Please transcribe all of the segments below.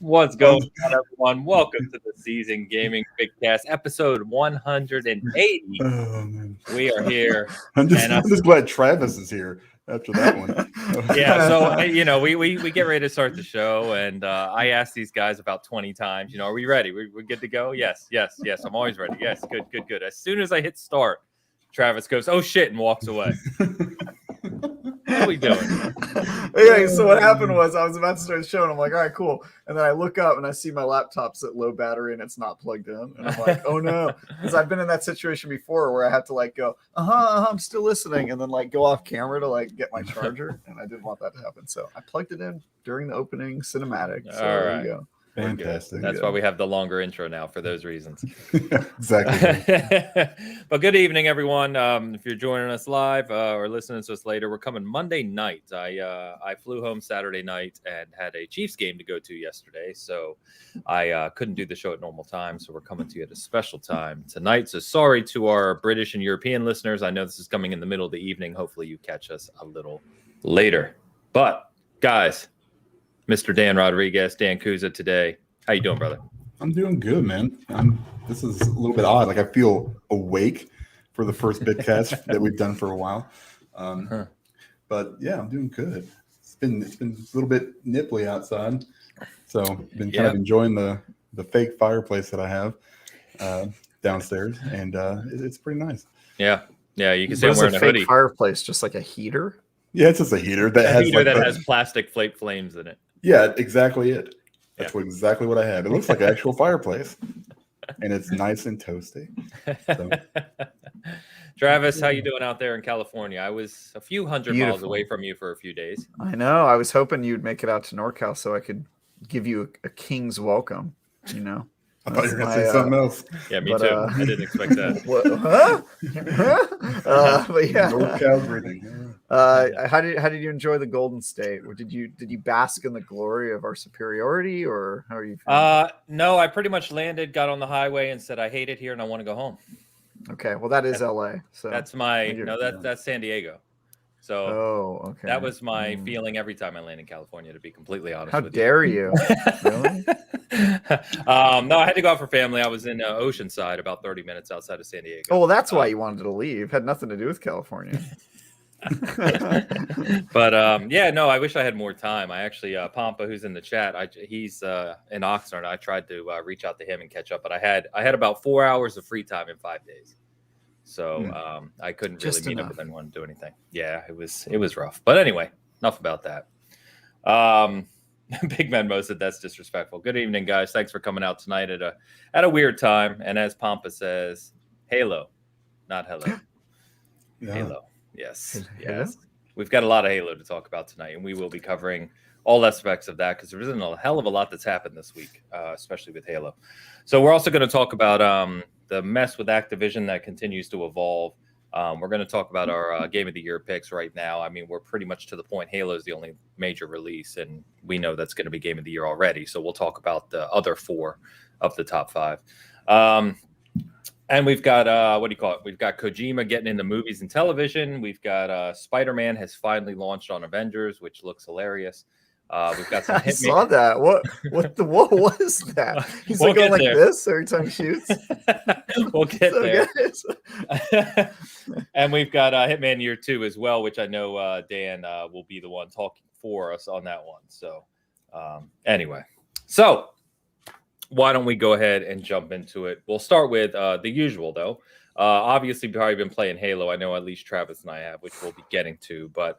What's going on, everyone? Welcome to the Season Gaming Bitcast, episode 180. Oh, man. We are here. I'm just glad Travis is here after that one. Yeah, so we get ready to start the show, and I asked these guys about 20 times. Are we ready? We're good to go? Yes. I'm always ready. Yes, good. As soon as I hit start, Travis goes, "Oh shit," and walks away. What are we doing? Okay, so what happened was I was about to start the show and I'm like, all right, cool. And then I look up and I see my laptop's at low battery and it's not plugged in. And I'm like, oh no. Because I've been in that situation before where I have to go, I'm still listening. And then go off camera to get my charger. And I didn't want that to happen. So I plugged it in during the opening cinematic. So there you go. Fantastic. That's why we have the longer intro now, for those reasons. Exactly. But good evening, everyone. If you're joining us live or listening to us later, we're coming Monday night. I flew home Saturday night and had a Chiefs game to go to yesterday, so I couldn't do the show at normal time. So we're coming to you at a special time tonight. So sorry to our British and European listeners. I know this is coming in the middle of the evening. Hopefully you catch us a little later. But guys, Mr. Dan Rodriguez, Dan Kuza today. How you doing, brother? I'm doing good, man. This is a little bit odd. I feel awake for the first Bitcast that we've done for a while. But yeah, I'm doing good. It's been a little bit nipply outside, so been kind of enjoying the fake fireplace that I have downstairs, and it's pretty nice. Yeah. You can see I'm wearing a fake hoodie. Fireplace, just like a heater. Yeah, it's just a heater that has plastic flames in it. Yeah, exactly it. That's exactly what I have. It looks like an actual fireplace, and it's nice and toasty. So. Travis, how you doing out there in California? I was a few hundred miles away from you for a few days. I know. I was hoping you'd make it out to NorCal so I could give you a king's welcome. I thought you were going to say something else. Yeah, me too. I didn't expect that. But yeah. NorCal greeting. How did you enjoy the Golden State? Or did you bask in the glory of our superiority, or how are you feeling? No, I pretty much landed, got on the highway, and said I hate it here and I want to go home. Okay, well that is LA. So that's that's San Diego. So that was my feeling every time I land in California, to be completely honest with you. How dare you? Really? No, I had to go out for family. I was in Oceanside, about 30 minutes outside of San Diego. Oh, well, that's why you wanted to leave. Had nothing to do with California. But I wish I had more time. I actually Pampa, who's in the chat, he's in Oxnard. I tried to reach out to him and catch up, but I had about 4 hours of free time in 5 days. So I couldn't really meet up with anyone and do anything. Yeah, it was rough. But anyway, enough about that. Big Man Mo said that's disrespectful. Good evening, guys. Thanks for coming out tonight at a weird time. And as Pampa says, Halo, not hello. Yeah. Halo. Yes. We've got a lot of Halo to talk about tonight, and we will be covering all aspects of that because there isn't a hell of a lot that's happened this week, especially with Halo. So we're also going to talk about the mess with Activision that continues to evolve. We're going to talk about our Game of the Year picks right now. I mean, we're pretty much to the point. Halo is the only major release, and we know that's going to be Game of the Year already. So we'll talk about the other 4 of the top 5. And we've got, We've got Kojima getting into movies and television. We've got Spider-Man has finally launched on Avengers, which looks hilarious. We've got some Hitman. I saw that. What was that? He's going like this every time he shoots. We'll get there. And we've got Hitman Year 2 as well, which I know Dan will be the one talking for us on that one. So anyway, why don't we go ahead and jump into it? We'll start with the usual, though. Obviously, you've probably been playing Halo. I know at least Travis and I have, which we'll be getting to. But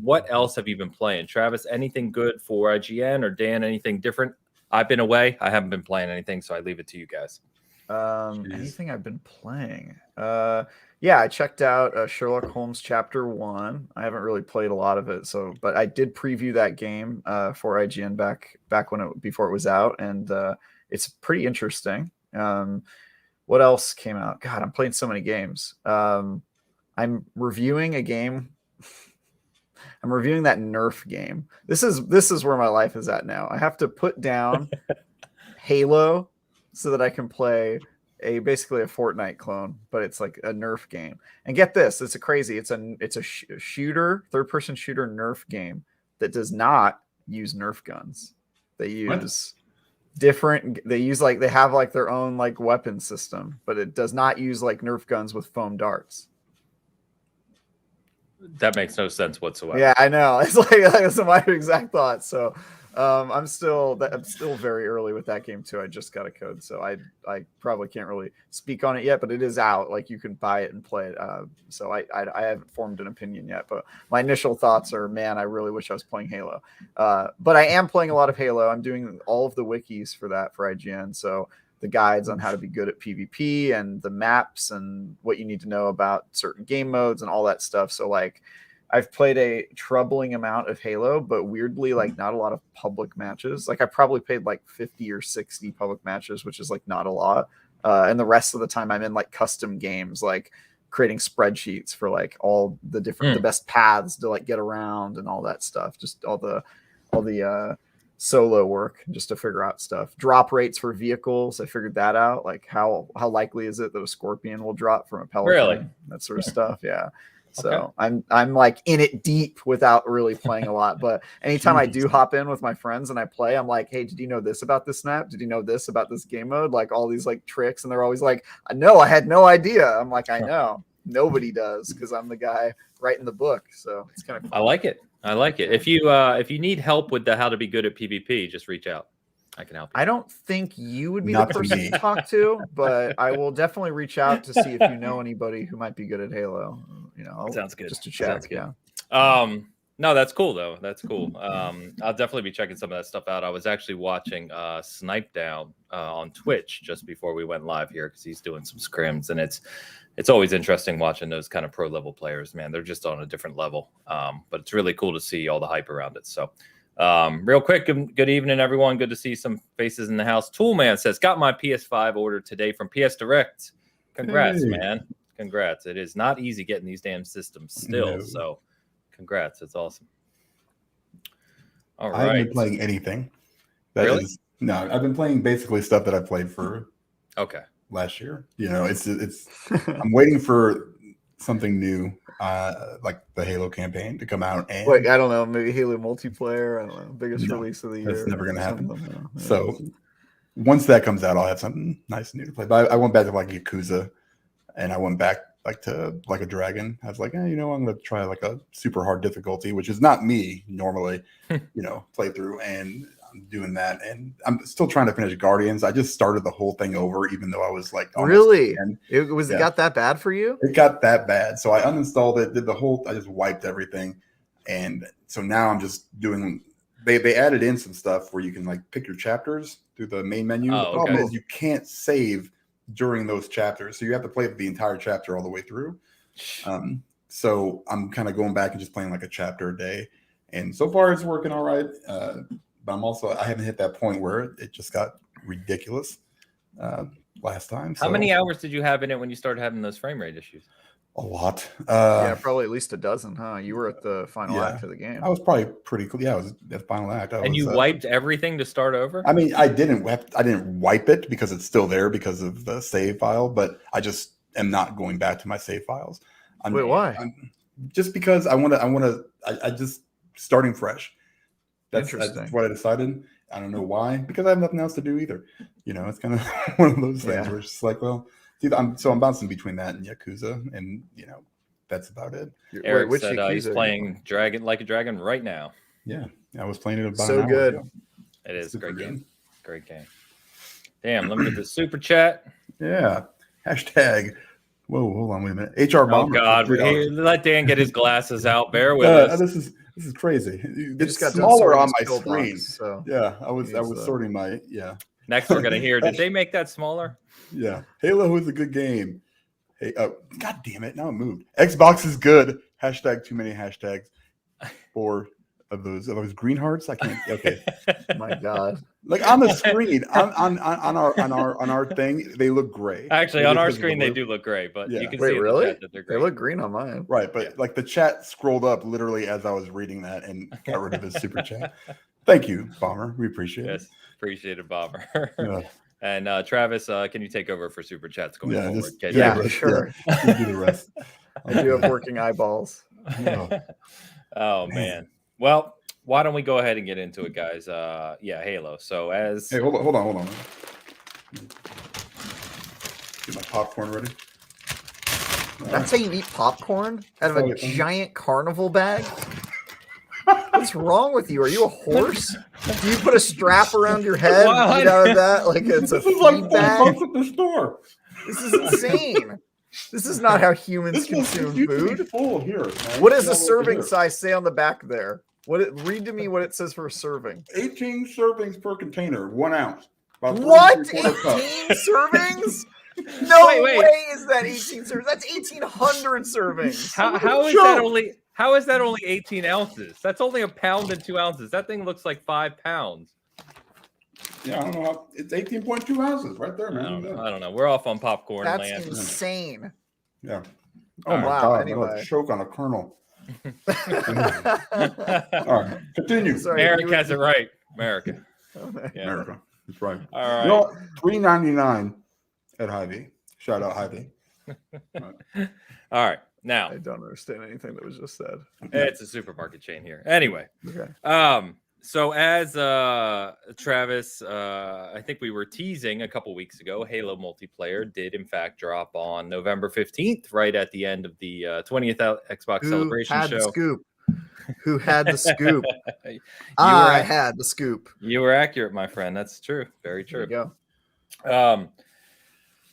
what else have you been playing? Travis, anything good for IGN, or Dan, anything different? I've been away. I haven't been playing anything, so I leave it to you guys. Anything I've been playing? I checked out Sherlock Holmes Chapter 1. I haven't really played a lot of it, but I did preview that game for IGN back before it was out, and it's pretty interesting. What else came out? God, I'm playing so many games. I'm reviewing a game. I'm reviewing that Nerf game. This is where my life is at now. I have to put down Halo so that I can play basically a Fortnite clone, but it's like a Nerf game. And get this, it's a shooter, third-person shooter Nerf game that does not use Nerf guns. They use different. They use like they have like their own like weapon system, but it does not use like Nerf guns with foam darts. That makes no sense whatsoever. Yeah, I know. It's like that's my exact thought. So I'm still very early with that game too. I just got a code, so I probably can't really speak on it yet, but it is out. Like you can buy it and play it. So I haven't formed an opinion yet, but my initial thoughts are, man, I really wish I was playing Halo. But I am playing a lot of Halo. I'm doing all of the wikis for that for IGN. So the guides on how to be good at PvP and the maps and what you need to know about certain game modes and all that stuff. So like I've played a troubling amount of Halo, but weirdly, like not a lot of public matches. Like I probably played like 50 or 60 public matches, which is like not a lot. And the rest of the time I'm in like custom games, like creating spreadsheets for like all the different, the best paths to like get around and all that stuff. Just all the solo work just to figure out stuff. Drop rates for vehicles, I figured that out. Like how likely is it that a Scorpion will drop from a Pelican? Really? That sort of stuff. Yeah. So Okay. I'm like in it deep without really playing a lot. But anytime I do hop in with my friends and I play, I'm like, hey, did you know this about this map? Did you know this about this game mode? Like all these like tricks, and they're always like, no, I had no idea. I'm like, I know. Nobody does, because I'm the guy writing the book. So it's kind of fun. I like it. If you need help with how to be good at PvP, just reach out. I can help you. I don't think you would be Not the to person me. to talk to, but I will definitely reach out to see if you know anybody who might be good at Halo. You know, Sounds good. Just to check. Sounds good. Yeah. No, that's cool though. That's cool. I'll definitely be checking some of that stuff out. I was actually watching Snipe Down on Twitch just before we went live here because he's doing some scrims, and it's always interesting watching those kind of pro level players. Man, they're just on a different level. But it's really cool to see all the hype around it. So, real quick, good evening, everyone. Good to see some faces in the house. Toolman says, got my PS5 ordered today from PS Direct. Congrats, man. Congrats. It is not easy getting these damn systems still. No. So congrats. It's awesome. All right. I haven't been playing anything. Really? No, I've been playing basically stuff that I played for last year. You know, it's I'm waiting for something new, like the Halo campaign to come out. And Wait, I don't know, maybe Halo multiplayer. I don't know, biggest release of the year. That's never going to happen. Yeah. So once that comes out, I'll have something nice and new to play. But I went back to like Yakuza, and I went back like to like a dragon. I was like, I'm going to try like a super hard difficulty, which is not me normally, play through. And I'm doing that, and I'm still trying to finish Guardians. I just started the whole thing over, even though I was like, really, it got that bad for you? It got that bad, so I uninstalled it, did the whole. I just wiped everything, and so now I'm just doing. They added in some stuff where you can like pick your chapters through the main menu. The problem is you can't save during those chapters, so you have to play the entire chapter all the way through. So I'm kind of going back and just playing like a chapter a day, and so far it's working all right. But I haven't hit that point where it just got ridiculous last time. How many hours did you have in it when you started having those frame rate issues? A lot. Yeah, probably at least a dozen, huh? You were at the final act of the game. I was probably pretty cool. Yeah, I was at the final act. You wiped everything to start over? I mean, I didn't wipe it because it's still there because of the save file, but I just am not going back to my save files. Wait, why? Just because I just starting fresh. That's what I decided. I don't know why, because I have nothing else to do either. It's kind of one of those things where it's just like, well, I'm bouncing between that and Yakuza, and that's about it. Eric said he's playing Like a Dragon right now. Yeah, I was playing it about so an hour good. ago. It is a great game. Great game. Damn, let me get the super chat. Yeah. Hashtag. Whoa, hold on, wait a minute. HR Bomber. Oh God, let Dan get his glasses out. Bear with us. This is crazy. It's got smaller on my screen. So yeah, I was sorting my Next, we're gonna hear. Did they make that smaller? Yeah, Halo is a good game. Hey, God damn it! Now it moved. Xbox is good. Hashtag too many hashtags. For of those green hearts. I can't. Okay. My God. Like on the screen, on our thing, they look gray. Actually, on our screen they do look gray, but you can see in the chat that they're gray. They look green on mine. Right, but like the chat scrolled up literally as I was reading that and got rid of his super chat. Thank you, Bomber. We appreciate it. Yes, appreciate it, Bomber. Yeah. And Travis, can you take over for super chats going forward? Sure. Yeah, do the rest. I do have working eyeballs. Oh man. Well, why don't we go ahead and get into it, guys? Halo. So Hey, hold on. Get my popcorn ready. That's how you eat popcorn out of a giant carnival bag? What's wrong with you? Are you a horse? Do you put a strap around your head and eat out of that like it's a feed bag? At the store. This is insane. This is not how humans consume food. Full here, man. What does the serving size say on the back there? Read to me what it says for a serving. 18 servings per container, 1 ounce. What? 18 servings? No way is that 18 servings. That's 1,800 servings. How is that only 18 ounces? That's only 1 pound and 2 ounces. That thing looks like 5 pounds. Yeah, I don't know. It's 18.2 ounces right there, man. I don't know. We're off on popcorn That's land. insane. Yeah. Oh my God. Anyway. I'm choke on a kernel. All right. Continue. Sorry, America has it right. America. Yeah. America. That's right. All right. You know, $3.99 at Hy-Vee. Shout out Hy-Vee. All right. Now, I don't understand anything that was just said. It's a supermarket chain here. Anyway. Okay. So as Travis, I think we were teasing a couple weeks ago, Halo multiplayer did in fact drop on November 15th, right at the end of the 20th Xbox Celebration show. The scoop? Who had the scoop? I had the scoop. You were accurate, my friend. That's true. Very true. There you go.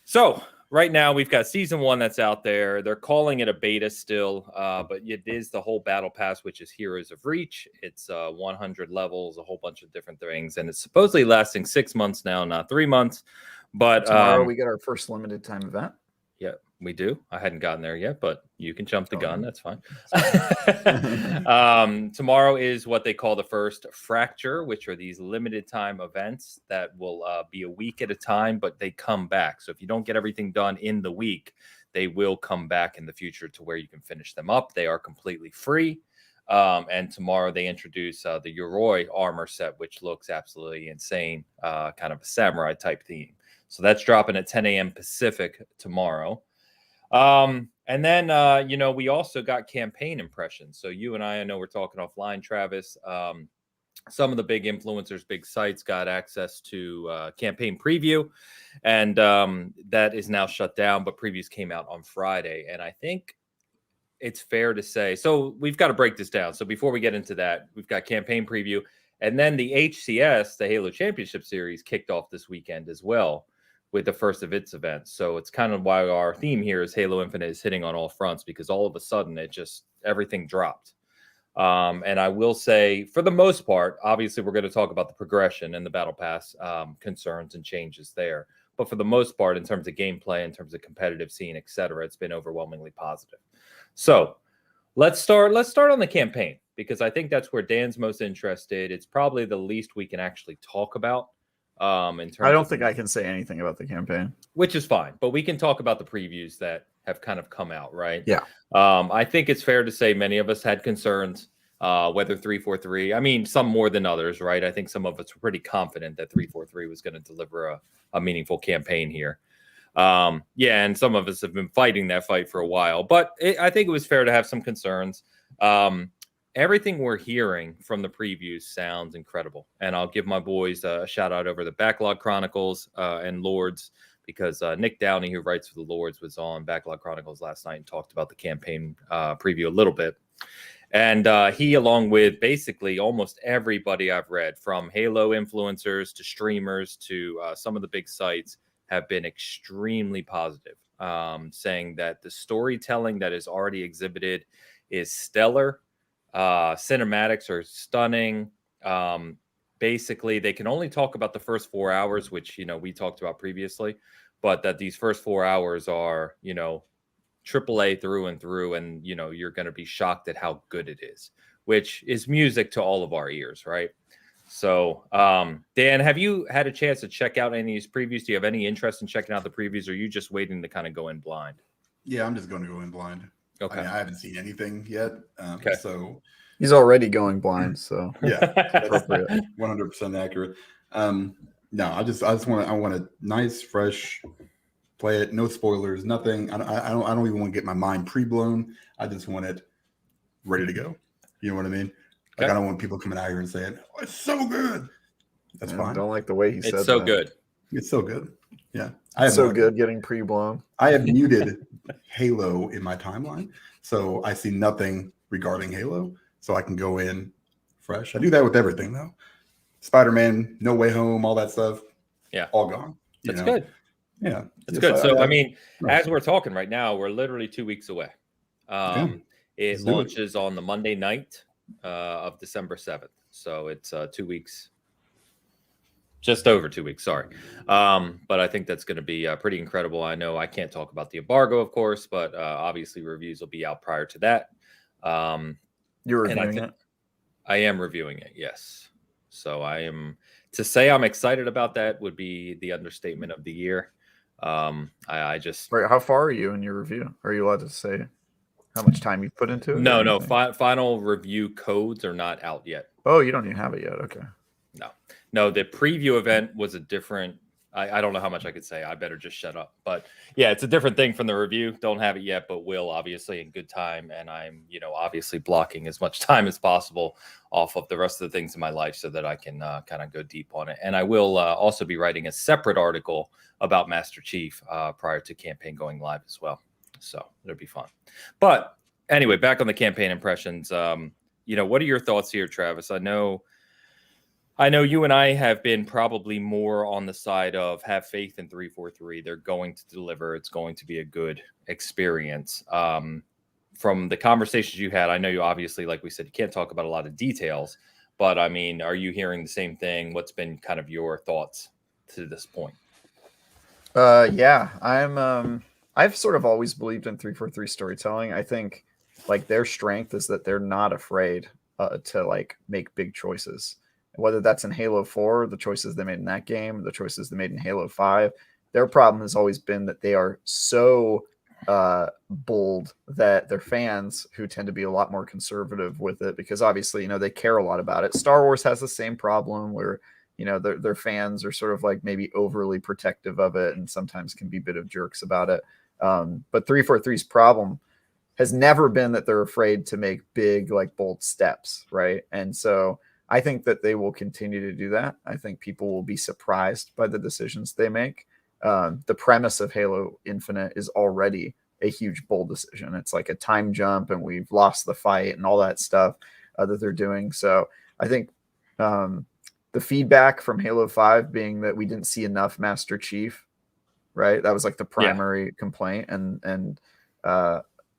So right now we've got season 1 that's out there. They're calling it a beta still, but it is the whole battle pass, which is Heroes of Reach. It's 100 levels, a whole bunch of different things, and it's supposedly lasting 6 months now, not 3 months. But tomorrow we get our first limited time event. Yeah, we do. I hadn't gotten there yet, but you can jump the gun. That's fine. Tomorrow is what they call the first Fracture, which are these limited time events that will be a week at a time, but they come back. So if you don't get everything done in the week, they will come back in the future to where you can finish them up. They are completely free. And tomorrow they introduce the Yoroi armor set, which looks absolutely insane, kind of a samurai type theme. So that's dropping at 10 a.m. Pacific tomorrow. And then, we also got campaign impressions. So you and I know we're talking offline, Travis. Some of the big influencers, big sites got access to campaign preview, and that is now shut down. But previews came out on Friday, and I think it's fair to say. So we've got to break this down. So before we get into that, we've got campaign preview, and then the HCS, the Halo Championship Series, kicked off this weekend as well, with the first of its events. So it's kind of why our theme here is Halo Infinite is hitting on all fronts, because all of a sudden everything dropped. And I will say, for the most part, obviously we're going to talk about the progression and the Battle Pass concerns and changes there. But for the most part, in terms of gameplay, in terms of competitive scene, etc., it's been overwhelmingly positive. So let's start on the campaign, because I think that's where Dan's most interested. It's probably the least we can actually talk about. I don't think I can say anything about the campaign, which is fine, but we can talk about the previews that have kind of come out, right? Yeah. I think it's fair to say many of us had concerns whether 343, I mean, some more than others, right? I think some of us were pretty confident that 343 was going to deliver a meaningful campaign here. And some of us have been fighting that fight for a while, but I think it was fair to have some concerns. Everything we're hearing from the previews sounds incredible. And I'll give my boys a shout out over the Backlog Chronicles and Lords, because Nick Downey, who writes for the Lords, was on Backlog Chronicles last night and talked about the campaign preview a little bit. And he, along with basically almost everybody I've read, from Halo influencers to streamers to some of the big sites, have been extremely positive, saying that the storytelling that is already exhibited is stellar. Cinematics are stunning. Basically, they can only talk about the first 4 hours, which, we talked about previously, but that these first 4 hours are, AAA through and through, and, you're going to be shocked at how good it is, which is music to all of our ears, right? So, Dan, have you had a chance to check out any of these previews? Do you have any interest in checking out the previews, or are you just waiting to kind of go in blind? Yeah, I'm just going to go in blind. Okay. I haven't seen anything yet. Okay. So he's already going blind. So yeah, that's 100% accurate. No, I want a nice, fresh play it. No spoilers, nothing. I don't even want to get my mind pre-blown. I just want it ready to go. You know what I mean? Like, I don't want people coming out here and saying, "Oh, it's so good." That's fine. I don't like the way he said It's so that. good. It's so good. Yeah. It's so good getting pre-blown. I have muted Halo in my timeline, so I see nothing regarding Halo, so I can go in fresh. I do that with everything, though. Spider-Man, No Way Home, all that stuff. Yeah. All gone. That's good. Yeah. That's good. So, I mean, right. as we're talking right now, we're literally 2 weeks away. It launches on the Monday night of December 7th. So it's 2 weeks. Just over 2 weeks, sorry. But I think that's going to be pretty incredible. I know I can't talk about the embargo, of course, but obviously reviews will be out prior to that. You're reviewing it? I am reviewing it, yes. So to say I'm excited about that would be the understatement of the year. I just... Right, how far are you in your review? Are you allowed to say how much time you put into it? No. Final review codes are not out yet. Oh, you don't even have it yet. Okay. No, the preview event was a different... I don't know how much I could say. I better just shut up. But yeah, it's a different thing from the review. Don't have it yet, but will obviously in good time. And I'm, obviously blocking as much time as possible off of the rest of the things in my life so that I can kind of go deep on it. And I will also be writing a separate article about Master Chief prior to campaign going live as well. So it'll be fun. But anyway, back on the campaign impressions. What are your thoughts here, Travis? I know you and I have been probably more on the side of have faith in 343. They're going to deliver. It's going to be a good experience. From the conversations you had, I know you obviously, like we said, you can't talk about a lot of details, but I mean, are you hearing the same thing? What's been kind of your thoughts to this point? Yeah, I've sort of always believed in 343 storytelling. I think like their strength is that they're not afraid to like make big choices. Whether that's in Halo 4, the choices they made in that game, the choices they made in Halo 5, their problem has always been that they are so bold that their fans, who tend to be a lot more conservative with it, because obviously, they care a lot about it. Star Wars has the same problem where, their fans are sort of like maybe overly protective of it and sometimes can be a bit of jerks about it. But 343's problem has never been that they're afraid to make big, like bold steps, right? And so I think that they will continue to do that. I think people will be surprised by the decisions they make. The premise of Halo Infinite is already a huge, bold decision. It's like a time jump and we've lost the fight and all that stuff that they're doing. So I think the feedback from Halo 5 being that we didn't see enough Master Chief, right? That was like the primary complaint. And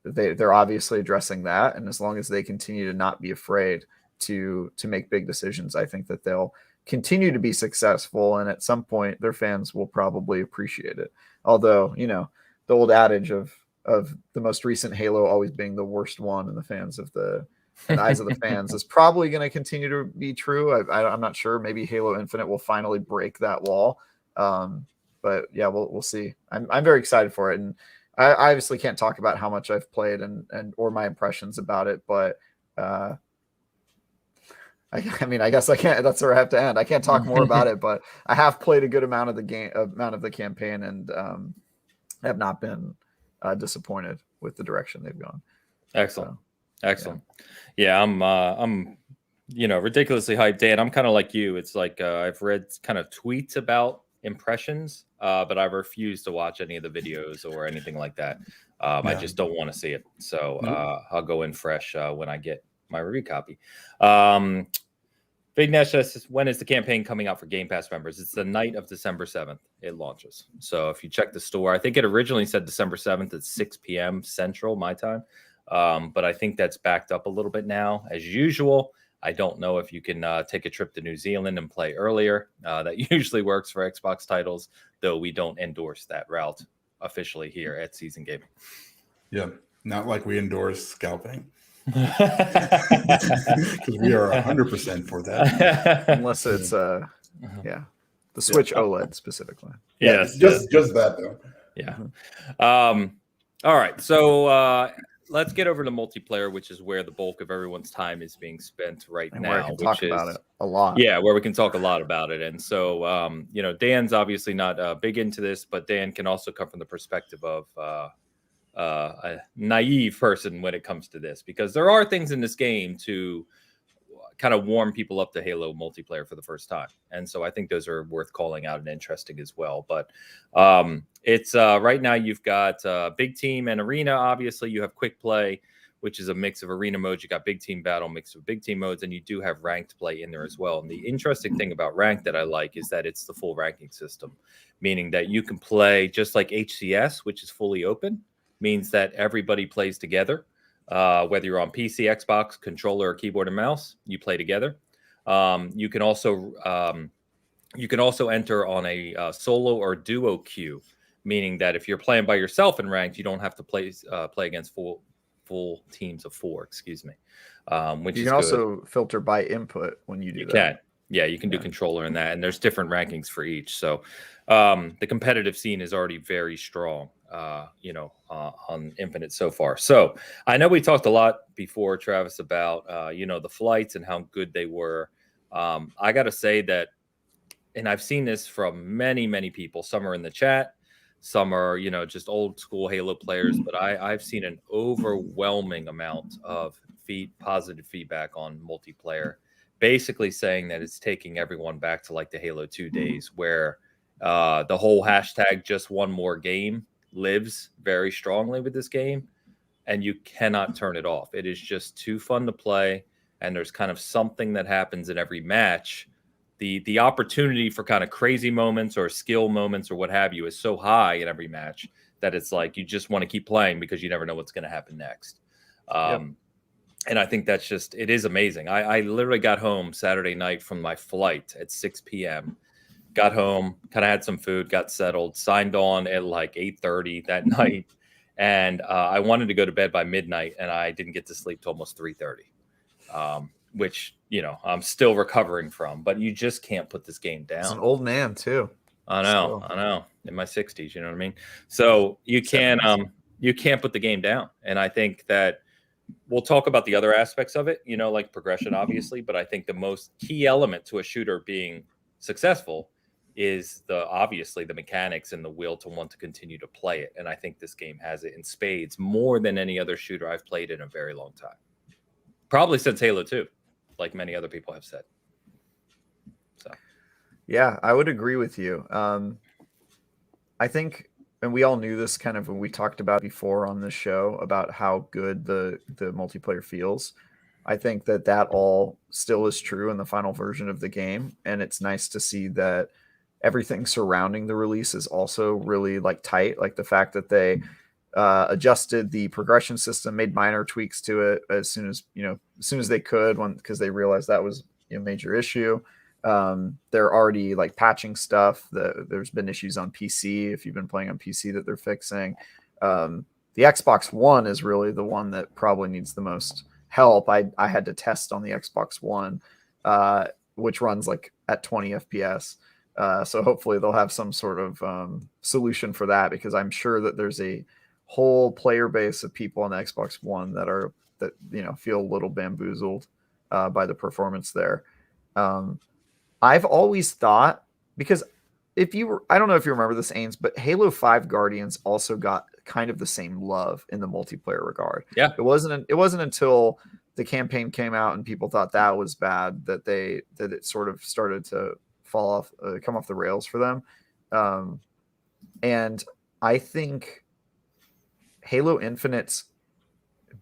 they're obviously addressing that. And as long as they continue to not be afraid to make big decisions, I think that they'll continue to be successful, and at some point their fans will probably appreciate it. Although, the old adage of the most recent Halo always being the worst one in the eyes of the fans is probably going to continue to be true. I'm not sure. Maybe Halo Infinite will finally break that wall. But yeah, we'll see. I'm very excited for it, and I obviously can't talk about how much I've played and or my impressions about it, but I mean, I guess I can't. That's where I have to end. I can't talk more about it, but I have played a good amount of the campaign, and have not been disappointed with the direction they've gone. Excellent, excellent. Yeah, I'm ridiculously hyped, Dan. I'm kind of like you. It's like I've read kind of tweets about impressions, but I refuse to watch any of the videos or anything like that. I just don't want to see it. So I'll go in fresh when I get my review copy. Big Nash says, when is the campaign coming out for Game Pass members? It's the night of December 7th. It launches. So if you check the store, I think it originally said December 7th at 6 p.m. Central, my time. But I think that's backed up a little bit now. As usual, I don't know if you can take a trip to New Zealand and play earlier. That usually works for Xbox titles, though we don't endorse that route officially here at Season Gaming. Yeah, not like we endorse scalping. Because we are 100% for that, unless it's the Switch OLED specifically. Just that though. Yeah. All right, so let's get over to multiplayer, which is where the bulk of everyone's time is being spent right now. Where I can talk about it a lot. Yeah, where we can talk a lot about it. And so Dan's obviously not big into this, but Dan can also come from the perspective of a naive person when it comes to this, because there are things in this game to kind of warm people up to Halo multiplayer for the first time. And so I think those are worth calling out and interesting as well. But it's right now you've got big team and arena. Obviously, you have quick play, which is a mix of arena modes. You got big team battle mixed with big team modes, and you do have ranked play in there as well. And the interesting thing about ranked that I like is that it's the full ranking system, meaning that you can play just like HCS, which is fully open, means that everybody plays together. Whether you're on PC, Xbox, controller, or keyboard and mouse, you play together. You can also enter on a solo or duo queue, meaning that if you're playing by yourself in ranked, you don't have to play against full teams of 4. Excuse me. Which you is can good. also filter by input when you do that. Can. Yeah, you can do controller in that, and there's different rankings for each. So the competitive scene is already very strong, on Infinite so far. So I know we talked a lot before, Travis, about the flights and how good they were. I got to say that, and I've seen this from many, many people. Some are in the chat, some are just old school Halo players, but I've seen an overwhelming amount of positive feedback on multiplayer, basically saying that it's taking everyone back to like the Halo 2 days, where the whole hashtag just one more game lives very strongly with this game, and you cannot turn it off. It is just too fun to play, and there's kind of something that happens in every match. The opportunity for kind of crazy moments or skill moments or what have you is so high in every match that it's like you just want to keep playing because you never know what's going to happen next. And I think that's just, it is amazing. I literally got home Saturday night from my flight at 6 p.m. Got home, kind of had some food, got settled, signed on at like 8:30 that night. And I wanted to go to bed by midnight, and I didn't get to sleep till almost 3:30, which, I'm still recovering from. But you just can't put this game down. It's an old man, too. I know. In my 60s, you know what I mean? So you can't put the game down. And I think that we'll talk about the other aspects of it, like progression, obviously. But I think the most key element to a shooter being successful is obviously the mechanics and the will to want to continue to play it. And I think this game has it in spades more than any other shooter I've played in a very long time. Probably since Halo 2, like many other people have said. So, yeah, I would agree with you. I think, and we all knew this kind of when we talked about before on this show about how good the multiplayer feels. I think that all still is true in the final version of the game. And it's nice to see that everything surrounding the release is also really like tight. Like the fact that they adjusted the progression system, made minor tweaks to it as soon as they could, because they realized that was a major issue. They're already like patching stuff. There's been issues on PC, if you've been playing on PC, that they're fixing. The Xbox One is really the one that probably needs the most help. I had to test on the Xbox One, which runs like at 20 FPS. So hopefully they'll have some sort of solution for that, because I'm sure that there's a whole player base of people on the Xbox One that feel a little bamboozled by the performance there. I've always thought, because I don't know if you remember this, Ains, but Halo 5 Guardians also got kind of the same love in the multiplayer regard. Yeah. It wasn't until the campaign came out and people thought that was bad that it sort of started to come off the rails for them. And I think Halo Infinite's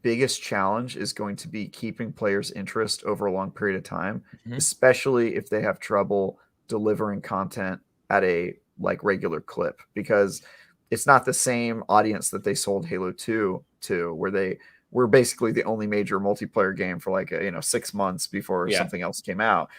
biggest challenge is going to be keeping players' interest over a long period of time, especially if they have trouble delivering content at a like regular clip, because it's not the same audience that they sold Halo 2 to, where they were basically the only major multiplayer game for like 6 months before something else came out.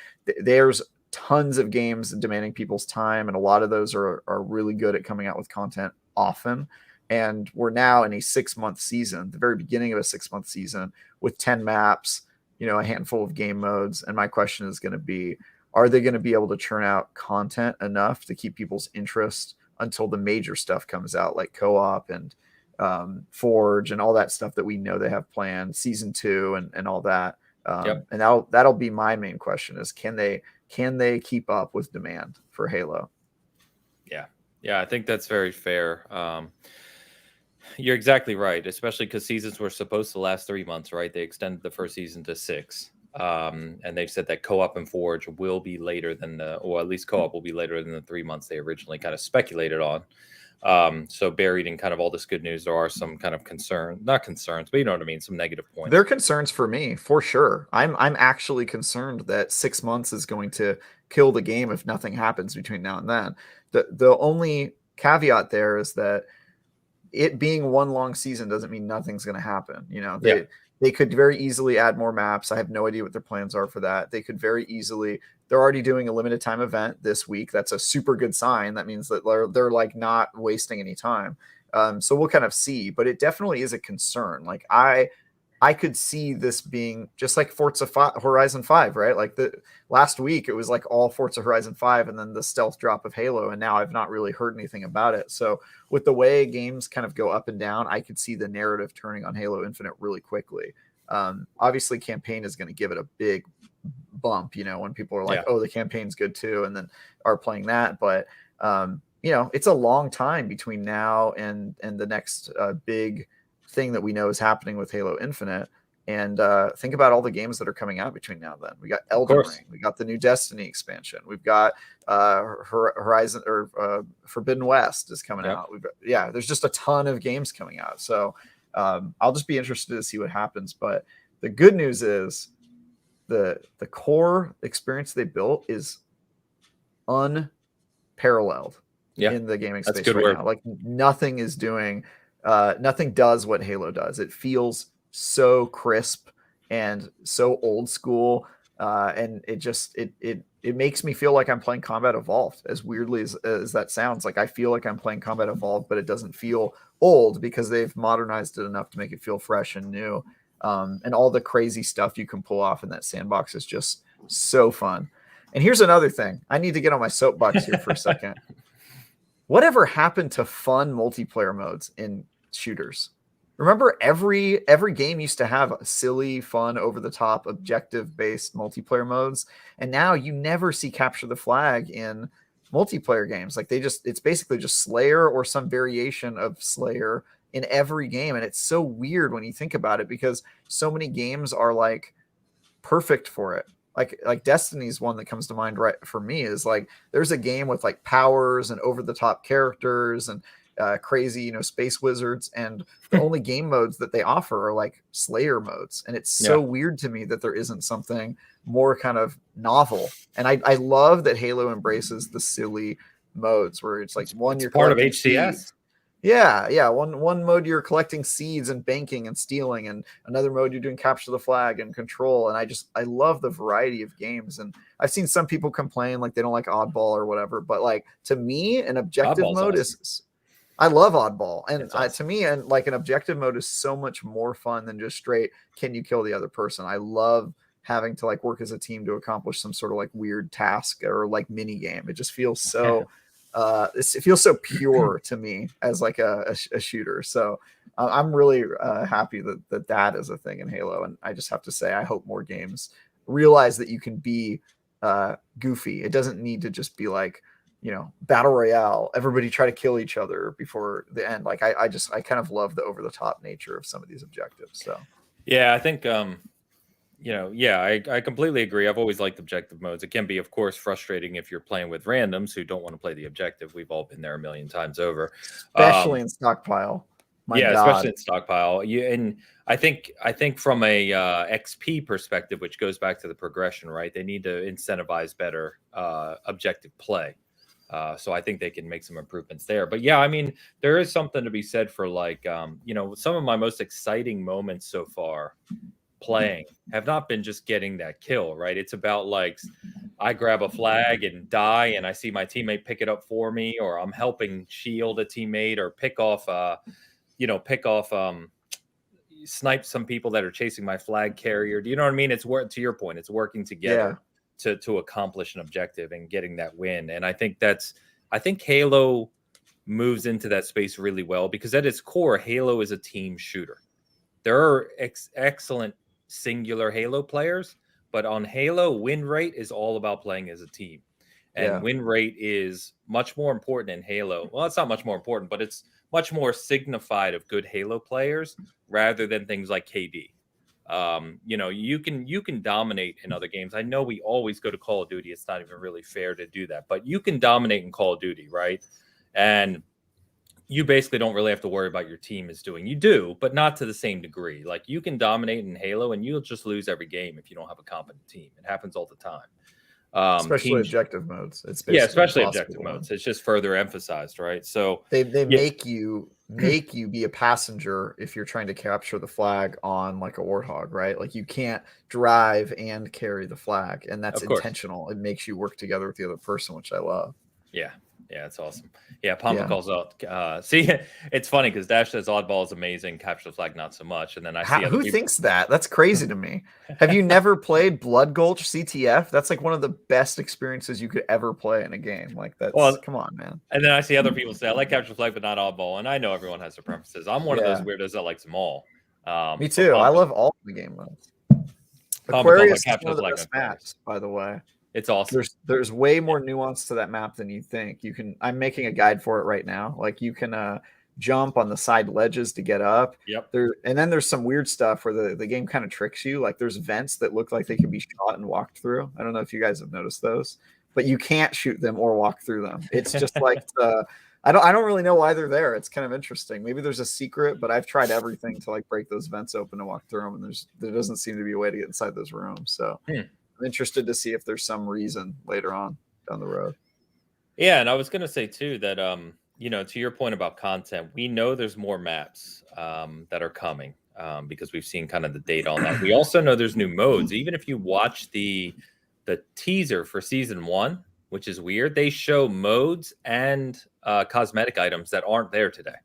There's tons of games demanding people's time, and a lot of those are really good at coming out with content often. And we're now in a 6-month season, the very beginning of a 6-month season, with 10 maps, a handful of game modes. And my question is going to be, are they going to be able to churn out content enough to keep people's interest until the major stuff comes out, like co-op and Forge and all that stuff that we know they have planned, season 2 and all that. And that'll be my main question, is can they keep up with demand for Halo? Yeah, I think that's very fair. You're exactly right, especially because seasons were supposed to last 3 months, right? They extended the first season to 6. And they've said that co-op and Forge will be later than or at least co-op will be later than the 3 months they originally kind of speculated on. So buried in kind of all this good news, there are some kind of not concerns, but you know what I mean, some negative points. There are concerns for me, for sure. I'm actually concerned that 6 months is going to kill the game if nothing happens between now and then. The only caveat there is that it being one long season doesn't mean nothing's going to happen. You know, they could very easily add more maps. I have no idea what their plans are for that. They could very easily. They're already doing a limited time event this week. That's a super good sign. That means that they're like not wasting any time. So we'll kind of see, but it definitely is a concern. Like I could see this being just like Horizon 5, right? Like the last week, it was like all Forza Horizon 5 and then the stealth drop of Halo. And now I've not really heard anything about it. So with the way games kind of go up and down, I could see the narrative turning on Halo Infinite really quickly. Obviously campaign is going to give it a big bump, you know, when people are like, oh, the campaign's good too, and then are playing that. But you know, it's a long time between now and the next big thing that we know is happening with Halo Infinite. And think about all the games that are coming out between now and then. We got Elden Ring, we got the new Destiny expansion, we've got Horizon or Forbidden West is coming out. There's just a ton of games coming out. So I'll just be interested to see what happens. But the good news is the core experience they built is unparalleled in the gaming space right now. Like nothing does what Halo does. It feels so crisp and so old school, and it makes me feel like I'm playing Combat Evolved. As weirdly as that sounds, like I feel like I'm playing Combat Evolved, but it doesn't feel old because they've modernized it enough to make it feel fresh and new. And all the crazy stuff you can pull off in that sandbox is just so fun. And here's another thing. I need to get on my soapbox here for a second. Whatever happened to fun multiplayer modes in shooters? Remember, every game used to have silly, fun, over-the-top, objective-based multiplayer modes, and now you never see capture the flag in multiplayer games. Like it's basically just Slayer or some variation of Slayer in every game, and it's so weird when you think about it because so many games are like perfect for it. Like Destiny's one that comes to mind right for me is like there's a game with like powers and over-the-top characters and crazy, you know, space wizards, and the only game modes that they offer are like Slayer modes, and it's so weird to me that there isn't something more kind of novel. And I love that Halo embraces the silly modes where it's like you're part of HCS. Seeds. One mode you're collecting seeds and banking and stealing, and another mode you're doing capture the flag and control. And I love the variety of games. And I've seen some people complain like they don't like Oddball or whatever, but like to me, an objective mode is I love Oddball, and to me, and like an objective mode is so much more fun than just straight can you kill the other person. I love having to like work as a team to accomplish some sort of like weird task or like mini game. It just feels so it feels so pure to me as like a shooter. So I'm really happy that is a thing in Halo, and I just have to say I hope more games realize that you can be goofy. It doesn't need to just be like, you know, battle royale, everybody try to kill each other before the end. Like I kind of love the over the top nature of some of these objectives. So I think I completely agree. I've always liked objective modes. It can be, of course, frustrating if you're playing with randoms who don't want to play the objective. We've all been there a million times over, especially in Stockpile. Especially in Stockpile. And I think from a XP perspective, which goes back to the progression, right? They need to incentivize better objective play. So I think they can make some improvements there. But yeah, I mean, there is something to be said for like, some of my most exciting moments so far playing have not been just getting that kill, right? It's about like, I grab a flag and die and I see my teammate pick it up for me, or I'm helping shield a teammate or snipe some people that are chasing my flag carrier. Do you know what I mean? It's to your point, it's working together to accomplish an objective and getting that win. And I think Halo moves into that space really well because at its core, Halo is a team shooter. There are excellent singular Halo players, but on Halo, win rate is all about playing as a team. And win rate is much more important in Halo. Well, it's not much more important, but it's much more signified of good Halo players rather than things like KD. You can dominate in other games. I know we always go to Call of Duty. It's not even really fair to do that, but you can dominate in Call of Duty, right? And you basically don't really have to worry about your team is doing. You do, but not to the same degree. Like you can dominate in Halo and you'll just lose every game if you don't have a competent team. It happens all the time. Especially objective modes. It's especially objective modes. It's just further emphasized, right? So they make you be a passenger if you're trying to capture the flag on like a Warthog, right? Like you can't drive and carry the flag, and that's intentional. It makes you work together with the other person, which I love. Yeah, it's awesome. Yeah, Pampa calls out. See, it's funny because Dash says Oddball is amazing, Capture the Flag not so much. And then I see who thinks that? That's crazy to me. Have you never played Blood Gulch CTF? That's like one of the best experiences you could ever play in a game. Like that's come on, man. And then I see other people say I like Capture the Flag, but not Oddball. And I know everyone has their preferences. I'm one of those weirdos that likes them all. Me too. I love all the game modes. Aquarius is one of the best maps, by the way. It's awesome. There's way more nuance to that map than you think. I'm making a guide for it right now. Like you can jump on the side ledges to get up. Yep. And then there's some weird stuff where the game kind of tricks you. Like there's vents that look like they can be shot and walked through. I don't know if you guys have noticed those, but you can't shoot them or walk through them. It's just like I don't really know why they're there. It's kind of interesting. Maybe there's a secret, but I've tried everything to like break those vents open and walk through them, and there doesn't seem to be a way to get inside those rooms. So. I'm interested to see if there's some reason later on down the road. Yeah, and I was going to say too that to your point about content, we know there's more maps that are coming because we've seen kind of the data on that. We also know there's new modes. Even if you watch the teaser for season 1, which is weird, they show modes and cosmetic items that aren't there today.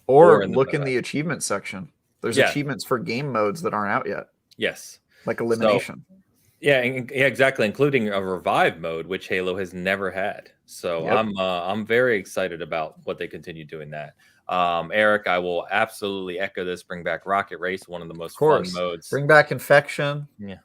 Or look in the achievement section. There's achievements for game modes that aren't out yet. Yes, like elimination. Yeah, exactly, including a revive mode, which Halo has never had. So I'm very excited about what they continue doing that. Eric, I will absolutely echo this. Bring back Rocket Race, one of the most fun modes. Bring back Infection. Yeah.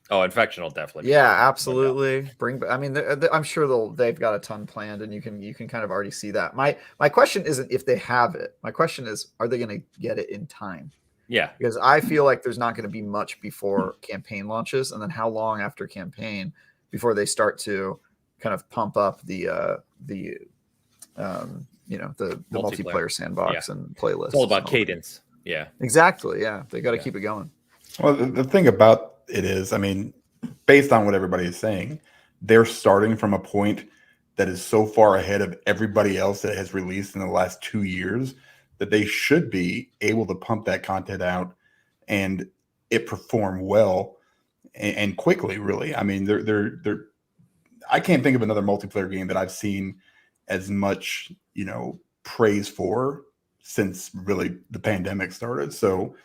Oh, Infection will definitely. Absolutely. I'm sure they've got a ton planned, and you can kind of already see that. My question isn't if they have it. My question is, are they going to get it in time? Yeah, because I feel like there's not going to be much before campaign launches, and then how long after campaign before they start to kind of pump up the multiplayer sandbox and playlist. It's all about cadence. Yeah, exactly. Yeah, they got to keep it going. Well, the thing about it is, I mean, based on what everybody is saying, they're starting from a point that is so far ahead of everybody else that has released in the last 2 years that they should be able to pump that content out and it perform well and quickly, really. I mean, they're I can't think of another multiplayer game that I've seen as much, praise for since really the pandemic started. So,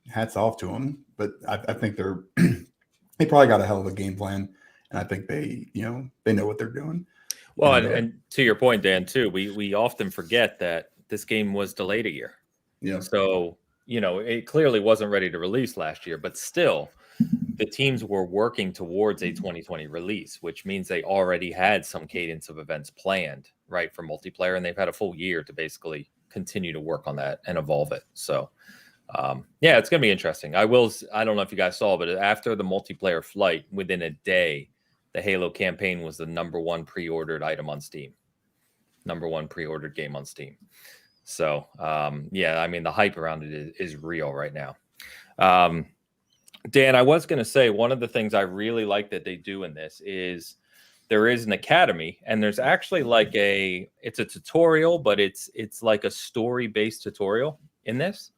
hats off to them. But I think they probably got a hell of a game plan, and I think they know what they're doing. Well, and to your point, Dan, too, we often forget that this game was delayed a year. Yeah. So, it clearly wasn't ready to release last year, but still the teams were working towards a 2020 release, which means they already had some cadence of events planned, right, for multiplayer. And they've had a full year to basically continue to work on that and evolve it. So, it's going to be interesting. I don't know if you guys saw, but after the multiplayer flight, within a day, the Halo campaign was the #1 pre-ordered item on Steam. #1 pre-ordered game on Steam. So, the hype around it is real right now. Dan, I was going to say, one of the things I really like that they do in this is there is an academy, and there's actually it's a tutorial, but it's like a story-based tutorial in this,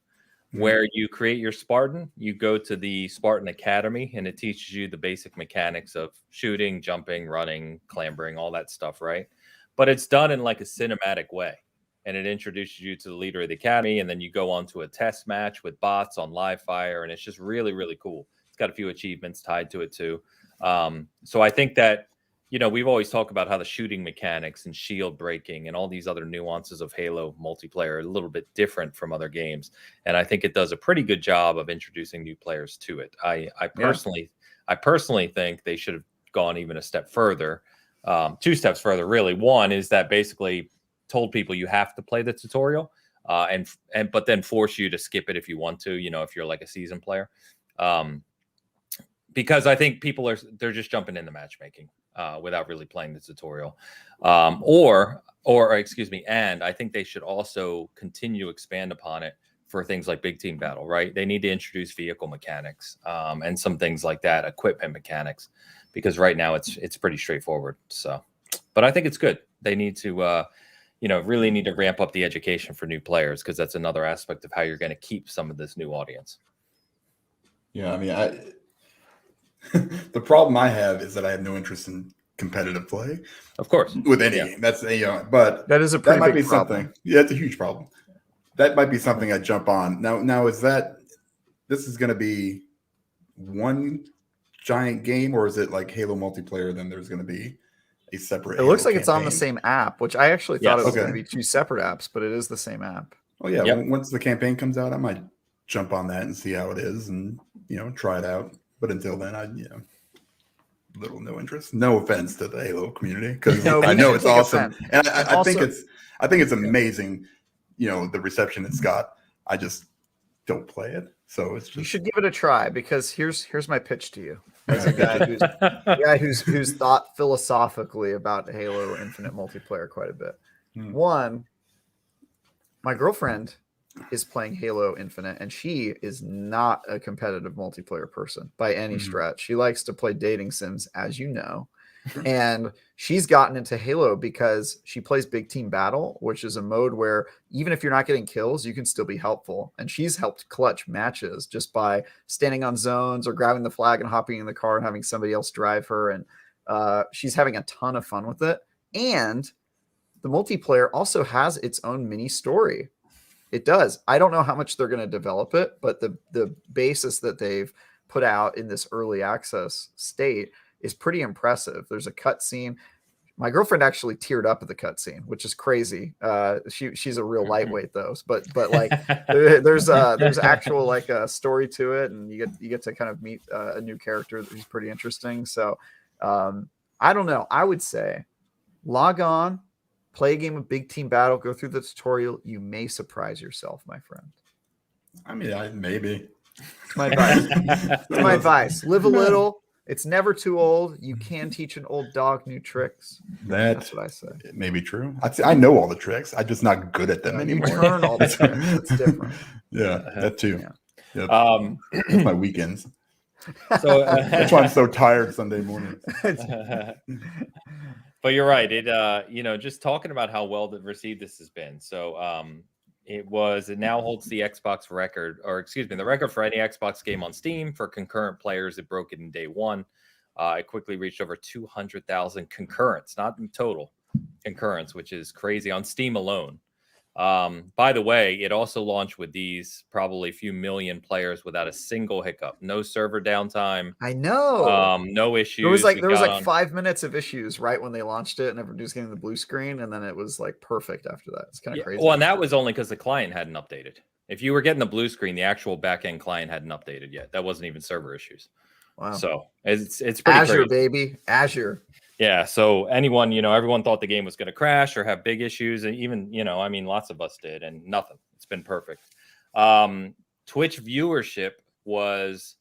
where you create your Spartan, you go to the Spartan Academy, and it teaches you the basic mechanics of shooting, jumping, running, clambering, all that stuff, right? But it's done in like a cinematic way. And it introduces you to the leader of the academy, and then you go on to a test match with bots on live fire, and it's just really, really cool. It's got a few achievements tied to it too. So I think that, we've always talked about how the shooting mechanics and shield breaking and all these other nuances of Halo multiplayer are a little bit different from other games. And I think it does a pretty good job of introducing new players to it. I personally think they should have gone even a step further, 2 steps further, really. One is that basically told people you have to play the tutorial but then force you to skip it if you want to, if you're like a seasoned player. Because I think they're just jumping into matchmaking without really playing the tutorial, or excuse me, and I think they should also continue to expand upon it for things like big team battle. Right? They need to introduce vehicle mechanics and some things like that, equipment mechanics, because right now it's pretty straightforward. So, but I think it's good. They need to really need to ramp up the education for new players, because that's another aspect of how you're going to keep some of this new audience. Yeah, I mean, the problem I have is that I have no interest in competitive play. Of course, with any game. That's but that is a pretty that might big be problem. Something. Yeah, it's a huge problem. That might be something I jump on. Now is that this is going to be one giant game, or is it like Halo multiplayer? Then there's going to be a separate. It looks like campaign. It's on the same app, which I actually thought it was going to Okay. be two separate apps, but it is the same app. Oh yeah, Yep. Once the campaign comes out, I might jump on that and see how it is, and try it out. But until then, little no interest. No offense to the Halo community, because I know it's awesome, and I think it's amazing. The reception it's got. I just don't play it, so it's just. You should give it a try, because here's my pitch to you as a guy who's thought philosophically about Halo Infinite multiplayer quite a bit. One, my girlfriend is playing Halo Infinite, and she is not a competitive multiplayer person by any stretch. She likes to play dating sims, as you know, and she's gotten into Halo because she plays big team battle, which is a mode where even if you're not getting kills, you can still be helpful. And she's helped clutch matches just by standing on zones or grabbing the flag and hopping in the car and having somebody else drive her. And she's having a ton of fun with it. And the multiplayer also has its own mini story. It does. I don't know how much they're going to develop it, but the basis that they've put out in this early access state is pretty impressive. There's a cutscene. My girlfriend actually teared up at the cutscene, which is crazy. She's a real lightweight though, but like there's actual like a story to it, and you get to kind of meet a new character who's pretty interesting. So I don't know. I would say log on, play a game of big team battle, go through the tutorial. You may surprise yourself, my friend. I mean, maybe. It's my advice. It's my advice. Live a little. It's never too old. You can teach an old dog new tricks. That's what I say. It may be true. I know all the tricks. I'm just not good at them anymore. You learn all the tricks. It's different. Yeah, that too. Yeah. Yep. That's my weekends. So that's why I'm so tired Sunday morning. But you're right. It just talking about how well received this has been. So it now holds the Xbox record, or excuse me, the record for any Xbox game on Steam for concurrent players. It broke it in day one. It quickly reached over 200,000 concurrents, not in total concurrents, which is crazy on Steam alone. By the way, it also launched with these probably a few million players without a single hiccup, no server downtime. I know. No issues. There was like 5 minutes of issues right when they launched it, and everybody was getting the blue screen, and then it was like perfect after that. It's kind of crazy. Well, and that was only because the client hadn't updated. If you were getting the blue screen, the actual backend client hadn't updated yet. That wasn't even server issues. Wow. So it's pretty Azure, crazy. baby. Azure. Yeah. So everyone thought the game was going to crash or have big issues. And even, lots of us did, and nothing. It's been perfect. Twitch viewership was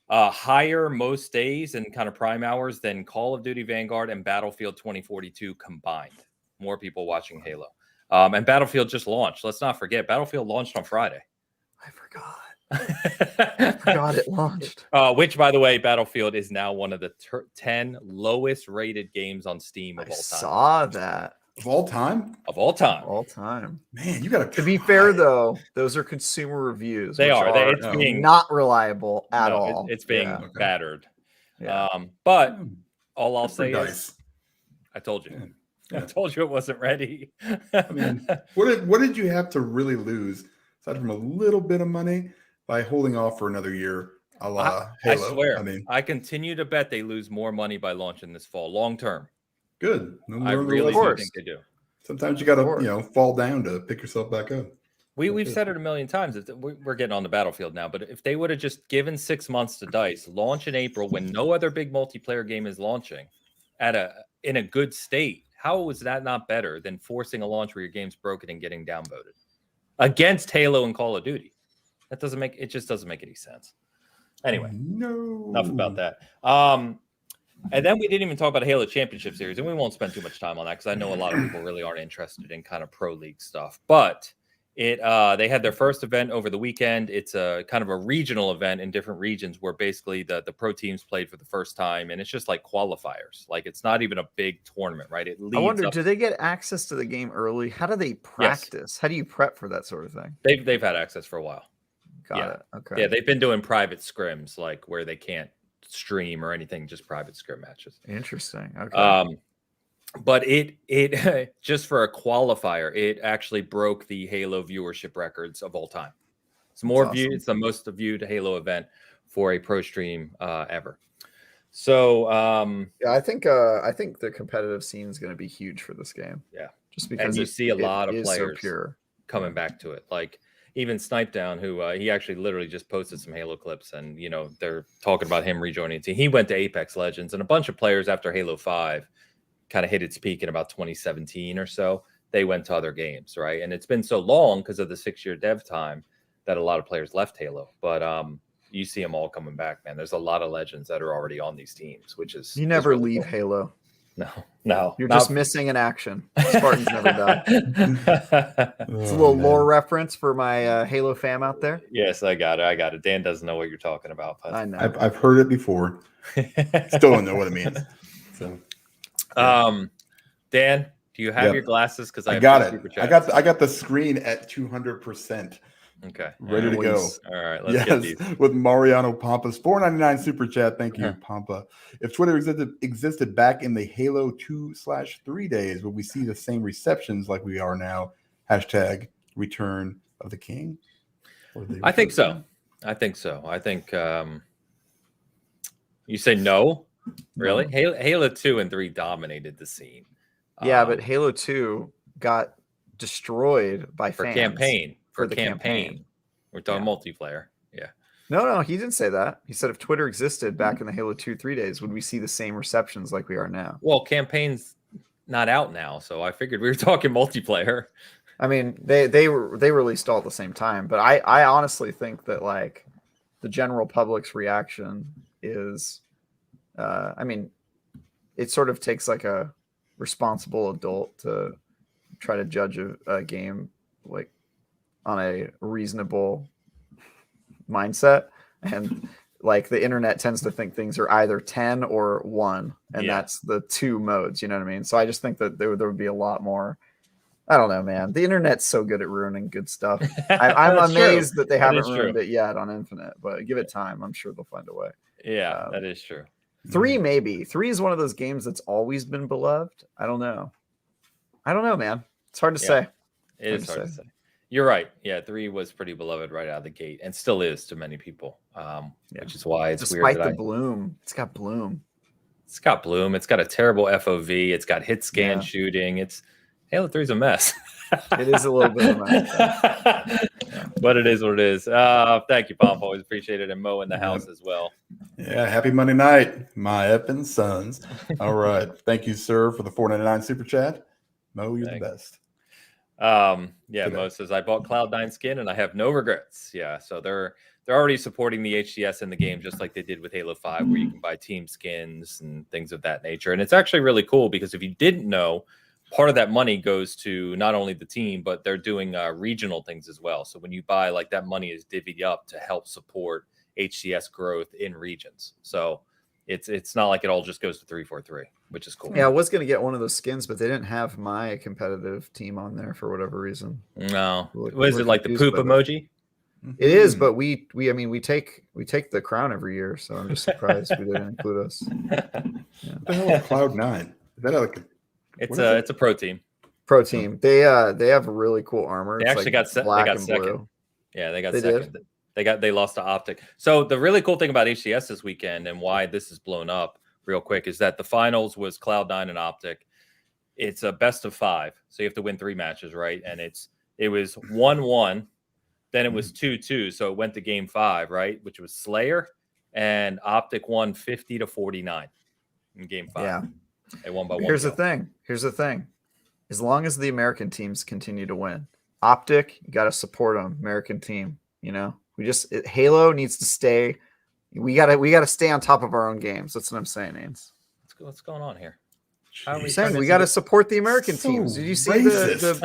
higher most days and kind of prime hours than Call of Duty Vanguard and Battlefield 2042 combined. More people watching Halo. And Battlefield just launched. Let's not forget, Battlefield launched on Friday. I forgot. I forgot it launched. Which, by the way, Battlefield is now one of the 10 lowest rated games on Steam of all time. I saw that. Of all time? Of all time. All time. Man, you got to be fair, though, those are consumer reviews. They are. It's being not reliable at all. It's being battered. Yeah. But all I'll say is, I told you. Yeah. I told you it wasn't ready. I mean, what did you have to really lose, aside from a little bit of money, by holding off for another year, a la Halo? I swear. I continue to bet they lose more money by launching this fall, long term. Good. I really do think they do. Sometimes you got to, fall down to pick yourself back up. We've said it a million times. We're getting on the Battlefield now, but if they would have just given 6 months to DICE, launch in April when no other big multiplayer game is launching in a good state, how is that not better than forcing a launch where your game's broken and getting downvoted against Halo and Call of Duty? It just doesn't make any sense. Anyway, no. enough about that. And then we didn't even talk about Halo Championship Series, and we won't spend too much time on that because I know a lot of people really aren't interested in kind of pro league stuff. But they had their first event over the weekend. It's a kind of a regional event in different regions where basically the pro teams played for the first time, and it's just like qualifiers. Like it's not even a big tournament, right? It leads I wonder, up. do they get access to the game early? How do they practice? Yes. How do you prep for that sort of thing? They've had access for a while. Got it. Okay. Yeah, they've been doing private scrims, like where they can't stream or anything, just private scrim matches. Interesting. Okay. But it just for a qualifier, it actually broke the Halo viewership records of all time. It's more viewed. It's the most viewed Halo event for a pro stream ever. So yeah, I think the competitive scene is going to be huge for this game. Yeah, just because you see a lot of players so pure coming back to it. Like even Snipe Down, who he actually literally just posted some Halo clips, and they're talking about him rejoining the team. He went to Apex Legends, and a bunch of players after Halo 5 kind of hit its peak in about 2017 or so. They went to other games, right? And it's been so long because of the 6-year dev time that a lot of players left Halo. But you see them all coming back, man. There's a lot of legends that are already on these teams, which is you never really leave cool. Halo. No, you're just missing in action. Spartans never die. It's a little lore reference for my Halo fam out there. Yes, I got it. Dan doesn't know what you're talking about. But I know. I've heard it before. Still don't know what it means. So, Dan, do you have your glasses? Because I got it. I got the screen at 200%. Okay, ready to go. All right, let's get these. With Mariano Pampa's $4.99 super chat. Thank you, Pampa. If Twitter existed back in the Halo 2/3 days, would we see the same receptions like we are now? Hashtag Return of the King. I think so. I think you say no. Really? No. Halo 2 and 3 dominated the scene. Yeah, but Halo 2 got destroyed by for fans. Campaign. For the campaign. We're talking multiplayer. Yeah. No, he didn't say that. He said if Twitter existed back in the Halo 2/3 days, would we see the same receptions like we are now? Well, campaign's not out now, so I figured we were talking multiplayer. I mean, they released all at the same time, but I honestly think that like the general public's reaction is I mean, it sort of takes like a responsible adult to try to judge a game like on a reasonable mindset, and like the internet tends to think things are either 10 or 1, and that's the 2 modes, you know what I mean? So I just think that there would be a lot more. I don't know, man. The internet's so good at ruining good stuff. I'm amazed that they haven't ruined it yet on Infinite, but give it time. I'm sure they'll find a way. Yeah, that is true. 3 maybe. 3 is one of those games that's always been beloved. I don't know, man. It's hard to say. It is hard to say. You're right. Yeah, 3 was pretty beloved right out of the gate, and still is to many people. Which is why it's weird. Despite the bloom, it's got bloom. It's got bloom. It's got a terrible FOV. It's got hit scan shooting. Halo 3 is a mess. It is a little bit of a mess. But it is what it is. Thank you, Pomp. Always appreciate it. And Mo in the house as well. Yeah, happy Monday night, my effing sons. All right. Thank you, sir, for the $4.99 super chat. Mo, you're the best. Mo says I bought Cloud9 skin and I have no regrets. Yeah, so they're already supporting the HCS in the game, just like they did with Halo 5, where you can buy team skins and things of that nature. And it's actually really cool because if you didn't know, part of that money goes to not only the team, but they're doing regional things as well. So when you buy, like, that money is divvied up to help support HCS growth in regions. So it's not like it all just goes to 343, which is cool. Yeah, I was going to get one of those skins, but they didn't have my competitive team on there for whatever reason. No. Was it like the poop emoji? It is, but we take the crown every year, so I'm just surprised we didn't include us. What the hell is Cloud9? Is that like it's a pro team. Pro team. They have really cool armor. They actually got second. Blue. Yeah, they got second. They lost to Optic. So the really cool thing about HCS this weekend and why this is blown up real quick is that the finals was Cloud9 and Optic. It's a best of 5, so you have to win 3 matches, right? And it was 1-1, then it was 2-2, so it went to game 5, right? Which was Slayer, and Optic won 50-49 in game 5. Yeah, they won by 1. Here's the thing. As long as the American teams continue to win, Optic, you got to support them. American team, Halo needs to stay We gotta stay on top of our own games. That's what I'm saying, Ains. What's going on here? I'm saying we got to support the American teams. Did you see the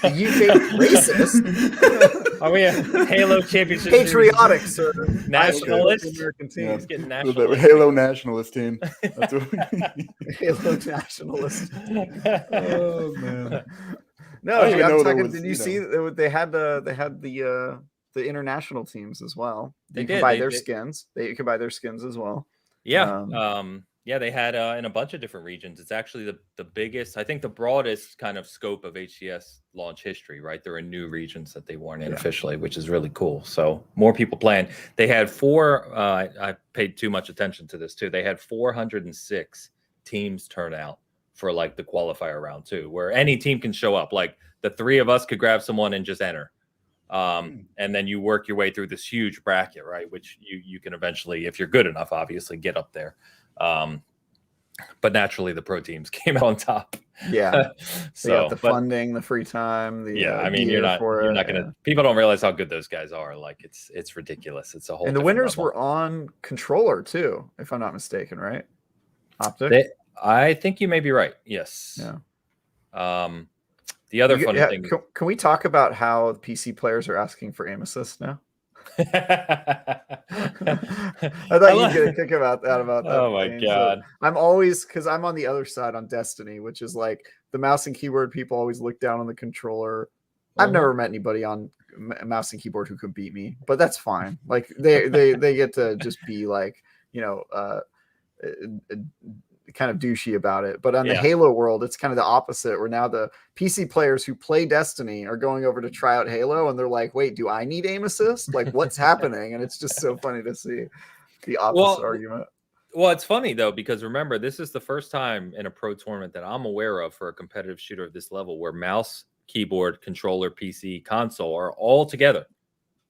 UK racist? Are we a Halo Championship? Patriotic, sir. Nationalist. American teams. Getting nationalist. Halo nationalist team. That's what Halo nationalist. Oh man. No, I'm talking. Did you see they had the international teams as well? You can buy their skins. You can buy their skins as well. Yeah. Yeah, they had in a bunch of different regions. It's actually the biggest, I think the broadest kind of scope of HCS launch history, right? There are new regions that they weren't in officially, which is really cool. So more people playing. They had I paid too much attention to this too. They had 406 teams turn out for like the qualifier round too, where any team can show up. Like the three of us could grab someone and just enter. And then you work your way through this huge bracket, right? Which you can eventually, if you're good enough, obviously get up there. But naturally the pro teams came out on top. Yeah. So the funding, the free time, I mean, you're not gonna people don't realize how good those guys are. Like it's ridiculous. It's a whole, and the winners were on controller too, if I'm not mistaken, right? Optic. I think you may be right. Yes. Yeah. The other funny thing. Can we talk about how PC players are asking for aim assist now? I thought you'd get a kick about that. Oh my god! So I'm always, because I'm on the other side on Destiny, which is like the mouse and keyboard people always look down on the controller. I've never met anybody on mouse and keyboard who could beat me, but that's fine. Like they get to just be like, kind of douchey about it. But on the Halo world, it's kind of the opposite, where now the PC players who play Destiny are going over to try out Halo, and they're like, wait, do I need aim assist? Like, what's happening? And it's just so funny to see the opposite argument. Well, it's funny though, because remember, this is the first time in a pro tournament that I'm aware of for a competitive shooter of this level where mouse, keyboard, controller, PC, console are all together.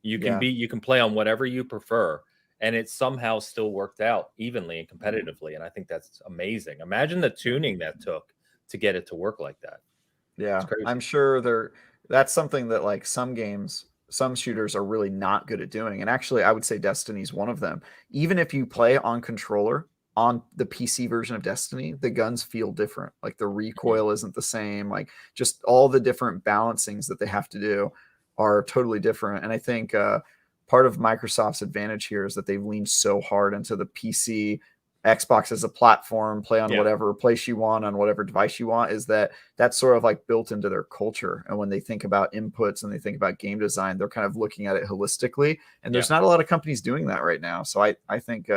You can play on whatever you prefer. And it somehow still worked out evenly and competitively. And I think that's amazing. Imagine the tuning that took to get it to work like that. Yeah, I'm sure that's something that like some shooters are really not good at doing. And actually, I would say Destiny's one of them. Even if you play on controller on the PC version of Destiny, the guns feel different. Like the recoil isn't the same. Like just all the different balancings that they have to do are totally different. And I think part of Microsoft's advantage here is that they've leaned so hard into the PC, Xbox as a platform, play on whatever place you want, on whatever device you want, is that's sort of like built into their culture. And when they think about inputs and they think about game design, they're kind of looking at it holistically. And there's not a lot of companies doing that right now. So I think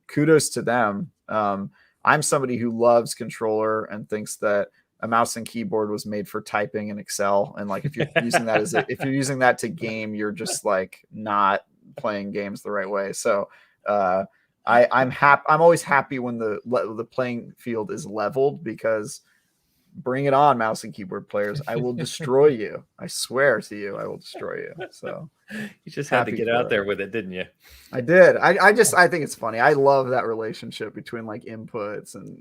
kudos to them. I'm somebody who loves controller and thinks that a mouse and keyboard was made for typing in Excel. And like, if you're using that if you're using that to game, you're just like not playing games the right way. So I'm always happy when the playing field is leveled, because bring it on, mouse and keyboard players. I will destroy you. I swear to you, I will destroy you. So you just had to get out there with it, didn't you? I did. I think it's funny. I love that relationship between like inputs and,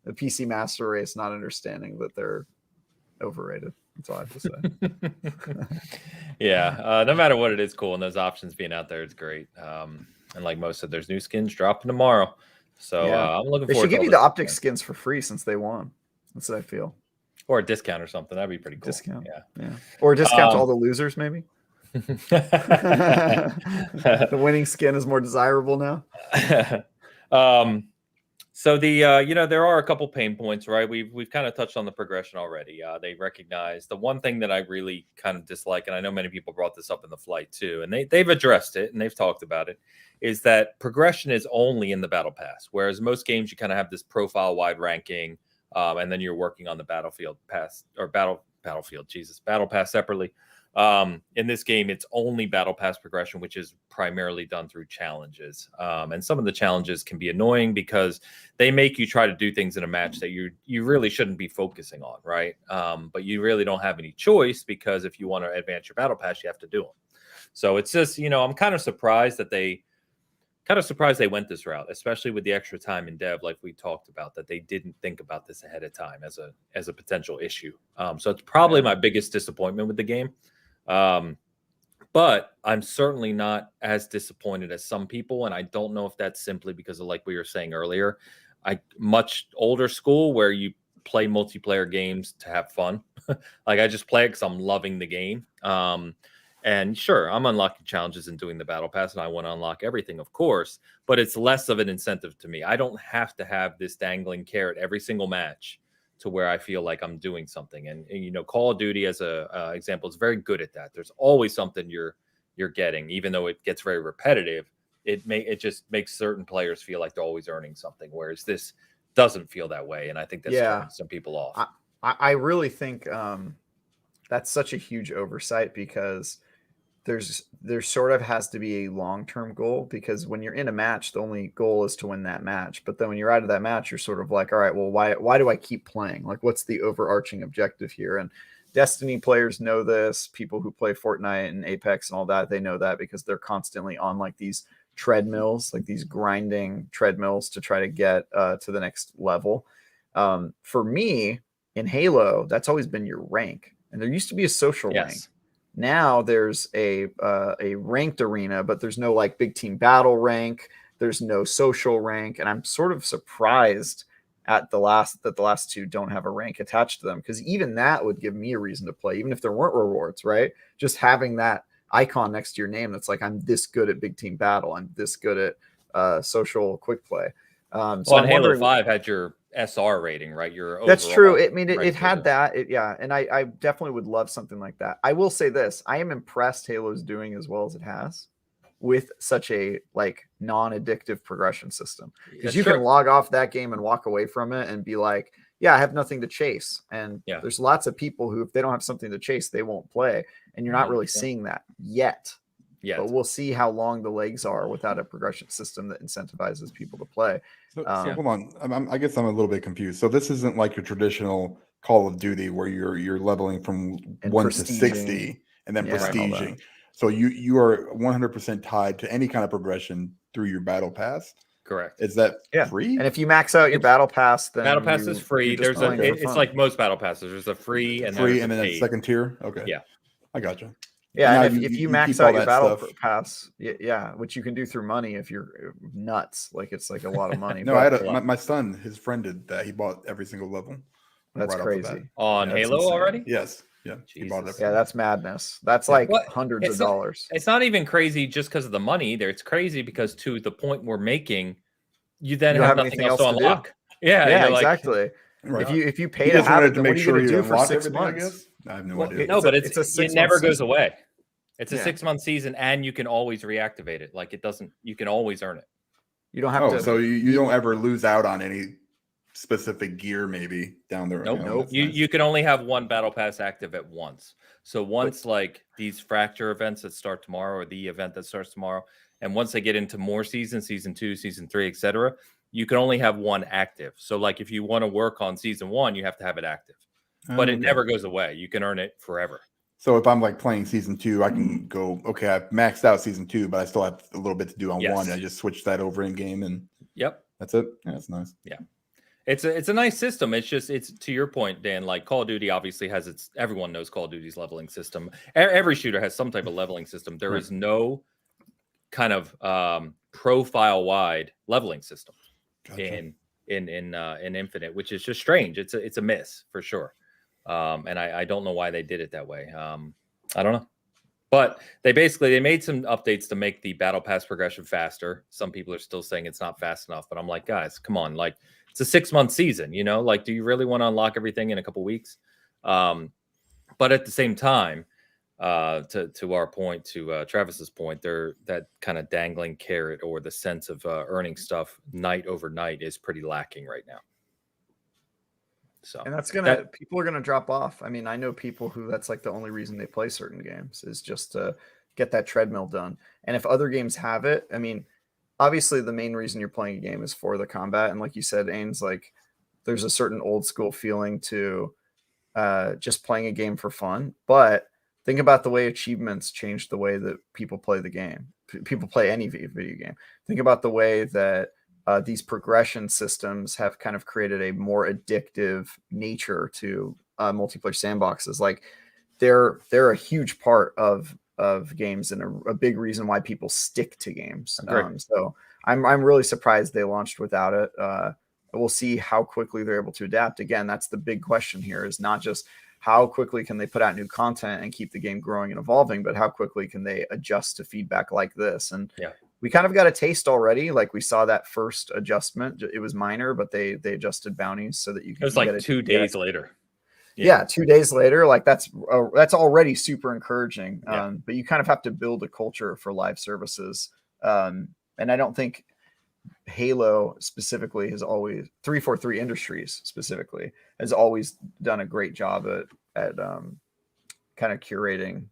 the PC master race not understanding that they're overrated. That's all I have to say. No matter what, it is cool, and those options being out there, it's great. And like most said, there's new skins dropping tomorrow, so I'm looking forward. They should give you the optic skins for free since they won. That's what I feel. Or a discount or something. That'd be pretty cool. Discount, yeah. Or a discount to all the losers, maybe. The winning skin is more desirable now. So there are a couple pain points, right? We've kind of touched on the progression already. They recognize the one thing that I really kind of dislike, and I know many people brought this up in the flight too, and they've addressed it and they've talked about it, is that progression is only in the battle pass. Whereas most games, you kind of have this profile wide ranking, and then you're working on the battle pass separately. In this game, it's only battle pass progression, which is primarily done through challenges. And some of the challenges can be annoying because they make you try to do things in a match that you really shouldn't be focusing on, right? But you really don't have any choice, because if you want to advance your battle pass, you have to do them. So it's just, I'm kind of surprised that they went this route, especially with the extra time in dev, like we talked about, that they didn't think about this ahead of time as a potential issue. So it's probably my biggest disappointment with the game. But I'm certainly not as disappointed as some people, and I don't know if that's simply because of, like we were saying earlier, much older school where you play multiplayer games to have fun. Like I just play it because I'm loving the game. And sure, I'm unlocking challenges and doing the battle pass, and I want to unlock everything, of course, but it's less of an incentive to me. I don't have to have this dangling carrot every single match to where I feel like I'm doing something. And you know, Call of Duty as a example is very good at that. There's always something you're getting, even though it gets very repetitive. It just makes certain players feel like they're always earning something, whereas this doesn't feel that way. And I think that's turning some people off. I really think that's such a huge oversight, because there sort of has to be a long-term goal, because when you're in a match, the only goal is to win that match. But then when you're out of that match, you're sort of like, all right, well, why do I keep playing? Like, what's the overarching objective here? And Destiny players know this. People who play Fortnite and Apex and all that, they know that, because they're constantly on like these treadmills, like these grinding treadmills to try to get to the next level. For me in Halo, that's always been your rank. And there used to be a social rank. Now there's a ranked arena, but there's no like big team battle rank. There's no social rank. And I'm sort of surprised at the last two don't have a rank attached to them, because even that would give me a reason to play, even if there weren't rewards, right? Just having that icon next to your name that's like, I'm this good at big team battle, I'm this good at social quick play. So Halo 5 had your SR rating, right? That's true. I mean, it had that. And I definitely would love something like that. I will say this: I am impressed Halo's doing as well as it has with such a like non-addictive progression system, because you can log off that game and walk away from it and be like, yeah, I have nothing to chase. And there's lots of people who, if they don't have something to chase, they won't play. And you're not really seeing that yet. But we'll see how long the legs are without a progression system that incentivizes people to play. So hold on, I guess I'm a little bit confused. So this isn't like your traditional Call of Duty where you're leveling from 1 to 60 and then prestiging. So you are 100% tied to any kind of progression through your battle pass. Correct. Is that free? And if you max out your battle pass, then battle pass is free. There's it's like most battle passes. There's a free and then a second tier. Okay. Yeah, I gotcha. Yeah, and if you max out your battle pass, which you can do through money if you're nuts, like it's like a lot of money. No, I had my son, his friend did that. He bought every single level. That's crazy. On Halo already? Yes. Yeah. He bought it. Yeah, that's madness. That's like hundreds of dollars. It's not even crazy just because of the money. It's crazy because to the point we're making, you then have nothing else to unlock. Yeah, exactly. Right. If you pay to have it, then what are you going to do for 6 months? I have no idea. No, but it never goes away. It's a 6-month season, and you can always reactivate it. Like it doesn't. You can always earn it. You don't have to. So you don't ever lose out on any specific gear, maybe down the road. Nope. You can only have one battle pass active at once. So once like these fracture events that start tomorrow, or the event that starts tomorrow, and once they get into more seasons, season 2, season 3, etc., you can only have one active. So like if you want to work on season 1, you have to have it active. But it never goes away. You can earn it forever. So if I'm like playing season 2, I can go, okay, I've maxed out season 2, but I still have a little bit to do on 1. I just switch that over in game and that's it. Yeah, that's nice. Yeah. It's a nice system. It's to your point, Dan, like Call of Duty obviously has everyone knows Call of Duty's leveling system. Every shooter has some type of leveling system. There is no kind of profile wide leveling system in Infinite, which is just strange. It's a miss for sure. And I don't know why they did it that way. I don't know. But they made some updates to make the battle pass progression faster. Some people are still saying it's not fast enough, but I'm like, guys, come on. Like it's a 6-month season, like, do you really want to unlock everything in a couple weeks? But at the same time, to our point, to Travis's point, that kind of dangling carrot or the sense of earning stuff night over night is pretty lacking right now. So, and people are gonna drop off. I mean, I know people who that's like the only reason they play certain games is just to get that treadmill done. And if other games have it, I mean, obviously the main reason you're playing a game is for the combat. And like you said, Ains, like there's a certain old school feeling to just playing a game for fun. But think about the way achievements change the way that people play the game. People play any video game. Think about the way that these progression systems have kind of created a more addictive nature to multiplayer sandboxes. Like they're a huge part of of games and a big reason why people stick to games. So I'm really surprised they launched without it. We'll see how quickly they're able to adapt. Again, that's the big question here, is not just how quickly can they put out new content and keep the game growing and evolving, but how quickly can they adjust to feedback like this? And we kind of got a taste already. Like, we saw that first adjustment. It was minor, but they adjusted bounties so that you can. It was like 2 days later. Yeah, 2 days later. Like, that's already super encouraging. But you kind of have to build a culture for live services. And I don't think Halo specifically has always 343 Industries specifically has always done a great job at kind of curating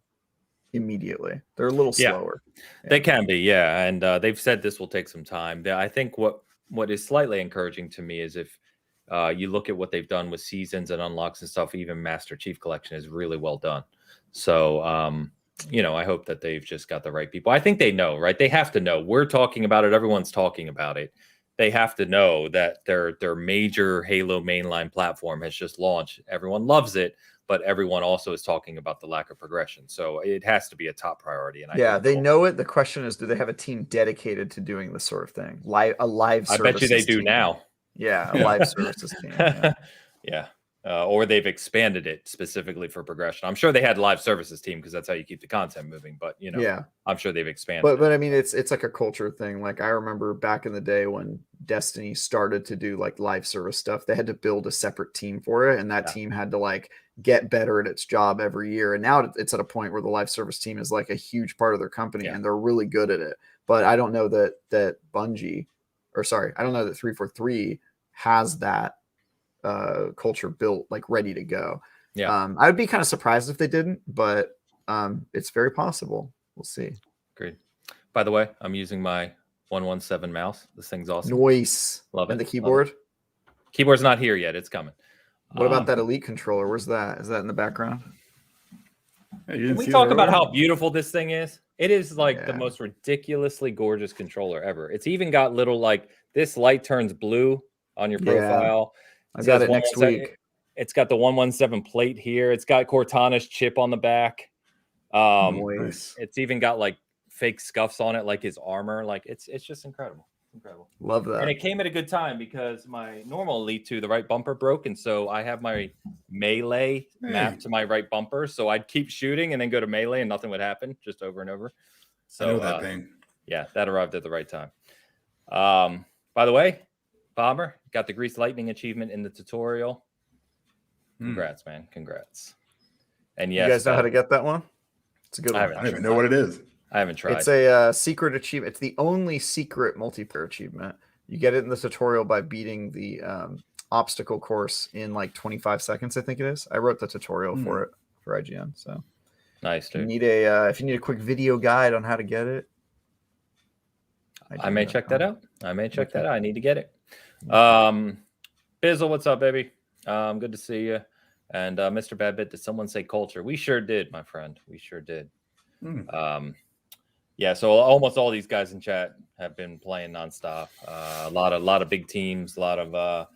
immediately. They're a little slower. They can be, and they've said this will take some time. I think what is slightly encouraging to me is if you look at what they've done with seasons and unlocks and stuff, even Master Chief Collection is really well done. So I hope that they've just got the right people. I think they know, right? They have to know. We're talking about it. Everyone's talking about it. They have to know that their major Halo mainline platform has just launched. Everyone loves it, but everyone also is talking about the lack of progression. So it has to be a top priority. And they know it. The question is, do they have a team dedicated to doing this sort of thing? A live services I bet you they do team. now. Yeah, a live services team. Yeah. Or they've expanded it specifically for progression. I'm sure they had live services team because that's how you keep the content moving. But I'm sure they've expanded. But I mean, it's like a culture thing. Like, I remember back in the day when Destiny started to do like live service stuff, they had to build a separate team for it, and that team had to like get better at its job every year. And now it's at a point where the live service team is like a huge part of their company, and they're really good at it. But I don't know that Bungie, I don't know that 343 has that culture built, like, ready to go. I would be kind of surprised if they didn't, but it's very possible. We'll see. Agreed. By the way, I'm using my 117 mouse. This thing's awesome. Nice. Love it. And the keyboard? Keyboard's not here yet. It's coming. What about that Elite controller? Where's that? Is that in the background? Can we talk about how beautiful this thing is? It is like the most ridiculously gorgeous controller ever. It's even got little, like, this light turns blue on your profile. I got it next week. It's got the 117 plate here. It's got Cortana's chip on the back. Nice. It's even got like fake scuffs on it, like his armor. Like, it's just incredible. Incredible. Love that. And it came at a good time because my normal Elite 2, the right bumper broke, and so I have my melee mapped to my right bumper. So I'd keep shooting and then go to melee, and nothing would happen, just over and over. So I know that thing. Yeah, that arrived at the right time. By the way, Bomber got the Grease Lightning achievement in the tutorial. Congrats, man. Congrats. And yes, you guys know how to get that one? It's a good one. I don't even know what it is. I haven't tried. It's a secret achievement. It's the only secret multiplayer achievement. You get it in the tutorial by beating the obstacle course in like 25 seconds, I think it is. I wrote the tutorial for it for IGN. So nice, dude. If you need a quick video guide on how to get it, I may check that out. I need to get it. Bizzle, what's up, baby? Good to see you. And Mr. Badbit, did someone say culture? We sure did, my friend. We sure did. So almost all these guys in chat have been playing nonstop. A lot of big teams, a lot of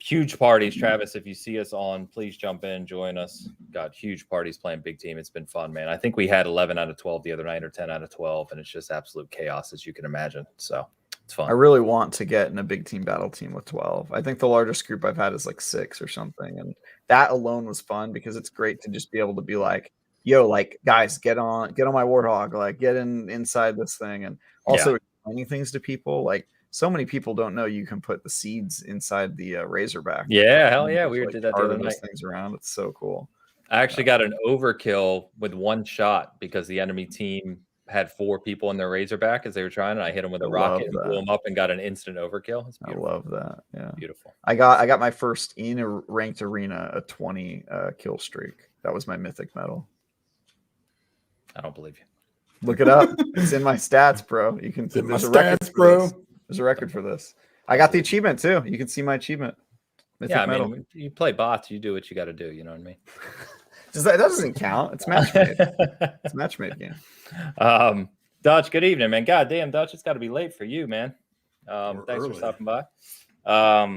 huge parties. Travis, if you see us on, please jump in, join us. Got huge parties playing big team. It's been fun, man. I think we had 11 out of 12 the other night, or 10 out of 12, and it's just absolute chaos, as you can imagine. So it's fun. I really want to get in a big team battle team with 12. I think the largest group I've had is like 6 or something, and that alone was fun because it's great to just be able to be like, yo, like, guys, get on my Warthog, like, get inside this thing. And also explaining things to people. Like, so many people don't know you can put the seeds inside the Razorback. Yeah, hell yeah. We did that the other night. Things around. It's so cool. I actually got an overkill with one shot because the enemy team had 4 people in their Razorback as they were trying, and I hit them with a rocket and blew them up and got an instant overkill. It's beautiful. I love that. Yeah. Beautiful. I got my first in a ranked arena, a 20 kill streak. That was my mythic medal. I don't believe you. Look it up. It's in my stats, bro. You can see my stats, bro. There's a record for this. I got the achievement too. You can see my achievement. Mythic medal. Mean, you play bots, you do what you got to do. You know what I mean? That doesn't count. It's match made. It's a match made game. Dutch, good evening, man. God damn, Dutch, it's got to be late for you, man. Thanks for stopping by.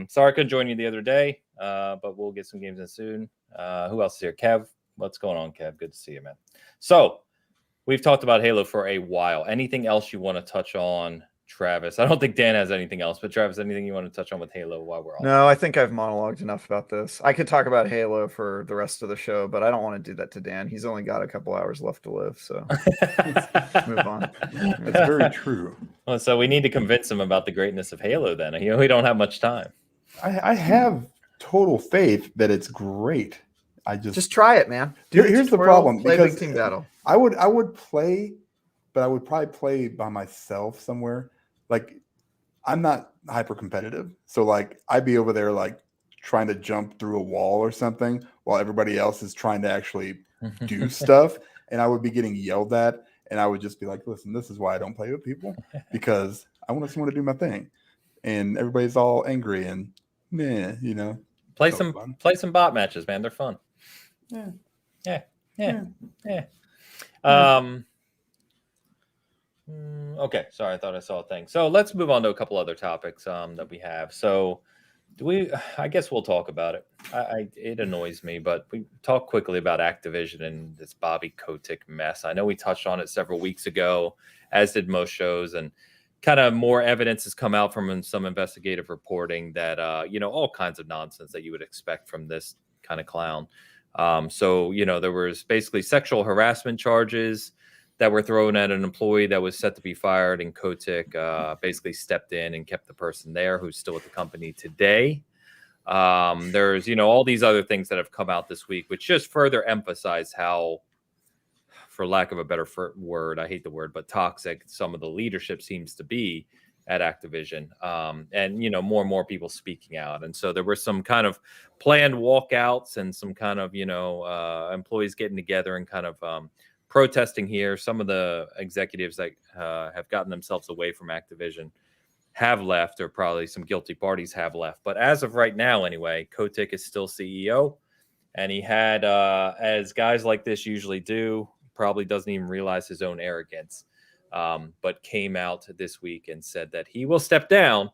Sorry I couldn't join you the other day, but we'll get some games in soon. Who else is here? Kev, what's going on, Kev? Good to see you, man. So we've talked about Halo for a while. Anything else you want to touch on, Travis? I don't think Dan has anything else, but Travis, anything you want to touch on with Halo while we're on? No, I think I've monologued enough about this. I could talk about Halo for the rest of the show, but I don't want to do that to Dan. He's only got a couple hours left to live, so let's move on. That's very true. Well, so we need to convince him about the greatness of Halo then. We don't have much time. I have total faith that it's great. I just try it, man. Here's the problem. Play Big Team Battle. I would play, but I would probably play by myself somewhere. Like, I'm not hyper competitive, so like I'd be over there like trying to jump through a wall or something while everybody else is trying to actually do stuff, and I would be getting yelled at, and I would just be like, listen, this is why I don't play with people, because I want someone to do my thing, and everybody's all angry and meh, you know. Play some bot matches, man. They're fun. Yeah. Okay, sorry, I thought I saw a thing. So let's move on to a couple other topics that we have. So I guess we'll talk about it. It annoys me, but we talk quickly about Activision and this Bobby Kotick mess. I know we touched on it several weeks ago, as did most shows, and kind of more evidence has come out from some investigative reporting that all kinds of nonsense that you would expect from this kind of clown. So there was basically sexual harassment charges that were thrown at an employee that was set to be fired, and Kotick basically stepped in and kept the person there who's still at the company today. There's all these other things that have come out this week, which just further emphasize how, for lack of a better word, I hate the word, but toxic some of the leadership seems to be at Activision. And more and more people speaking out. And so there were some kind of planned walkouts and some kind of employees getting together and kind of protesting here. Some of the executives that have gotten themselves away from Activision have left, or probably some guilty parties have left. But as of right now, anyway, Kotick is still CEO, and he had, as guys like this usually do, probably doesn't even realize his own arrogance, but came out this week and said that he will step down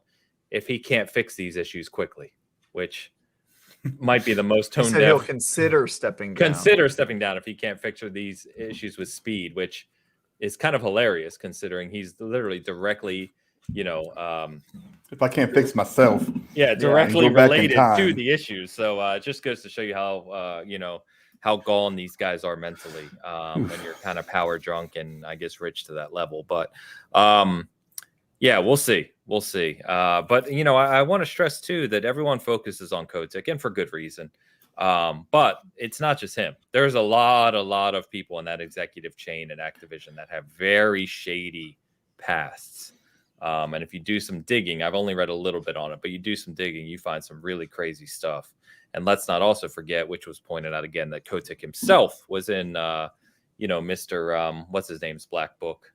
if he can't fix these issues quickly, which might be the most tone deaf. He'll consider stepping down. If he can't fix these issues with speed, which is kind of hilarious considering he's literally directly, if I can't fix myself, directly related to the issues. So it just goes to show you how how gone these guys are mentally when you're kind of power drunk and I guess rich to that level. But we'll see. But I want to stress too that everyone focuses on Kotick, and for good reason. But it's not just him. There's a lot of people in that executive chain at Activision that have very shady pasts. And if you do some digging, I've only read a little bit on it, but you do some digging, you find some really crazy stuff. And let's not also forget, which was pointed out again, that Kotick himself was in, Mr. What's his name's Black Book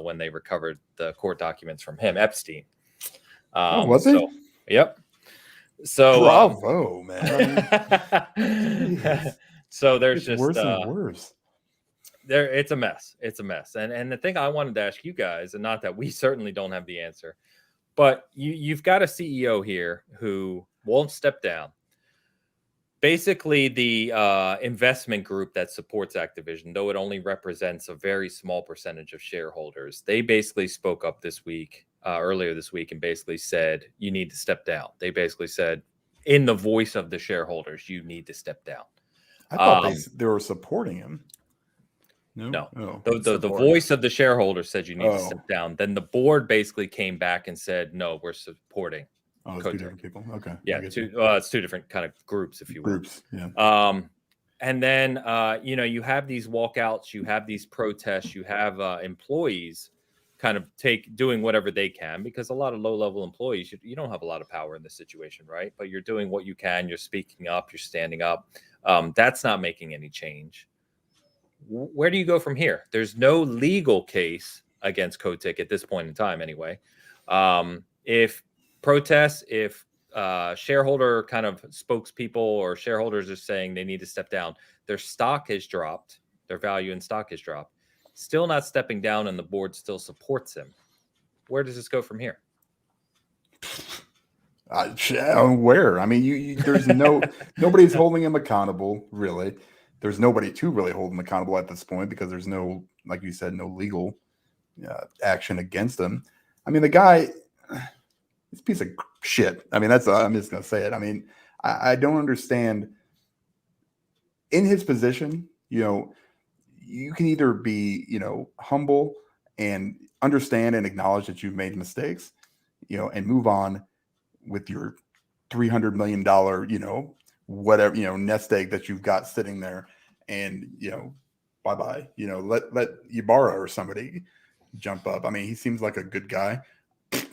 when they recovered the court documents from him, Epstein. Was he? Yep. So bravo, man. So there's just worse and worse. It's a mess. And the thing I wanted to ask you guys, and not that we certainly don't have the answer, but you've got a CEO here who won't step down. Basically, the investment group that supports Activision, though it only represents a very small percentage of shareholders, they basically spoke up earlier this week, and basically said, you need to step down. They basically said, in the voice of the shareholders, you need to step down. I thought they were supporting him. No. The voice of the shareholders said you need to step down. Then the board basically came back and said, no, we're supporting. Oh, it's two different people. Okay. Yeah, it's two different kind of groups, if you will. Groups, yeah. And then, you have these walkouts, you have these protests, you have employees kind of doing whatever they can, because a lot of low-level employees, you don't have a lot of power in this situation, right? But you're doing what you can, you're speaking up, you're standing up. That's not making any change. Where do you go from here? There's no legal case against Kotick at this point in time, anyway. If shareholder kind of spokespeople or shareholders are saying they need to step down, their stock has dropped, their value in stock has dropped, still not stepping down, and the board still supports him. Where does this go from here? Where? I mean, there's nobody's holding him accountable, really. there's nobody to really hold him accountable at this point because there's no, like you said, no legal action against him. I mean, the guy, this piece of shit. I mean, I'm just gonna say it. I mean, I don't understand. In his position, you can either be, humble and understand and acknowledge that you've made mistakes, and move on with your $300 million, whatever, nest egg that you've got sitting there, and, bye-bye, let Ibarra or somebody jump up. I mean, he seems like a good guy,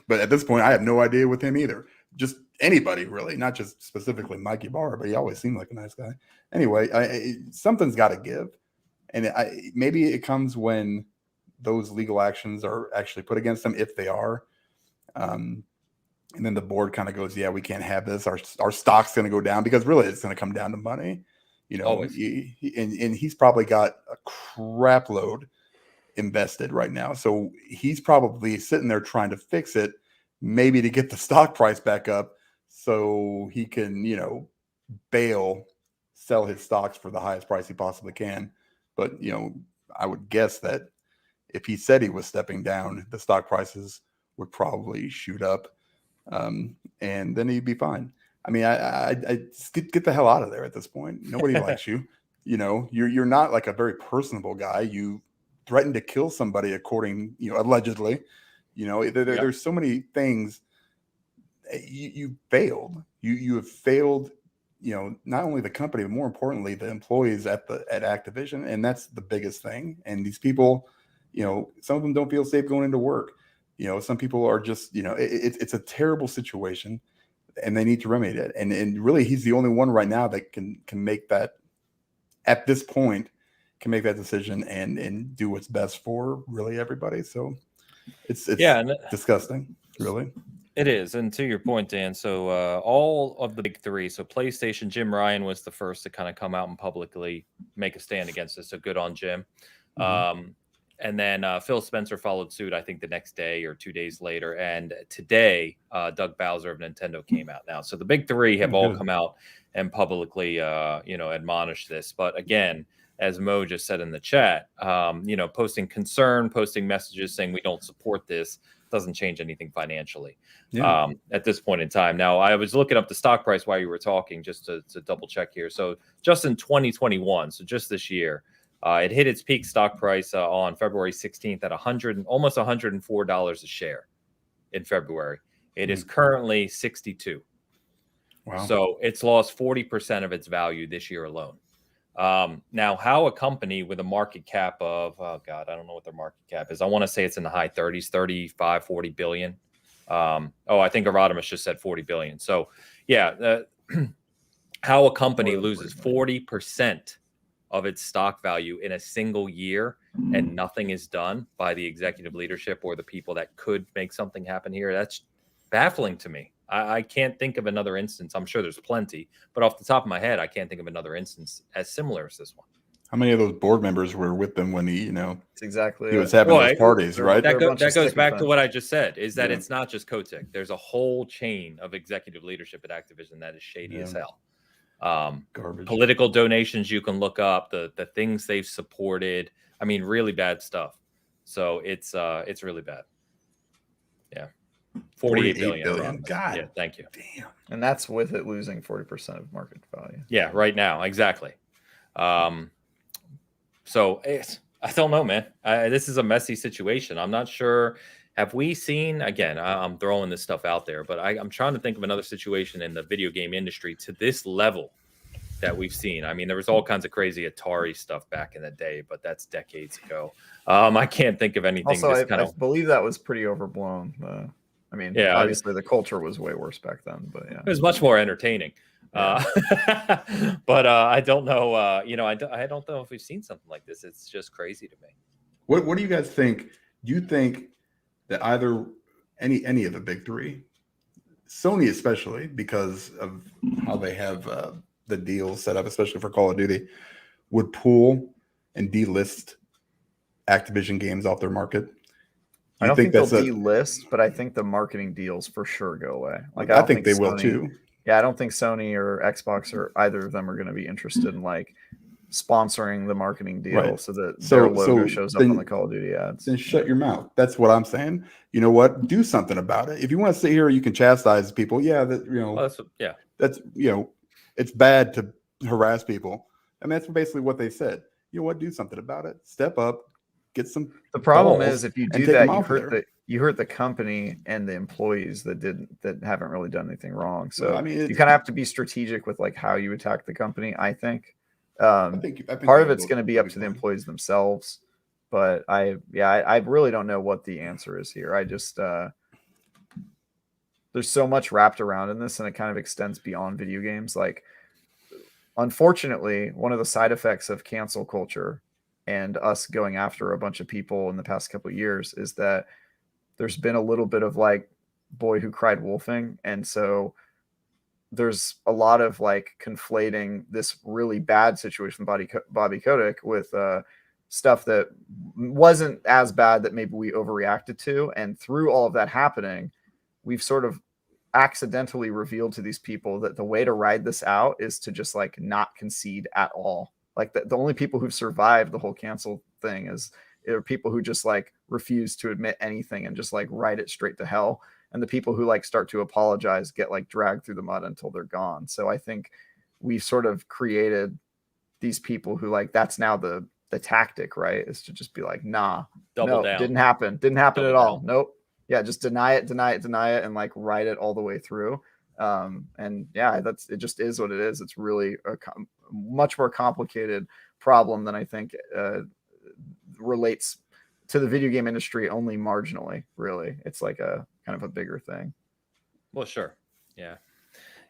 but at this point, I have no idea with him either. Just anybody really, not just specifically Mike Ibarra, but he always seemed like a nice guy. Anyway, something's got to give. And maybe it comes when those legal actions are actually put against them, if they are. And then the board kind of goes, yeah, we can't have this. Our stock's going to go down, because really it's going to come down to money. And he's probably got a crap load invested right now. So he's probably sitting there trying to fix it, maybe to get the stock price back up so he can, sell his stocks for the highest price he possibly can. But, I would guess that if he said he was stepping down, the stock prices would probably shoot up, and then he'd be fine. I mean, I get the hell out of there at this point. Nobody likes you. You're not like a very personable guy. You threatened to kill somebody, according, allegedly. There's so many things. You failed. You have failed. Not only the company, but more importantly, the employees at Activision, and that's the biggest thing. And these people, some of them don't feel safe going into work. Some people are just, it's a terrible situation, and they need to remedy it. And really, he's the only one right now that can make that, at this point, can make that decision and do what's best for really everybody. So it's disgusting, really. It is. And to your point, Dan, so all of the big three, so PlayStation, Jim Ryan was the first to kind of come out and publicly make a stand against this. So good on Jim. Mm-hmm. And then Phil Spencer followed suit, I think, the next day or 2 days later. And today, Doug Bowser of Nintendo came out now. So the big three have all come out and publicly, admonished this. But again, as Mo just said in the chat, posting concern, posting messages saying we don't support this doesn't change anything financially at this point in time. Now, I was looking up the stock price while you were talking, just to double check here. So just in 2021, so just this year, it hit its peak stock price on February 16th at almost $104 a share in February. It is currently 62. Wow. So it's lost 40% of its value this year alone. Now, how a company with a market cap of, I don't know what their market cap is. I want to say it's in the high 30s, 35, 40 billion. I think Erodimus just said 40 billion. So yeah, how a company loses 40% of its stock value in a single year and nothing is done by the executive leadership or the people that could make something happen here. That's baffling to me. I can't think of another instance. I'm sure there's plenty, but off the top of my head, I can't think of another instance as similar as this one. How many of those board members were with them when he was having those parties, right? That goes back to what I just said, is that it's not just Kotick. There's a whole chain of executive leadership at Activision that is shady as hell. Garbage. Political donations you can look up, the things they've supported. I mean, really bad stuff. So it's really bad. Yeah. 48 billion. God. Yeah, thank you. Damn. And that's with it losing 40% of market value. Yeah, right now. Exactly. So I don't know, man. This is a messy situation. I'm not sure. Have we seen, again, I'm throwing this stuff out there, but I'm trying to think of another situation in the video game industry to this level that we've seen. I mean, there was all kinds of crazy Atari stuff back in the day, but that's decades ago. I can't think of anything. Also, I believe that was pretty overblown. I mean, obviously the culture was way worse back then, but yeah, it was much more entertaining. But I don't know. I don't know if we've seen something like this. It's just crazy to me. What do you guys think? Do you think that either any of the big three, Sony especially, because of how they have the deals set up, especially for Call of Duty, would pull and delist Activision games off their market? I don't think they'll delist, but I think the marketing deals for sure go away. Like I think they will too. Yeah, I don't think Sony or Xbox or either of them are going to be interested in like sponsoring the marketing deal, Right. so that So- their logo so shows up then- on the Call of Duty ads. Then shut your mouth. That's what I'm saying. You know what? Do something about it. If you want to sit here, you can chastise people. Yeah, that Well, that's it's bad to harass people. I mean, that's basically what they said. You know what? Do something about it. Step up. Get some. The problem balls is, if you and do take that, them off there. you hurt the company and the employees that haven't really done anything wrong. So Well, I mean, you kind of have to be strategic with like how you attack the company. I think. I think Part of you'll it's going to be you'll up to the fine. employees themselves, but I really don't know what the answer is here. I just there's so much wrapped around in this, and it kind of extends beyond video games. Like, unfortunately, one of the side effects of cancel culture and us going after a bunch of people in the past couple of years is that there's been a little bit of like boy who cried wolfing, and so there's a lot of like conflating this really bad situation with Bobby Kotick with stuff that wasn't as bad that maybe we overreacted to. And through all of that happening, we've sort of accidentally revealed to these people that the way to ride this out is to just like not concede at all. Like the only people who've survived the whole cancel thing are people who just like refuse to admit anything and just like ride it straight to hell. And the people who like start to apologize get like dragged through the mud until they're gone. So I think we've sort of created these people who like, that's now the tactic, right? Is to just be like, nah, Double down. Didn't happen Double at all. down. Nope. Yeah. Just deny it, and like ride it all the way through. And yeah, it just is what it is. It's really a much more complicated problem than I think relates to the video game industry only marginally. Really, it's like a kind of a bigger thing. Well, sure. Yeah.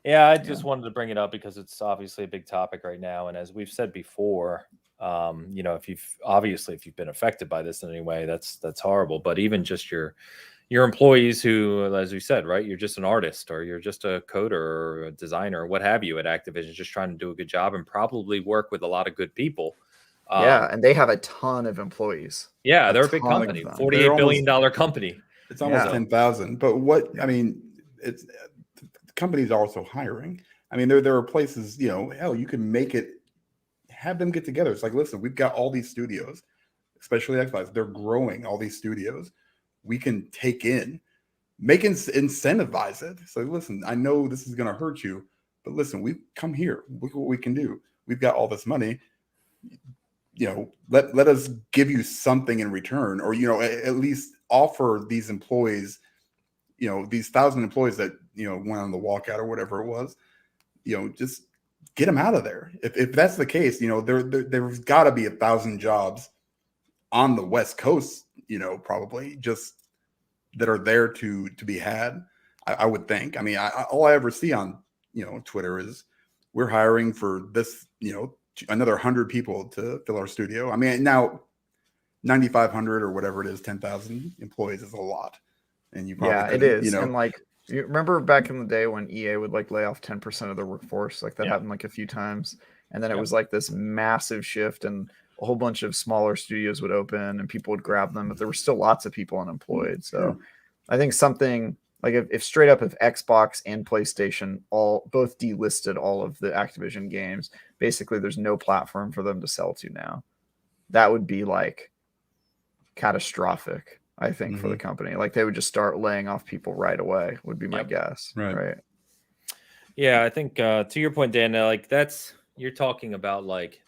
I just wanted to bring it up because it's obviously a big topic right now, and as we've said before, if you've been affected by this in any way, that's horrible. But even just your employees who, as we said, right, you're just an artist or you're just a coder or a designer or what have you at Activision, just trying to do a good job and probably work with a lot of good people. And they have a ton of employees. Yeah, they're a big company, $48 billion company. It's almost 10,000. But it's companies are also hiring. I mean, there are places, hell, you can make it, have them get together. It's like, listen, we've got all these studios, especially Xbox. They're growing all these studios. We can incentivize it. So listen, I know this is going to hurt you, but listen, we come here. Look what we can do. We've got all this money. Let us give you something in return, or at least offer these employees, these 1,000 employees that went on the walkout or whatever it was, just get them out of there. If that's the case, there's got to be 1,000 jobs on the West Coast, probably just that are there to be had. I would think. I mean, all I ever see on Twitter is we're hiring for this, another 100 people to fill our studio. I mean, now 9,500 or whatever it is, 10,000 employees is a lot. And you probably it is. And like, you remember back in the day when EA would like lay off 10% of their workforce, like that happened like a few times. And then it was like this massive shift, and a whole bunch of smaller studios would open and people would grab them, but there were still lots of people unemployed. So I think something like if straight up, if Xbox and PlayStation both delisted all of the Activision games, basically there's no platform for them to sell to now. That would be like catastrophic, I think, for the company. Like they would just start laying off people right away, would be my guess. Right. Yeah, I think to your point, Dan, like you're talking about like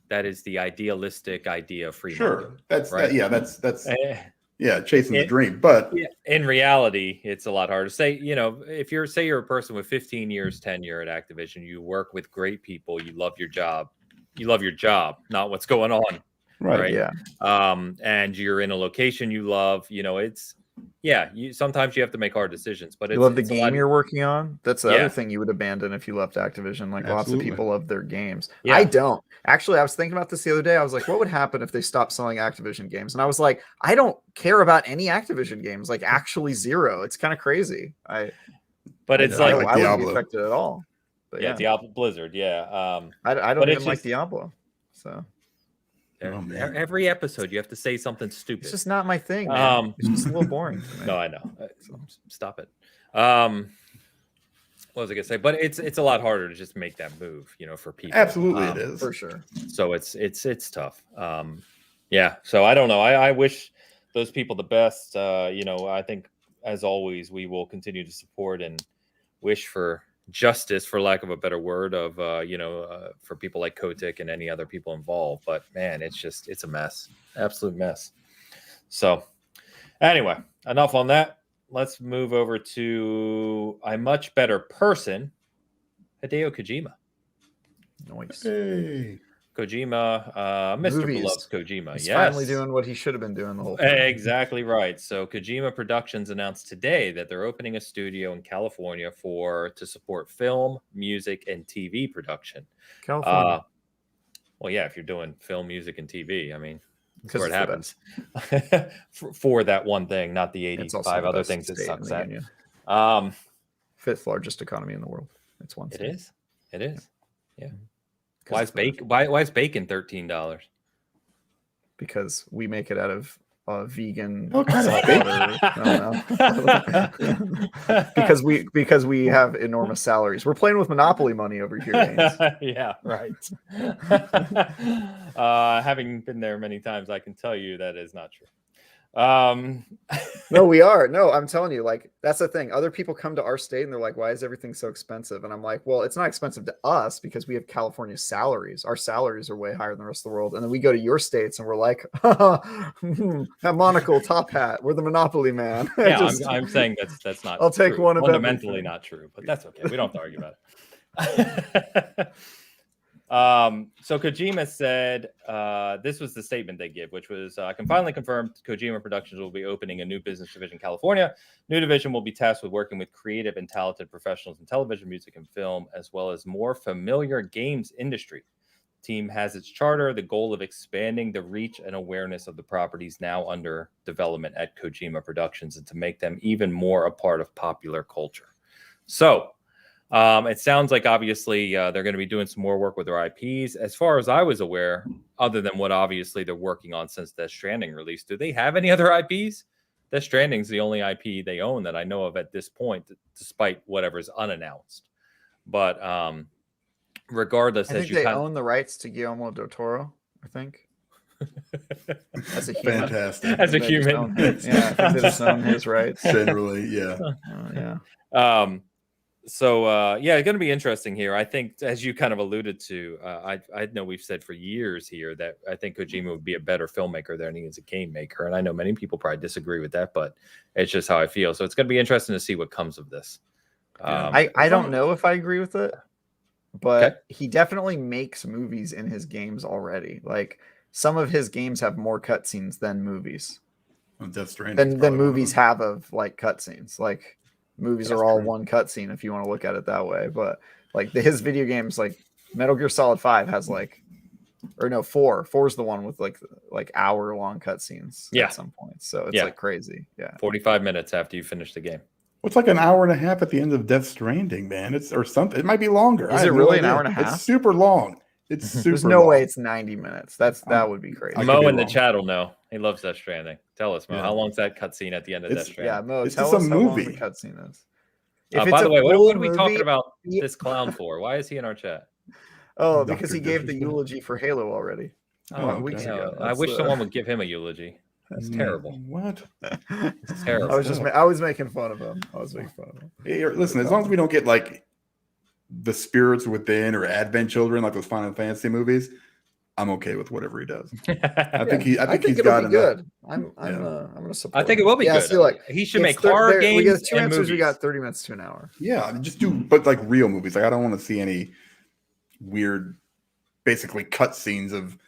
that is the idealistic idea of free market. That's right. That's chasing the dream. But in reality, it's a lot harder to say. If you're a person with 15 years tenure at Activision, you work with great people, you love your job, not what's going on. Right. Yeah. And you're in a location you love, sometimes you have to make hard decisions, but you love the game you're working on. That's the other thing you would abandon if you left Activision. Like lots of people love their games. Yeah. I don't. Actually, I was thinking about this the other day. I was like, what would happen if they stopped selling Activision games? And I was like, I don't care about any Activision games, like actually zero. It's kind of crazy. I wouldn't be affected at all. But Diablo Blizzard. Yeah. I don't even like Diablo. So every episode you have to say something stupid. It's just not my thing, man. It's just a little boring to me. No, I know. Stop it. What was I gonna say? But it's a lot harder to just make that move, for people. Absolutely, it is for sure. So it's tough. Yeah. So I don't know. I wish those people the best. I think as always we will continue to support and wish for justice, for lack of a better word, of for people like Kotick and any other people involved. But man, it's a mess, absolute mess. So anyway, enough on that. Let's move over to a much better person, Hideo Kojima. Nice. Hey. Kojima, Mr. Movies. Beloved Kojima. He's yes. finally doing what he should have been doing the whole time. Exactly right. So Kojima Productions announced today that they're opening a studio in California to support film, music, and TV production. California. Well, yeah, if you're doing film, music, and TV, I mean, that's 'Cause where it it's happens. for that one thing, not the It's also 85 the other best things it state in sucks the at. union. Fifth largest economy in the world. It's one It state. is. It is. Yeah. 'Cause Why is bacon? Why is bacon $13? Because we make it out of vegan What kind of salt water. I don't know. because we have enormous salaries. We're playing with monopoly money over here. Haynes. Yeah, right. Having been there many times, I can tell you that is not true. No, we are. No, I'm telling you, like, that's the thing. Other people come to our state and they're like, why is everything so expensive? And I'm like, well, it's not expensive to us because we have California salaries. Our salaries are way higher than the rest of the world. And then we go to your states and we're like, that monocle, top hat. We're the monopoly man. Yeah, I'm saying that's not I'll take true. one of Fundamentally everything. not true, but that's okay. We don't have to argue about it. So Kojima said, this was the statement they give, which was, I can finally confirm Kojima Productions will be opening a new business division in California. New division will be tasked with working with creative and talented professionals in television, music, and film, as well as more familiar games industry. The team has its charter, the goal of expanding the reach and awareness of the properties now under development at Kojima Productions and to make them even more a part of popular culture. So, it sounds like obviously they're going to be doing some more work with their IPs. As far as I was aware, other than what obviously they're working on since Death Stranding release, do they have any other IPs? Death Stranding's the only IP they own that I know of at this point, despite whatever's unannounced. But regardless, I think they own the rights to Guillermo del Toro, I think. As a human. Fantastic. As a human. I think they just own his rights. Generally, yeah. Yeah. So it's going to be interesting here. I think, as you kind of alluded to, I know we've said for years here that I think Kojima would be a better filmmaker than he is a game maker, and I know many people probably disagree with that, but it's just how I feel. So it's going to be interesting to see what comes of this. I don't know if I agree with it, but he definitely makes movies in his games already. Like, some of his games have more cutscenes than movies. Death Stranding than movies have of like cutscenes. Like, movies That's are all true. one cutscene if you want to look at it that way. But like his video games, like Metal Gear Solid 5 has 4 is the one with like hour-long cutscenes at some point. So it's like crazy. Yeah. 45 minutes after you finish the game. It's like an hour and a half at the end of Death Stranding, man. Or something. It might be longer. Is it really an hour and a half? It's super long. It's super There's no long. way it's 90 minutes. That would be crazy. Mo in the chat will know. He loves Death Stranding. Tell us, Mo. Yeah. How long's that cutscene at the end of Death Stranding? Yeah, Mo, It's tell just us a how long movie. the cutscene is. By the way, what are we talking about this clown for? Why is he in our chat? Oh, because he gave the eulogy for Halo already. Weeks ago. I wish someone would give him a eulogy. That's terrible. What? It's terrible. I was making fun of him. Hey, listen, as long as we don't get like the spirits within or Advent Children, like those Final Fantasy movies, I'm okay with whatever he does. I think he's got enough. Good. I'm gonna support. I think it will be good. See, like, he should make horror games. We get 2 and answers. movies. We got 30 minutes to an hour. Yeah, just do, but like real movies. Like, I don't want to see any weird, basically cut scenes of,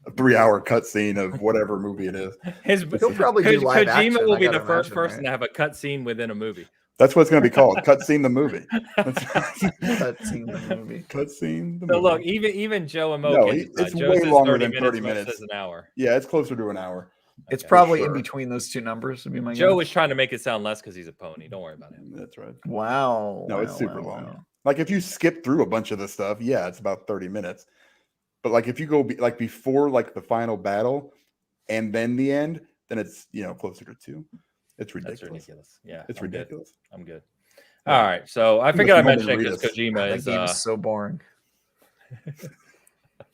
a 3-hour cutscene of whatever movie it is. He'll probably do live action. Kojima will be the first person to have a cutscene within a movie. That's what it's going to be called. Cutscene the movie. Cutscene the movie. Cutscene the movie. So look, even Joe and Mo. No, it's way longer than 30 minutes. Says an hour. Yeah, it's closer to an hour. It's probably in between those two numbers. Would be my Joe guess. was trying to make it sound less because he's a pony. Don't worry about him. That's right. Wow. No, it's super long. Like, if you skip through a bunch of the stuff, yeah, it's about 30 minutes. But like, if you go before like the final battle and then the end, then it's closer to 2. It's ridiculous. That's ridiculous. Yeah, it's ridiculous. I'm good. All right, so I figured I mentioned it because Margaritas. Kojima That is game is so boring.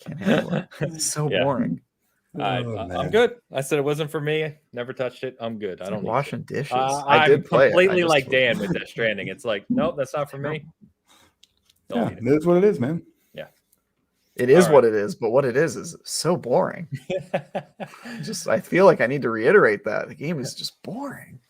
Can't handle it. It's so boring. I'm good. I said it wasn't for me. Never touched it. I'm good. It's I don't need washing to. dishes. I I'm did play it. completely I just- like Dan with Death Stranding. It's like, nope, that's not for me. Don't Yeah, need it. that's what it is, man. Yeah, It is All what it is, but what it is so boring. I feel like I need to reiterate that the game is just boring.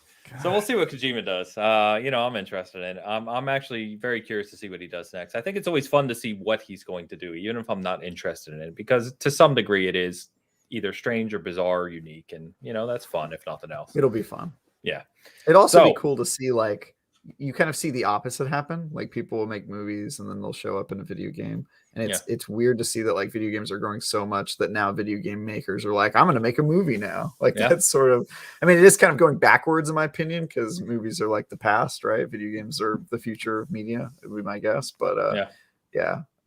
So we'll see what Kojima does. I'm interested in it. I'm actually very curious to see what he does next. I think it's always fun to see what he's going to do, even if I'm not interested in it, because to some degree it is either strange or bizarre or unique, and that's fun if nothing else. It'll be fun. Yeah. It'd also be cool to see, like, you kind of see the opposite happen. Like, people will make movies and then they'll show up in a video game. And it's weird to see that, like, video games are growing so much that now video game makers are like, I'm going to make a movie now. Like, that's sort of, I mean, it is kind of going backwards in my opinion, because movies are like the past, right? Video games are the future of media, would be my guess. But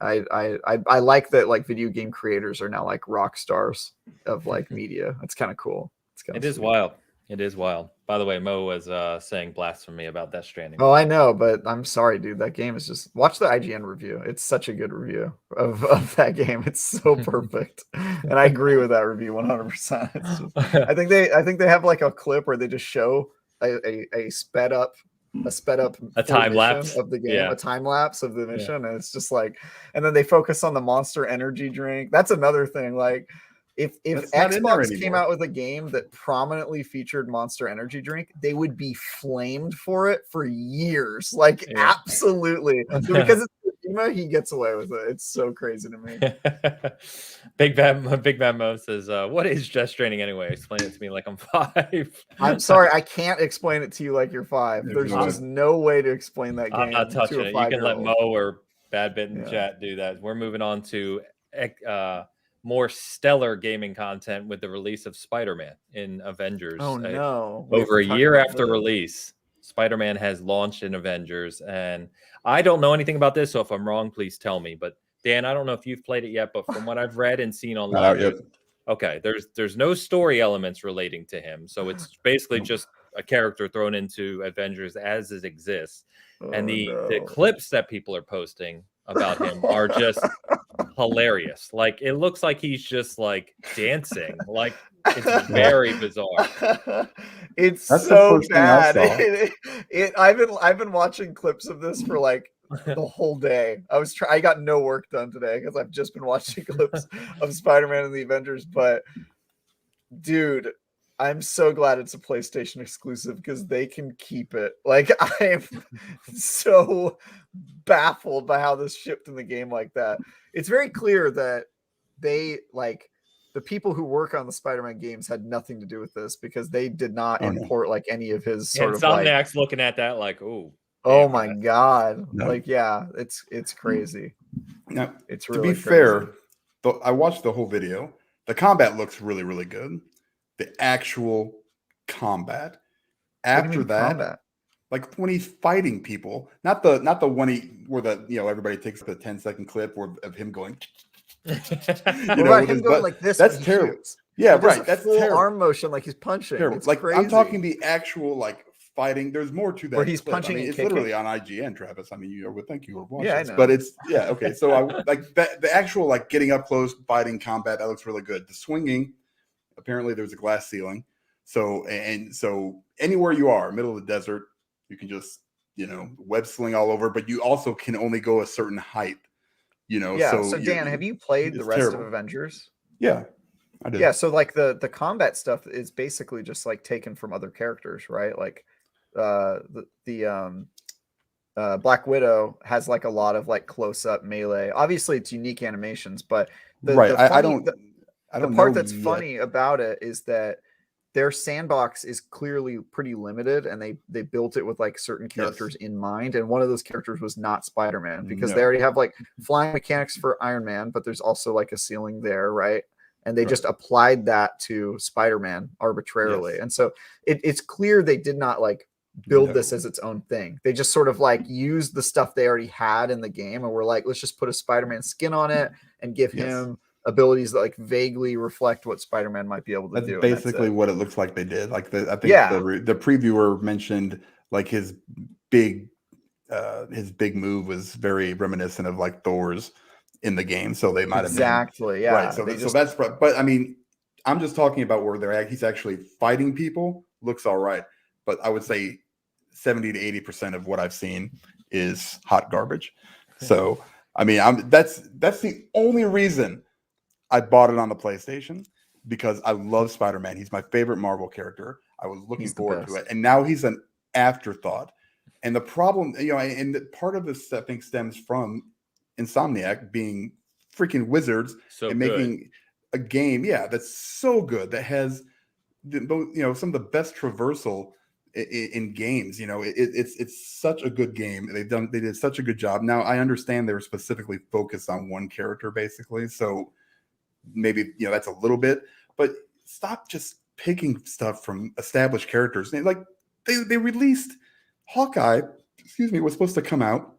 I like that, like, video game creators are now like rock stars of like media. It's kind of cool. It is wild. It is wild. By the way, Mo was saying blasphemy about Death Stranding. Oh, I know, but I'm sorry, dude. That game is just, watch the IGN review. It's such a good review of that game. It's so perfect, and I agree with that review 100%. It's just, I think they have like a clip where they just show a sped up time lapse of the game, a time lapse of the mission, and it's just like, and then they focus on the Monster Energy drink. That's another thing, like. If Xbox came out with a game that prominently featured Monster Energy drink, they would be flamed for it for years. Like, absolutely. Because it's Kojima, he gets away with it. It's so crazy to me. Big Bad Mo says, what is Death Stranding anyway? Explain it to me like I'm 5. I'm sorry, I can't explain it to you like you're 5. There's just no way to explain that game. I'm not touching it. You can let Mo or Bad Bit in chat do that. We're moving on to more stellar gaming content with the release of Spider-Man in Avengers. Oh no! Over a year after release, Spider-Man has launched in Avengers, and I don't know anything about this, so if I'm wrong, please tell me. But Dan, I don't know if you've played it yet, but from what I've read and seen online, there's no story elements relating to him, so it's basically just a character thrown into Avengers as it exists. And the clips that people are posting about him are just hilarious. Like, it looks like he's just like dancing. Like, it's very bizarre. That's so bad. I've been watching clips of this for like the whole day. I got no work done today because I've just been watching clips of Spider-Man and the Avengers. But dude, I'm so glad it's a PlayStation exclusive because they can keep it. Like, I am so baffled by how this shipped in the game like that. It's very clear that they, like, the people who work on the Spider-Man games had nothing to do with this, because they did not import like any of his sort of like. Insomniac's looking at that like, oh my god, like, it's crazy. Now, it's really, to be fair, I watched the whole video. The combat looks really, really good. The actual combat after that, like when he's fighting people, not the one where everybody takes the 10-second clip of him going. Him going like this. That's terrible. Yeah, right. That's full terrible. arm motion, like he's punching. It's like crazy. I'm talking the actual like fighting. There's more to that. Where he's punching. It's literally on IGN, Travis. I mean, I would think you were watching. Yeah, I this, know. but it's okay. So I like that. The actual like getting up close fighting combat, that looks really good. The swinging. Apparently there's a glass ceiling. So anywhere you are, middle of the desert, you can just, web sling all over, but you also can only go a certain height, Yeah. So Dan, have you played the rest of Avengers? Yeah, I did. Yeah. So like the combat stuff is basically just like taken from other characters, right? Like the Black Widow has like a lot of like close up melee. Obviously it's unique animations, but the part that's funny about it is that their sandbox is clearly pretty limited, and they built it with like certain characters in mind. And one of those characters was not Spider-Man, because they already have like flying mechanics for Iron Man, but there's also like a ceiling there, right? And they just applied that to Spider-Man arbitrarily. And so it's clear they did not like build this as its own thing. They just sort of like used the stuff they already had in the game, and were like, let's just put a Spider-Man skin on it and give him abilities that like vaguely reflect what Spider-Man might be able to do. That's basically what it looks like they did. Like I think the previewer mentioned like his big his big move was very reminiscent of like Thor's in the game, so they might have exactly, yeah. Right, so that's, but I mean, I'm just talking about where he's actually fighting people. Looks all right, but I would say 70 to 80% of what I've seen is hot garbage. So I mean, that's the only reason I bought it on the PlayStation, because I love Spider-Man. He's my favorite Marvel character. I was looking forward to it, and now he's an afterthought. And the problem, and part of this, I think, stems from Insomniac being freaking wizards and making a game, that's so good, that has some of the best traversal in games. It's such a good game. They did such a good job. Now I understand they were specifically focused on one character, basically, so maybe that's a little bit, but stop just picking stuff from established characters. They released Hawkeye, was supposed to come out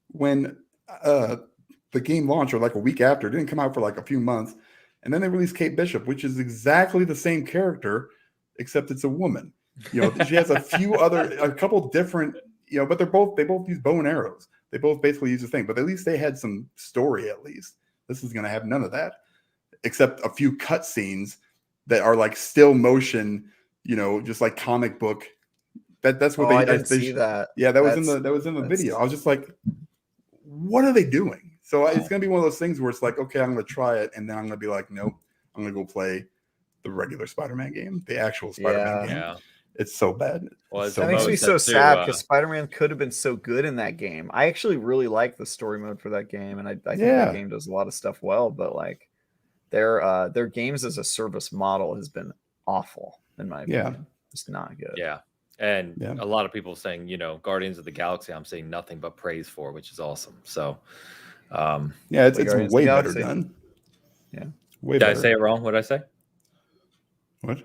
when the game launched, or like a week after. It didn't come out for like a few months, and then they released Kate Bishop, which is exactly the same character, except it's a woman. She has a couple different, but they both use bow and arrows. They both basically use the thing, but at least they had some story. At least this is going to have none of that, except a few cut scenes that are like still motion, just like comic book. That's what I didn't see that. Yeah, that was in the video. I was just like, what are they doing? So it's going to be one of those things where it's like, okay, I'm going to try it, and then I'm going to be like, nope, I'm going to go play the regular Spider-Man game, the actual Spider-Man game. Yeah. It's so bad. Well, that makes me so sad, because Spider-Man could have been so good in that game. I actually really like the story mode for that game, and I think that game does a lot of stuff well. But like their games as a service model has been awful in my opinion. It's not good. Yeah, and a lot of people saying, Guardians of the Galaxy, I'm saying nothing but praise for, which is awesome. So, it's way better done. Yeah, way better. Did I say it wrong? What did I say? What?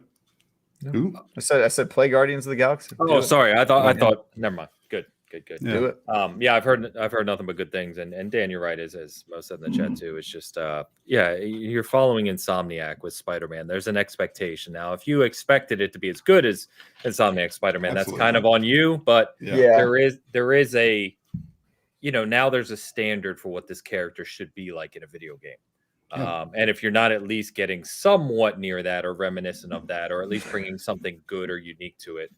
No. Who? I said play Guardians of the Galaxy. Oh, sorry. I thought. Never mind. Good. Yeah. Do it. I've heard nothing but good things, and Dan, you're right. As most said in the chat too. It's just you're following Insomniac with Spider-Man. There's an expectation now. If you expected it to be as good as Insomniac Spider-Man, that's kind of on you. But there is a now there's a standard for what this character should be like in a video game. And if you're not at least getting somewhat near that, or reminiscent of that, or at least bringing something good or unique to it,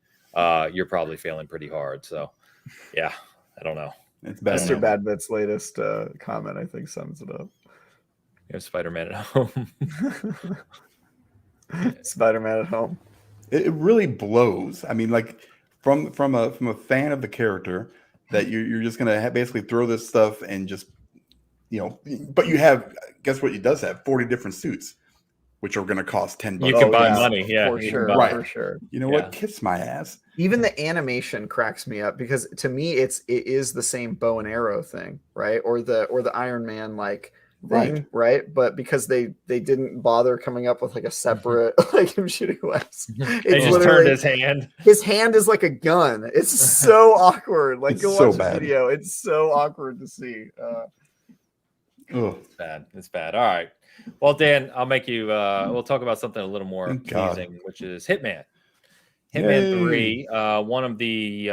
you're probably failing pretty hard. So, I don't know. It's bad. Mr. Badbit's latest comment, I think, sums it up. You have Spider-Man at home. Spider-Man at home. It really blows. I mean, like from a fan of the character, that you're just gonna basically throw this stuff and just. But you have, guess what? It does have 40 different suits, which are going to cost $10. You can buy money, for sure, for sure. You know what? Kiss my ass. Even the animation cracks me up, because to me, it is the same bow and arrow thing, right? Or the Iron Man thing, right? But because they didn't bother coming up with like a separate him shooting webs. They just turned his hand. His hand is like a gun. It's so awkward. Like, go watch the video. It's so awkward to see. It's bad. All right. Well, Dan, I'll make you we'll talk about something a little more pleasing, which is Hitman. Hitman 3, one of the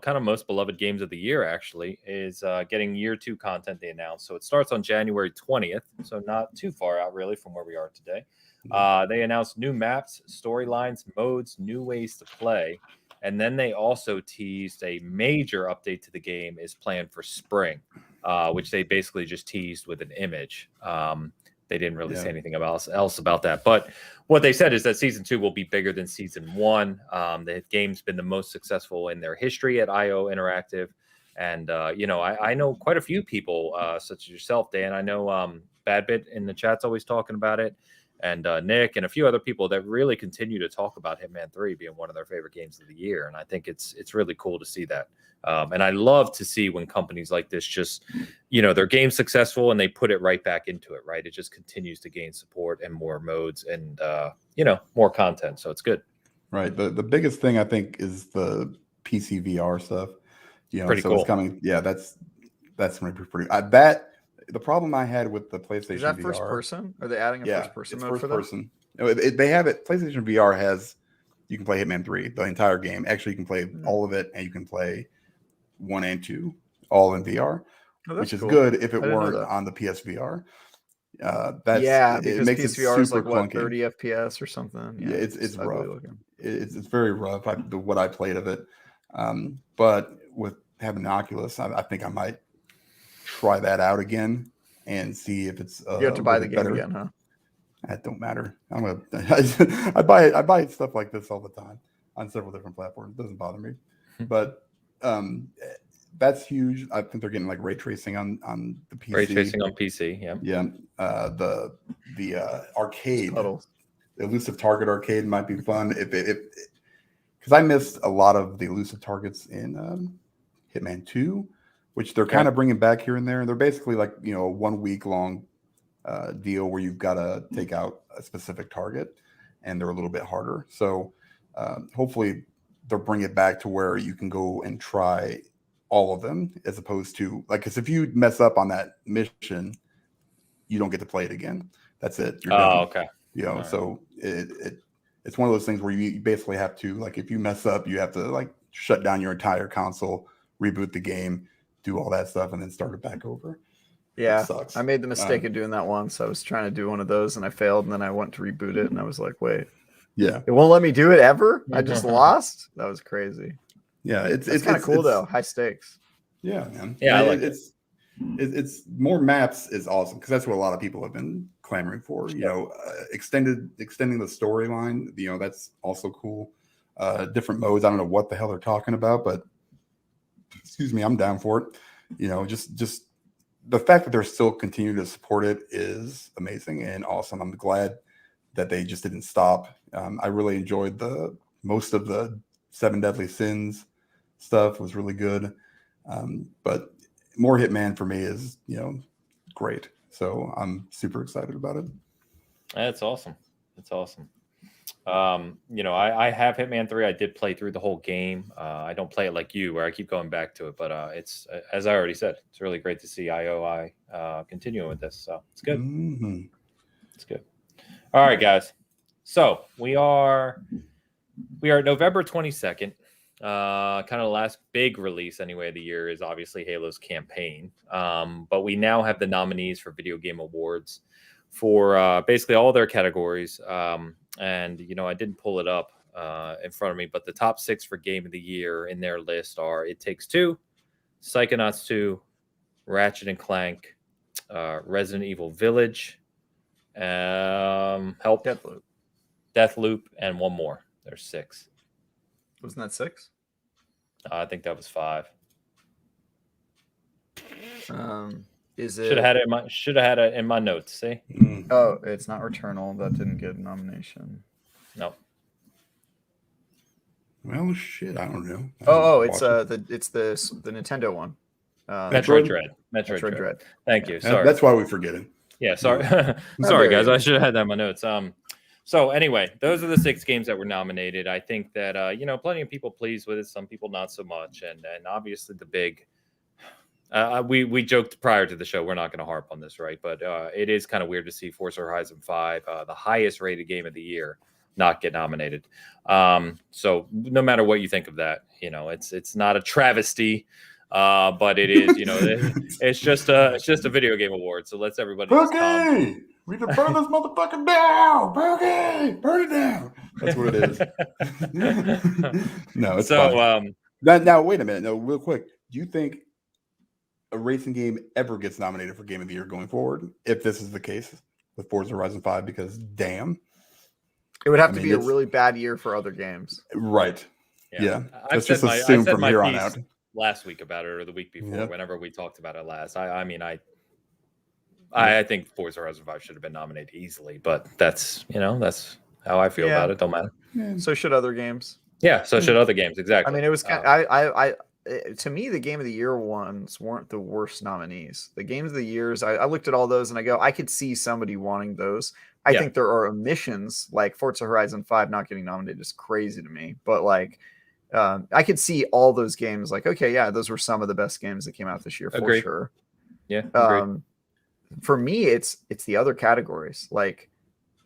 kind of most beloved games of the year, actually, is getting year 2 content they announced. So it starts on January 20th, so not too far out really from where we are today. They announced new maps, storylines, modes, new ways to play, and then they also teased a major update to the game is planned for spring. Which they basically just teased with an image. They didn't really say anything else about that. But what they said is that Season 2 will be bigger than Season 1. The game's been the most successful in their history at IO Interactive. And, I know quite a few people, such as yourself, Dan. I know Badbit in the chat's always talking about it. And Nick and a few other people that really continue to talk about Hitman 3 being one of their favorite games of the year. And I think it's really cool to see that. And I love to see when companies like this just, their game's successful and they put it right back into it, right? It just continues to gain support and more modes and, more content. So it's good. Right. The biggest thing I think is the PC VR stuff. Pretty cool. It's coming. Yeah, that's going to be pretty. The problem I had with the PlayStation VR. Is that first person? Are they adding a first person mode for person? They have it. PlayStation VR has. You can play Hitman 3, the entire game. Actually, you can play all of it, and you can play 1 and 2 all in VR, which is cool. good if it weren't on the PSVR. Because it makes PSVR it is super like what, clunky. 30 FPS or something. Yeah, it's rough. Looking. It's very rough. What I played of it, but with having an Oculus, I think I might try that out again and see if it's. You have to buy the game again, huh? That don't matter. I buy stuff like this all the time on several different platforms. It doesn't bother me, but that's huge. I think they're getting like ray tracing on the PC. Ray tracing on PC, yeah. Yeah. The arcade, the elusive target arcade might be fun if because I missed a lot of the elusive targets in Hitman 2, which they're kind of bringing back here and there. They're basically like a 1 week long deal where you've got to take out a specific target, and they're a little bit harder. So hopefully they'll bring it back to where you can go and try all of them, as opposed to because if you mess up on that mission, you don't get to play it again. That's it. You're done. Okay. So it's one of those things where you basically have to if you mess up, you have to shut down your entire console, reboot the game, do all that stuff, and then start it back over. Yeah, it sucks. I made the mistake of doing that once. I was trying to do one of those and I failed, and then I went to reboot it, and I was like, wait, it won't let me do it ever? I just lost? That was crazy. Yeah, it's kind of cool though. High stakes. Yeah, man. Yeah, I like it's more maps is awesome because that's what a lot of people have been clamoring for. Extending the storyline. That's also cool. Different modes. I don't know what the hell they're talking about, but excuse me, I'm down for it. Just the fact that they're still continuing to support it is amazing and awesome. I'm glad that they just didn't stop. I really enjoyed most of the 7 Deadly Sins stuff was really good. But more Hitman for me is, great. So I'm super excited about it. That's awesome. That's awesome. I have Hitman 3. I did play through the whole game. I don't play it like you, where I keep going back to it. But it's, as I already said, it's really great to see IOI continuing with this. So it's good. Mm-hmm. It's good. All right, guys. So we are November 22nd. Kind of the last big release anyway of the year is obviously Halo's campaign. But we now have the nominees for Video Game Awards for basically all their categories. And I didn't pull it up in front of me, but the top 6 for Game of the Year in their list are It Takes Two, Psychonauts 2, Ratchet and Clank, Resident Evil Village, Deathloop, and one more. There's 6. Wasn't that 6? I think that was 5. Is it? Should have had it in my notes. See? Oh, it's not Returnal. That didn't get a nomination. No. Well, shit, I don't know. It's the Nintendo one. Metroid Dread. Thank you. Sorry. That's why we forget it. Yeah, sorry. Sorry, guys. I should have had that in my notes. So anyway, those are the 6 games that were nominated. I think that plenty of people pleased with it, some people not so much, and obviously the big. We joked prior to the show we're not going to harp on this, right? But it is kind of weird to see Forza Horizon 5, the highest rated game of the year, not get nominated. So no matter what you think of that, it's not a travesty. But it is, it's just a video game award. So let's everybody. Boogie, we can burn this motherfucker down. Boogie, burn it down. That's what it is. No, it's so. Fine. Now, wait a minute. No, real quick. Do you think a racing game ever gets nominated for Game of the Year going forward? If this is the case with Forza Horizon 5, because damn, it would have to be a really bad year for other games, right? Yeah. Let's just assume from here on out. Last week about it, or the week before, whenever we talked about it last. I think Forza Horizon 5 should have been nominated easily, but that's how I feel about it. Don't matter. Yeah. So should other games. Yeah, so should other games, exactly. I mean, it was to me, the Game of the Year ones weren't the worst nominees. The Games of the Years, I looked at all those and I go, I could see somebody wanting those. I think there are omissions, like Forza Horizon 5 not getting nominated is crazy to me. But I could see all those games okay, yeah, those were some of the best games that came out this year for sure. Yeah. For me, it's the other categories.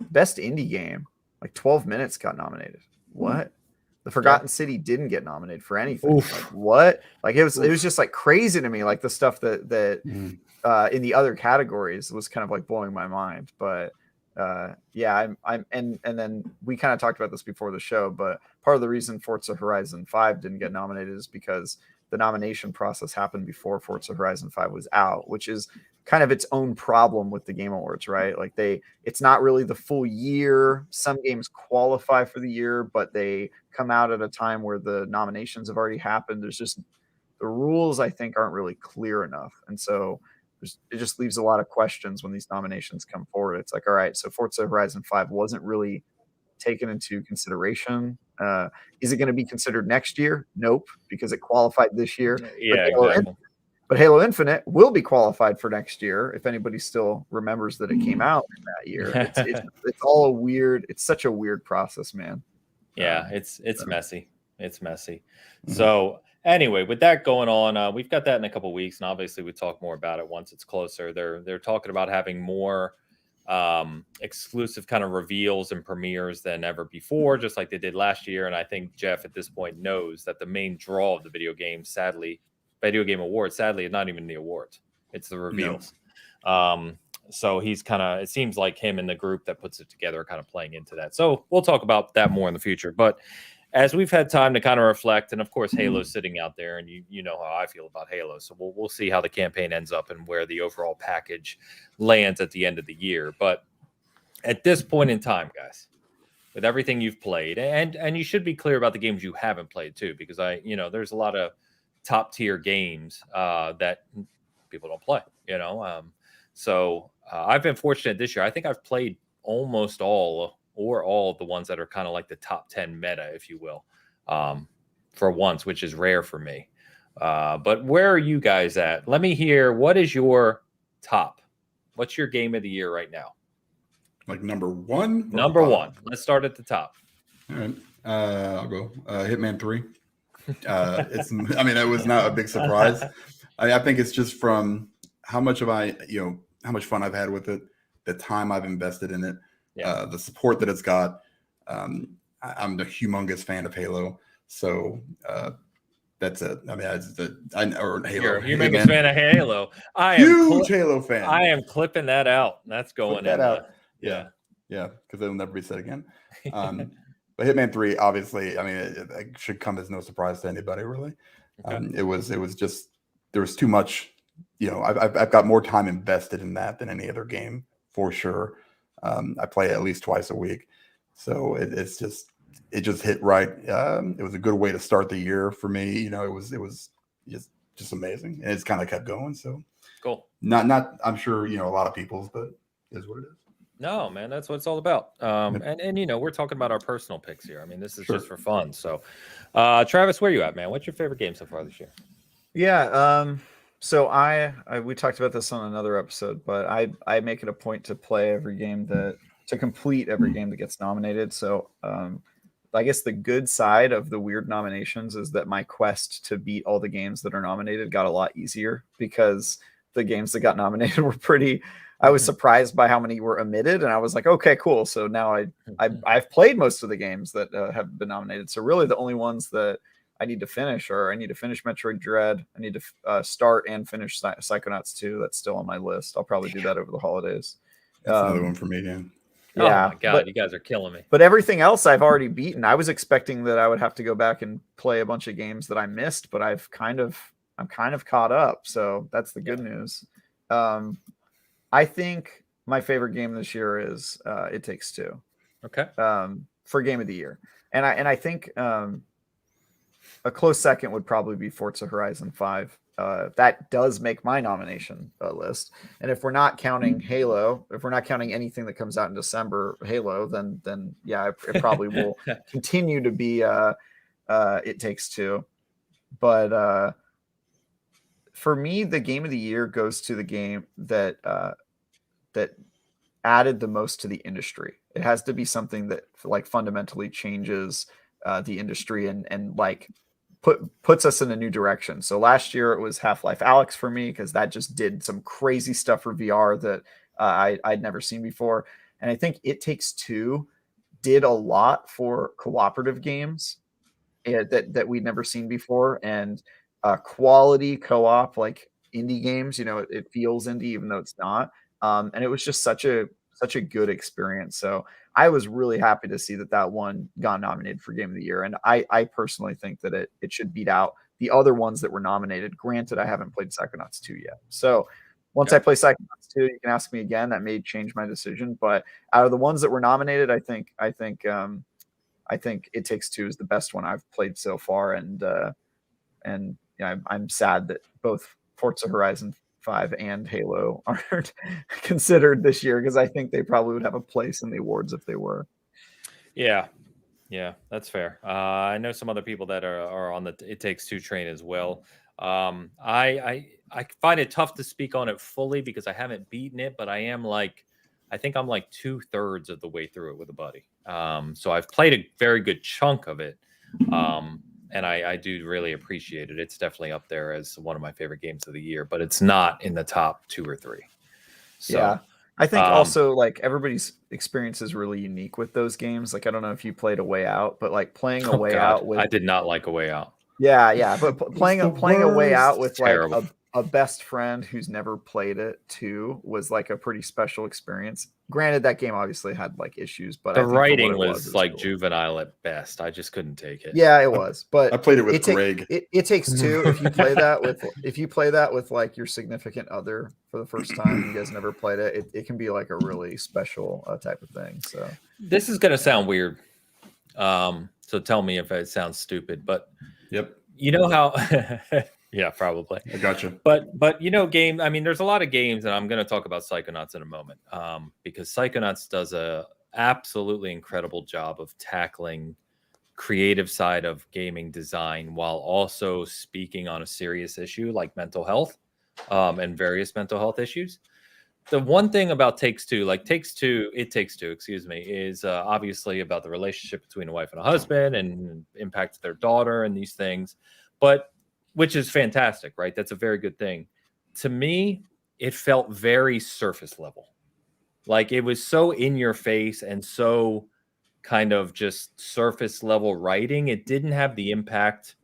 Best indie game, 12 Minutes got nominated. What? The Forgotten City didn't get nominated for anything. Oof. Like what? Like it was just like crazy to me. Like the stuff that in the other categories was kind of like blowing my mind. But yeah, and then we kind of talked about this before the show, but part of the reason Forza Horizon 5 didn't get nominated is because the nomination process happened before Forza Horizon 5 was out, which is kind of its own problem with the Game Awards, right? Like it's not really the full year. Some games qualify for the year, but they come out at a time where the nominations have already happened. There's just the rules, I think, aren't really clear enough. And so it just leaves a lot of questions when these nominations come forward. It's like, all right, so Forza Horizon 5 wasn't really taken into consideration. Is it going to be considered next year? Nope, because it qualified this year. Yeah, exactly. But Halo Infinite will be qualified for next year if anybody still remembers that it came out in that year. It's all a weird. It's such a weird process, man. Yeah, it's messy. It's messy. Mm-hmm. So anyway, with that going on, we've got that in a couple of weeks, and obviously we talk more about it once it's closer. They're talking about having more exclusive kind of reveals and premieres than ever before, just like they did last year. And I think Jeff at this point knows that the main draw of the video game awards, sadly, is not even the awards. It's the reveals. No. So he's kind of, it seems like him and the group that puts it together are kind of playing into that. So we'll talk about that more in the future. But as we've had time to kind of reflect, and of course, Halo's sitting out there, and you know how I feel about Halo. So we'll see how the campaign ends up and where the overall package lands at the end of the year. But at this point in time, guys, with everything you've played, and you should be clear about the games you haven't played too, because there's a lot of top tier games that people don't play, So I've been fortunate this year. I think I've played almost all of the ones that are kind of like the top 10 meta, if you will, for once, which is rare for me. But where are you guys at? Let me hear, what is your top? What's your game of the year right now? Like number one? Number one. Let's start at the top. All right. I'll go. Hitman 3. It was not a big surprise. I think it's just from how much fun I've had with it, the time I've invested in it, the support that it's got. I'm a humongous fan of Halo, so that's it. I mean, or Halo. You're a humongous fan of Halo. I am huge Halo fan. I am clipping that out. That's going in. Out. Yeah, because it'll never be said again. But Hitman 3, obviously, it should come as no surprise to anybody, really. Okay. It was just, there was too much. I've got more time invested in that than any other game, for sure. I play it at least twice a week, so it just hit right. It was a good way to start the year for me. It was just amazing, and it's kind of kept going. So cool. Not I'm sure a lot of people's, but it is what it is. No, man, that's what it's all about. And we're talking about our personal picks here. I mean, this is just for fun. So, Travis, where are you at, man? What's your favorite game so far this year? Yeah. So we talked about this on another episode, but I make it a point to play every game to complete every game that gets nominated. So, I guess the good side of the weird nominations is that my quest to beat all the games that are nominated got a lot easier, because the games that got nominated were I was surprised by how many were omitted, and I was like, okay, cool. So now I've played most of the games that have been nominated. So really the only ones that I need to finish Metroid Dread. I need to start and finish Psychonauts 2. That's still on my list. I'll probably do that over the holidays. That's another one for me, Dan. Yeah. Oh my God, you guys are killing me. But everything else I've already beaten. I was expecting that I would have to go back and play a bunch of games that I missed, but I'm kind of caught up. So that's the good news. I think my favorite game this year is It Takes Two. Okay. For game of the year, and I think a close second would probably be Forza Horizon 5. That does make my nomination list. And if we're not counting Halo, if we're not counting anything that comes out in December, Halo, then yeah, it probably will continue to be It Takes Two. But for me, the game of the year goes to the game that added the most to the industry. It has to be something that like fundamentally changes the industry and like puts us in a new direction. So last year it was Half-Life Alyx for me, because that just did some crazy stuff for VR that I'd never seen before. And I think It Takes Two did a lot for cooperative games that we'd never seen before, and quality co-op like indie games. It feels indie even though it's not. And it was just such a good experience. So I was really happy to see that one got nominated for Game of the Year, and I personally think that it should beat out the other ones that were nominated. Granted, I haven't played Psychonauts 2 yet, so once I play Psychonauts 2, you can ask me again. That may change my decision, but out of the ones that were nominated, I think It Takes Two is the best one I've played so far, and I'm sad that both Forza Horizon 5 and Halo aren't considered this year, because I think they probably would have a place in the awards if they were. Yeah, that's fair. I know some other people that are on the It Takes Two train as well. I find it tough to speak on it fully because I haven't beaten it, but I think I'm like 2/3 of the way through it with a buddy. So I've played a very good chunk of it. And I do really appreciate it. It's definitely up there as one of my favorite games of the year, but it's not in the top 2 or 3. So, yeah. I think also like everybody's experience is really unique with those games. Like, I don't know if you played A Way Out, but like playing A Way Out with, I did not like A Way Out. Yeah, but playing A Way Out with Terrible. like a best friend who's never played it too was like a pretty special experience. Granted, that game obviously had like issues, but the I think writing was like cool. Juvenile at best. I just couldn't take it. Yeah, it was. But I played it with Greg. It Takes Two. If you play that with like your significant other for the first time, you guys never played it, it can be like a really special type of thing. So this is gonna sound weird. So tell me if it sounds stupid, but yep. You know how yeah, probably. I gotcha. But I mean, there's a lot of games, and I'm going to talk about Psychonauts in a moment, because Psychonauts does a absolutely incredible job of tackling creative side of gaming design while also speaking on a serious issue like mental health, and various mental health issues. The one thing about It Takes Two, excuse me, is obviously about the relationship between a wife and a husband and impact to their daughter and these things, but which is fantastic, right? That's a very good thing. To me, it felt very surface level. Like it was so in your face and so kind of just surface level writing. It didn't have the impact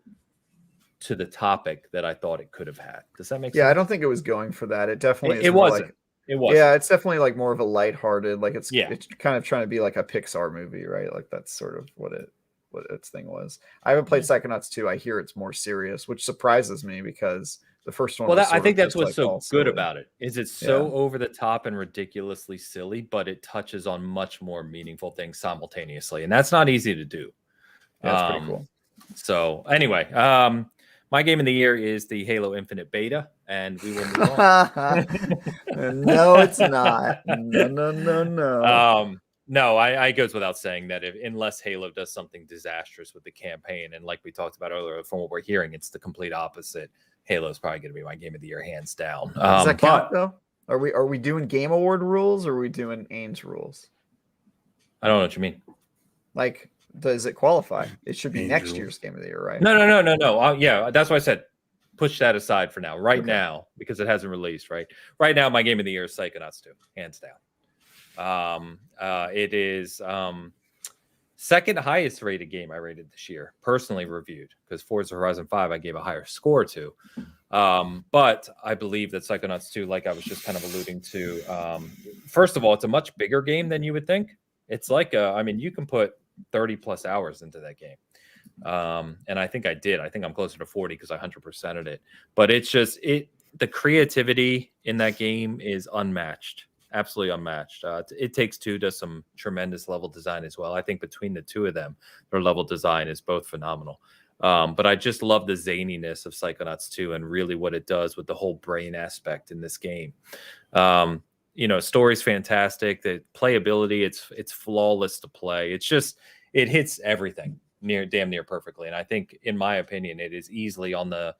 to the topic that I thought it could have had. Does that make sense? Yeah, I don't think it was going for that. It definitely it wasn't. It was. Yeah, it's definitely like more of a lighthearted, like it's kind of trying to be like a Pixar movie, right? Like that's sort of what its thing was. I haven't played Psychonauts 2. I hear it's more serious, which surprises me because the first one. Well, I think that's what's so good about it. Is it's so over the top and ridiculously silly, but it touches on much more meaningful things simultaneously, and that's not easy to do. That's pretty cool. So anyway, my game of the year is the Halo Infinite beta, and we will move on. No, it's not. No. No, I goes without saying that unless Halo does something disastrous with the campaign, and like we talked about earlier, from what we're hearing, it's the complete opposite. Halo's probably going to be my game of the year, hands down. Does that count though? Are we doing Game Award rules, or are we doing Ames rules? I don't know what you mean. Like, does it qualify? It should be next year's Game of the Year, right? No. Yeah, that's why I said push that aside for now. Now, because it hasn't released. Right now, my game of the year is Psychonauts 2, hands down. It is second highest rated game I rated this year, personally reviewed, because Forza Horizon 5 I gave a higher score to. But I believe that Psychonauts 2, like I was just kind of alluding to, first of all, it's a much bigger game than you would think. It's like you can put 30 plus hours into that game. And I think I did. I think I'm closer to 40 because I 100%ed it. But it's just the creativity in that game is unmatched. Absolutely unmatched. It Takes Two does some tremendous level design as well. I think between the two of them, their level design is both phenomenal. But I just love the zaniness of Psychonauts 2 and really what it does with the whole brain aspect in this game. Story's fantastic. The playability, it's flawless to play. It's just, it hits everything damn near perfectly. And I think, in my opinion, it is easily on the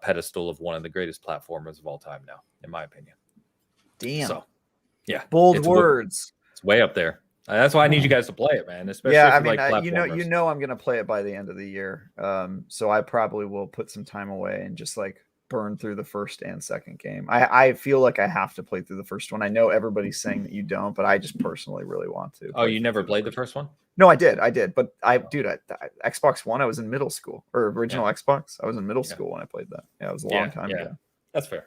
pedestal of one of the greatest platformers of all time now, in my opinion. Damn. So, yeah. Bold words. It's way up there. That's why I need you guys to play it, man. Especially yeah, if you like platformers. I'm going to play it by the end of the year. So I probably will put some time away and just like burn through the first and second game. I feel like I have to play through the first one. I know everybody's saying that you don't, but I just personally really want to. Oh, you never played the first one? No, I did. But Xbox One, I was in middle school, or original Xbox. I was in middle school when I played that. Yeah, it was a long time ago. That's fair.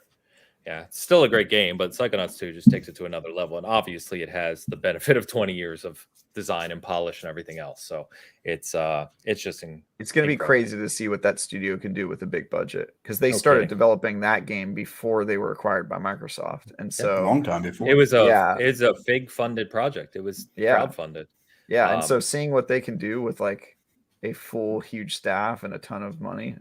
Yeah, it's still a great game, but Psychonauts 2 just takes it to another level. And obviously it has the benefit of 20 years of design and polish and everything else. So it's just it's going to be crazy to see what that studio can do with a big budget, because they started developing that game before they were acquired by Microsoft. And so a long time before. It was a big funded project. It was crowdfunded. Yeah, and so seeing what they can do with like a full huge staff and a ton of money,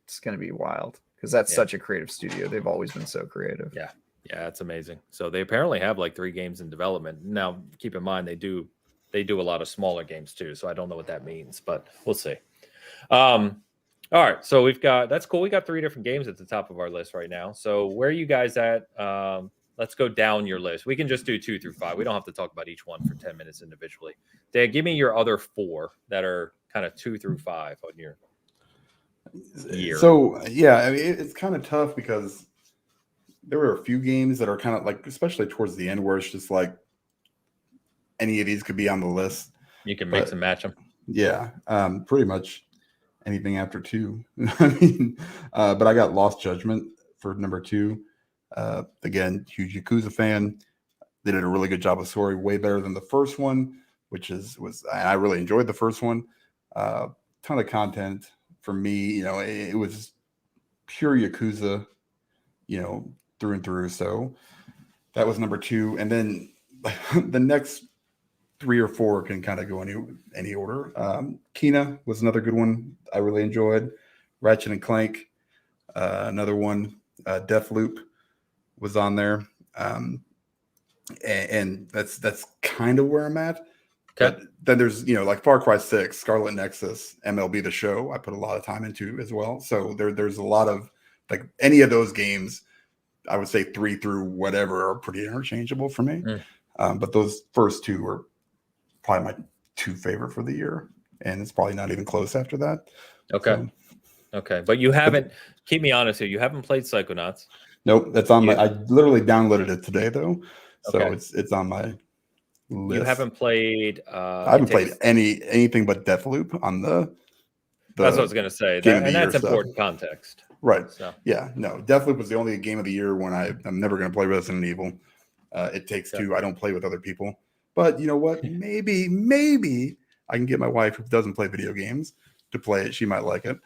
it's going to be wild. Because that's such a creative studio. They've always been so creative. Yeah, it's amazing. So they apparently have like 3 games in development. Now, keep in mind, they do a lot of smaller games too. So I don't know what that means, but we'll see. All right, so that's cool. We got 3 different games at the top of our list right now. So where are you guys at? Let's go down your list. We can just do 2 through 5. We don't have to talk about each one for 10 minutes individually. Dad, give me your other 4 that are kind of 2 through 5 on your year. So yeah, I mean, it's kind of tough because there were a few games that are kind of like, especially towards the end, where it's just like any of these could be on the list. You can mix and match them. Yeah, pretty much anything after 2. I mean, but I got Lost Judgment for number 2. Again, huge Yakuza fan. They did a really good job of story, way better than the first one, I really enjoyed the first one. Ton of content. For me, it was pure Yakuza, through and through. So that was number 2. And then the next 3 or 4 can kind of go any order. Kena was another good one I really enjoyed. Ratchet and Clank, another one. Deathloop was on there. And that's kind of where I'm at. Okay. But then there's, like Far Cry 6, Scarlet Nexus, MLB The Show, I put a lot of time into as well. So there's a lot of, like, any of those games, I would say 3 through whatever are pretty interchangeable for me. But those first 2 are probably my 2 favorite for the year. And it's probably not even close after that. Okay. Okay. But you haven't, keep me honest here, you haven't played Psychonauts. Nope. That's on I literally downloaded it today, though. So it's on my list. You haven't played I haven't played anything but Deathloop on the that's what I was gonna say. That's important context. Right. So. Yeah, no. Deathloop was the only game of the year when I'm never gonna play Resident Evil. It Takes Two. I don't play with other people. But you know what? Maybe I can get my wife, who doesn't play video games, to play it. She might like it.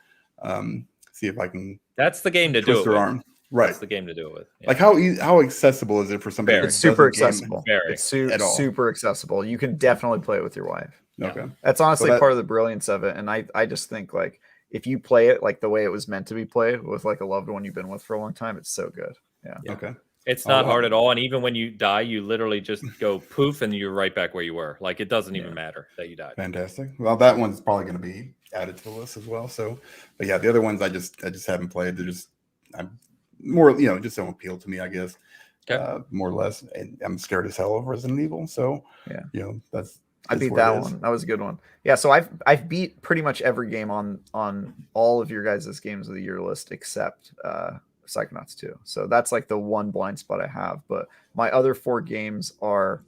See if I can. That's the game to do it with. Arm. Right. That's the game to do it with. Yeah. Like how accessible is it for somebody? It's super accessible. Very. It's super accessible. You can definitely play it with your wife. Okay. That's honestly part of the brilliance of it. And I just think, like, if you play it like the way it was meant to be played, with like a loved one you've been with for a long time, it's so good. Yeah. Okay. It's not hard at all. And even when you die, you literally just go poof and you're right back where you were. Like, it doesn't even matter that you died. Fantastic. Well, that one's probably going to be added to the list as well. So, but yeah, the other ones I just haven't played. They're just, I'm more, just don't appeal to me, I guess. Okay. More or less. And I'm scared as hell of Resident Evil. So, that's I beat that one. That was a good one. Yeah, so I've beat pretty much every game on all of your guys' games of the year list except Psychonauts 2. So that's like the one blind spot I have. But my other 4 games are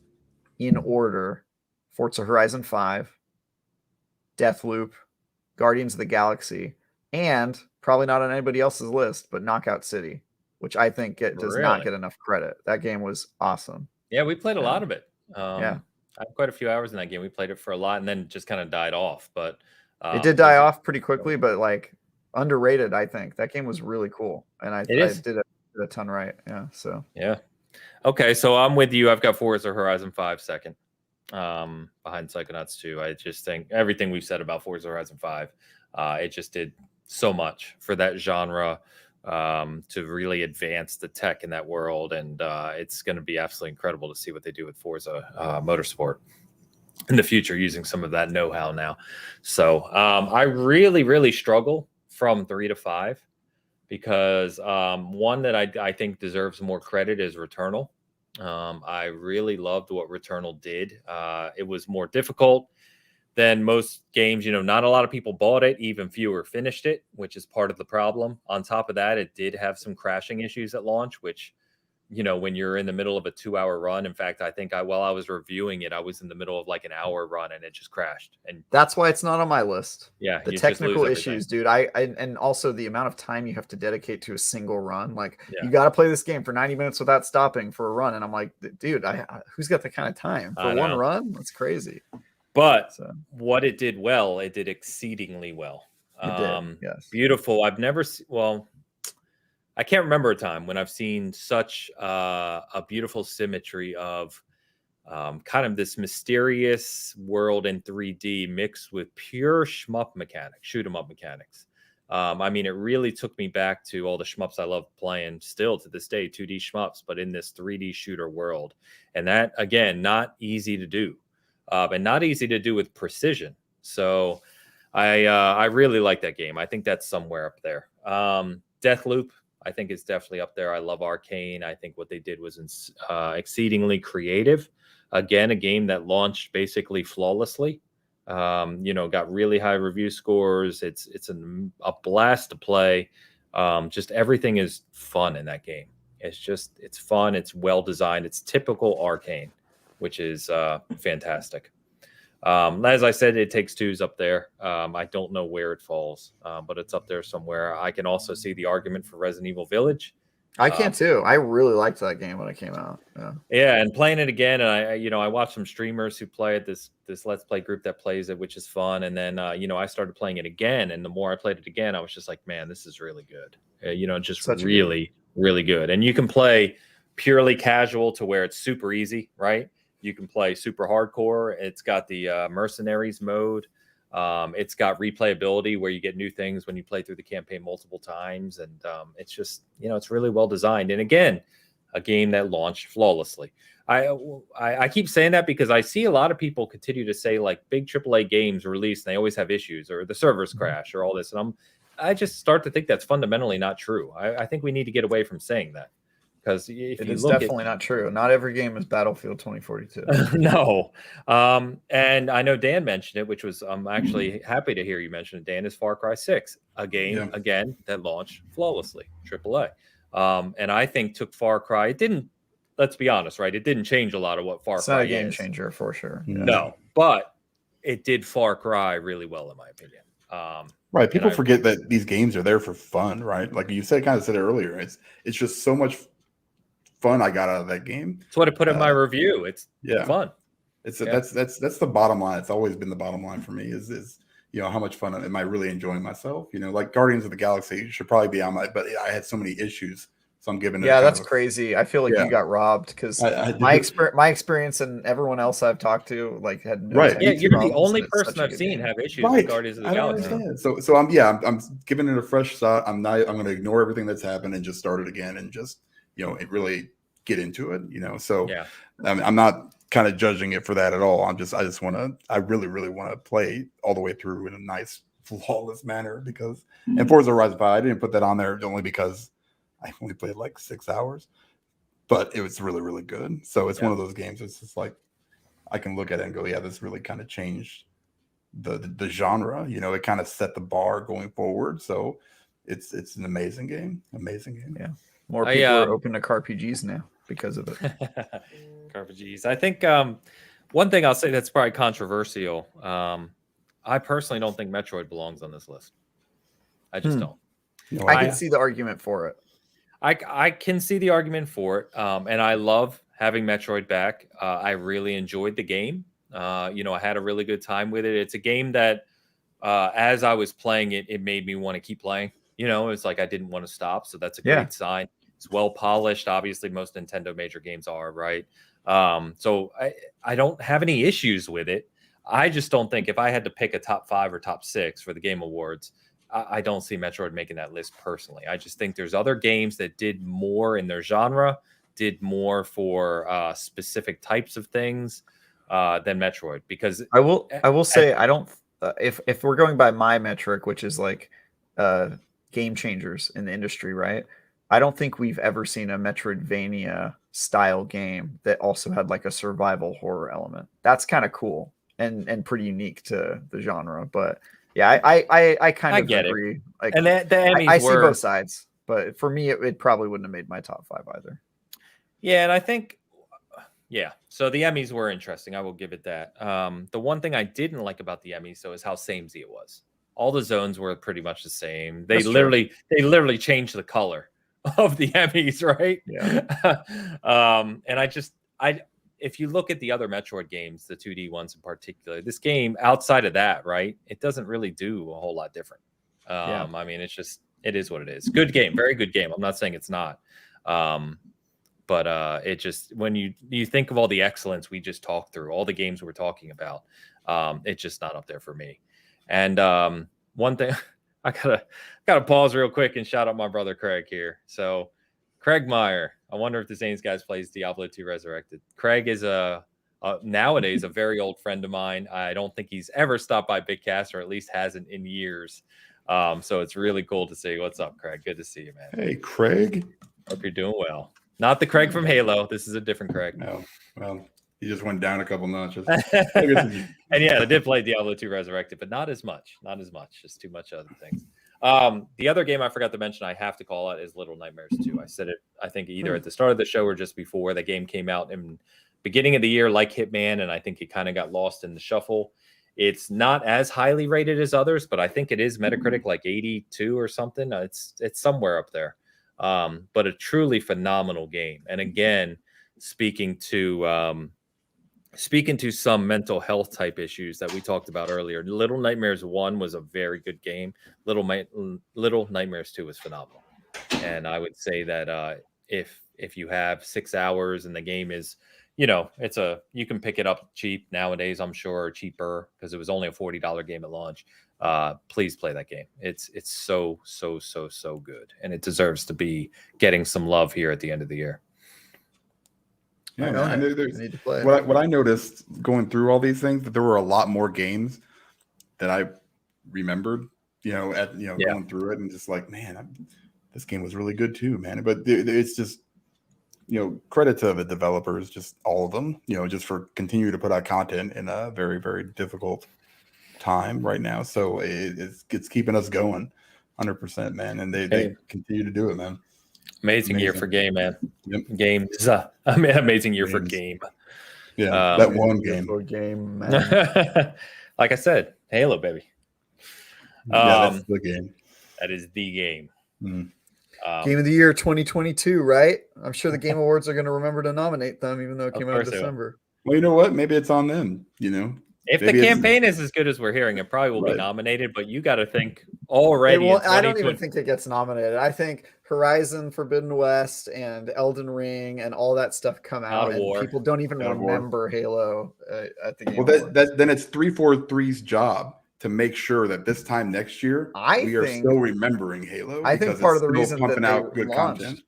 in order: Forza Horizon 5, Deathloop, Guardians of the Galaxy, and probably not on anybody else's list, but Knockout City, which I think does not get enough credit. That game was awesome. Yeah, we played a lot of it. I had quite a few hours in that game. We played it for a lot and then just kind of died off. But it did die off pretty quickly, but like underrated, I think. That game was really cool. And I did a ton right. Yeah. So yeah. Okay, so I'm with you. I've got Forza Horizon 5 second. Behind Psychonauts 2. I just think everything we've said about Forza Horizon 5, it just did so much for that genre, to really advance the tech in that world. And it's going to be absolutely incredible to see what they do with Forza Motorsport in the future, using some of that know-how now. So I really, really struggle from 3 to 5 because one that I think deserves more credit is Returnal. I really loved what Returnal did. It was more difficult, than most games. Not a lot of people bought it, even fewer finished it, which is part of the problem. On top of that, it did have some crashing issues at launch, which, when you're in the middle of a 2-hour run. In fact, I think while I was reviewing it, I was in the middle of like an hour run and it just crashed. And that's why it's not on my list. Yeah, the technical issues, dude. And also the amount of time you have to dedicate to a single run. Like, you got to play this game for 90 minutes without stopping for a run. And I'm like, dude, who's got the kind of time for one run? That's crazy. But what it did well, it did exceedingly well. It did, yes. Beautiful. I've never I can't remember a time when I've seen such a beautiful symmetry of kind of this mysterious world in 3D mixed with pure shmup mechanics, shoot 'em up mechanics. I mean, it really took me back to all the shmups I love playing still to this day, 2D shmups, but in this 3D shooter world. And that, again, not easy to do, and not easy to do with precision. So I really like that game. I think that's somewhere up there. Deathloop, I think it's definitely up there. I love Arcane. I think what they did was exceedingly creative. Again, a game that launched basically flawlessly. Got really high review scores. It's a blast to play. Just everything is fun in that game. It's fun. It's well designed. It's typical Arcane, which is fantastic. As I said, It Takes Two's up there. I don't know where it falls, but it's up there somewhere. I can also see the argument for Resident Evil Village. I can too. I really liked that game when it came out. Yeah, and playing it again, and I watched some streamers who play it. This Let's Play group that plays it, which is fun. And then I started playing it again, and the more I played it again, I was just like, man, this is really good. Just really, really good. And you can play purely casual to where it's super easy, right? You can play super hardcore. It's got the mercenaries mode. It's got replayability where you get new things when you play through the campaign multiple times. And it's just, it's really well designed. And again, a game that launched flawlessly. I keep saying that because I see a lot of people continue to say like big AAA games release and they always have issues or the servers crash or all this. And I just start to think that's fundamentally not true. I think we need to get away from saying that. Because it is definitely not true. Not every game is Battlefield 2042. No. And I know Dan mentioned it, which was I'm actually happy to hear you mention it, Dan, is Far Cry 6, a game, again, that launched flawlessly, AAA. And I think took Far Cry, it didn't, let's be honest, right? It didn't change a lot of what Far Cry is. It's not a game changer for sure. No, but it did Far Cry really well, in my opinion. Right. People forget that these games are there for fun, right? Like you said it earlier. It's just so much fun I got out of that game. That's what I put in my review. It's fun. That's the bottom line. It's always been the bottom line for me is how much fun am I really enjoying myself? Like Guardians of the Galaxy should probably be on but I had so many issues, so I'm giving it. Yeah, that's crazy. I feel like you got robbed because my experience and everyone else I've talked to had no Yeah, you're the only person I've seen have issues with Guardians of the Galaxy. So I'm giving it a fresh shot. I'm going to ignore everything that's happened and just start it again and just it really get into it, so I'm not kind of judging it for that at all. I really, really want to play all the way through in a nice, flawless manner because, and Forza Horizon 5, I didn't put that on there only because I only played like 6 hours, but it was really, really good. So it's one of those games. It's just like, I can look at it and go, yeah, this really kind of changed the genre, it kind of set the bar going forward. So it's an amazing game. Yeah. More people are open to CRPGs now because of it. CRPGs. I think one thing I'll say that's probably controversial. I personally don't think Metroid belongs on this list. I just don't. I can see the argument for it. I can see the argument for it. And I love having Metroid back. I really enjoyed the game. I had a really good time with it. It's a game that as I was playing it, it made me want to keep playing. It's like I didn't want to stop. So that's a great sign. It's well polished. Obviously, most Nintendo major games are, right? So I don't have any issues with it. I just don't think if I had to pick a top 5 or top 6 for the Game Awards, I don't see Metroid making that list personally. I just think there's other games that did more in their genre, did more for specific types of things than Metroid. Because I will say I don't. If we're going by my metric, which is like game changers in the industry, right? I don't think we've ever seen a Metroidvania style game that also had like a survival horror element. That's kind of cool. and pretty unique to the genre. But yeah, I kind of get agree. Like, and the Emmys I see both sides, but for me, it probably wouldn't have made my top 5 either. Yeah, and I think, yeah. So the Emmys were interesting. I will give it that. The one thing I didn't like about the Emmys, though, is how samey it was. All the zones were pretty much the same. They literally changed the color of the Emmys, right? Yeah. And if you look at the other Metroid games, the 2D ones in particular, this game outside of that, right, it doesn't really do a whole lot different. I mean, it is what it is. Good game, very good game. I'm not saying it's not. But it just, when you think of all the excellence we just talked through, all the games we're talking about, it's just not up there for me. And one thing, I gotta pause real quick and shout out my brother Craig here. So Craig Meyer, I wonder if the Zanes guys plays Diablo 2 Resurrected. Craig is nowadays a very old friend of mine. I don't think he's ever stopped by Bitcast, or at least hasn't in years. So it's really cool to see. What's up, Craig? Good to see you, man. Hey, Craig. Hope you're doing well. Not the Craig from Halo. This is a different Craig. No, well, he just went down a couple notches. And yeah, I did play Diablo 2 Resurrected, but not as much. Just too much other things. The other game I forgot to mention, I have to call out, is Little Nightmares 2. I said it, I think, either at the start of the show or just before. The game came out in beginning of the year, like Hitman, and I think it kind of got lost in the shuffle. It's not as highly rated as others, but I think it is Metacritic like 82 or something. It's somewhere up there. But a truly phenomenal game. And again, speaking to some mental health type issues that we talked about earlier, Little Nightmares 1 was a very good game. Little Nightmares 2 was phenomenal. And I would say that if you have 6 hours and the game is, you can pick it up cheap nowadays, I'm sure, or cheaper, because it was only a $40 game at launch. Please play that game. It's so good, and it deserves to be getting some love here at the end of the year. Yeah, I need to play. What I noticed going through all these things, that there were a lot more games that I remembered, going through it, and just like, man, this game was really good too, man. But it's just, credit to the developers, just all of them, just for continuing to put out content in a very, very difficult time right now. So it's keeping us going 100%, man. And they continue to do it, man. Amazing year for game, man. Yep. Game is amazing year for game. Yeah, that one game. For game, man. Like I said, Halo, baby. That's the game. That is the game. Game of the year 2022, right? I'm sure the Game Awards are going to remember to nominate them, even though it came out in December. Well, you know what? Maybe it's on them, If the campaign is as good as we're hearing, it probably will be nominated, but you got to think already. I don't even think it gets nominated. I think Horizon Forbidden West and Elden Ring and all that stuff come out, and people don't even remember Halo at the Game Awards. Then it's 343's job to make sure that this time next year we are still remembering Halo. I think part of the reason that they launched,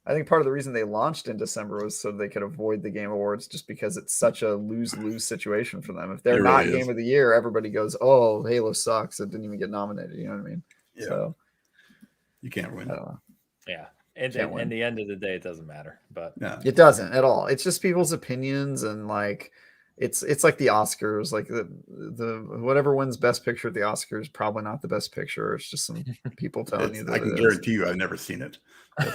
I think part of the reason they launched in December was so they could avoid the Game Awards, just because it's such a lose-lose situation for them. If they're not Game of the Year, everybody goes, "Oh, Halo sucks. It didn't even get nominated." You know what I mean? Yeah. So you can't win. Yeah. And in the end of the day, it doesn't matter. But it doesn't at all. It's just people's opinions, and like it's like the Oscars. Like the whatever wins Best Picture at the Oscars, probably not the best picture. It's just some people telling you that. I can guarantee you, I've never seen it.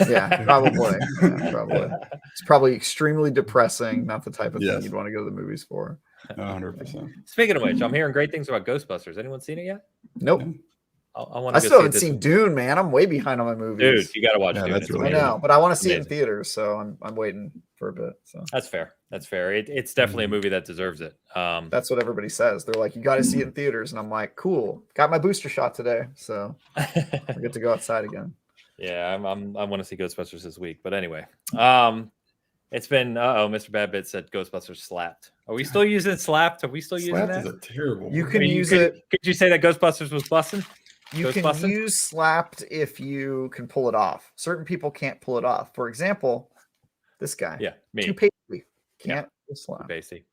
Yeah, probably. It's probably extremely depressing. Not the type of thing you'd want to go to the movies for. 100%. Speaking of which, I'm hearing great things about Ghostbusters. Anyone seen it yet? Nope. I still haven't seen Dune, man. I'm way behind on my movies. Dude, you got to watch Dune. That's really I know, but I want to see it in theaters, so I'm waiting for a bit. So that's fair. It's definitely a movie that deserves it. That's what everybody says. They're like, you got to see it in theaters, and I'm like, cool. Got my booster shot today, so I get to go outside again. Yeah, I want to see Ghostbusters this week. But anyway, it's been Mr. Badbit said Ghostbusters slapped. Are we still using slapped? Are we still using that? Slapped is a terrible word. You can use it. Could you say that Ghostbusters was busting? You can use slapped if you can pull it off. Certain people can't pull it off. For example, this guy. Yeah, me. Too pasty. Can't slap. Basically.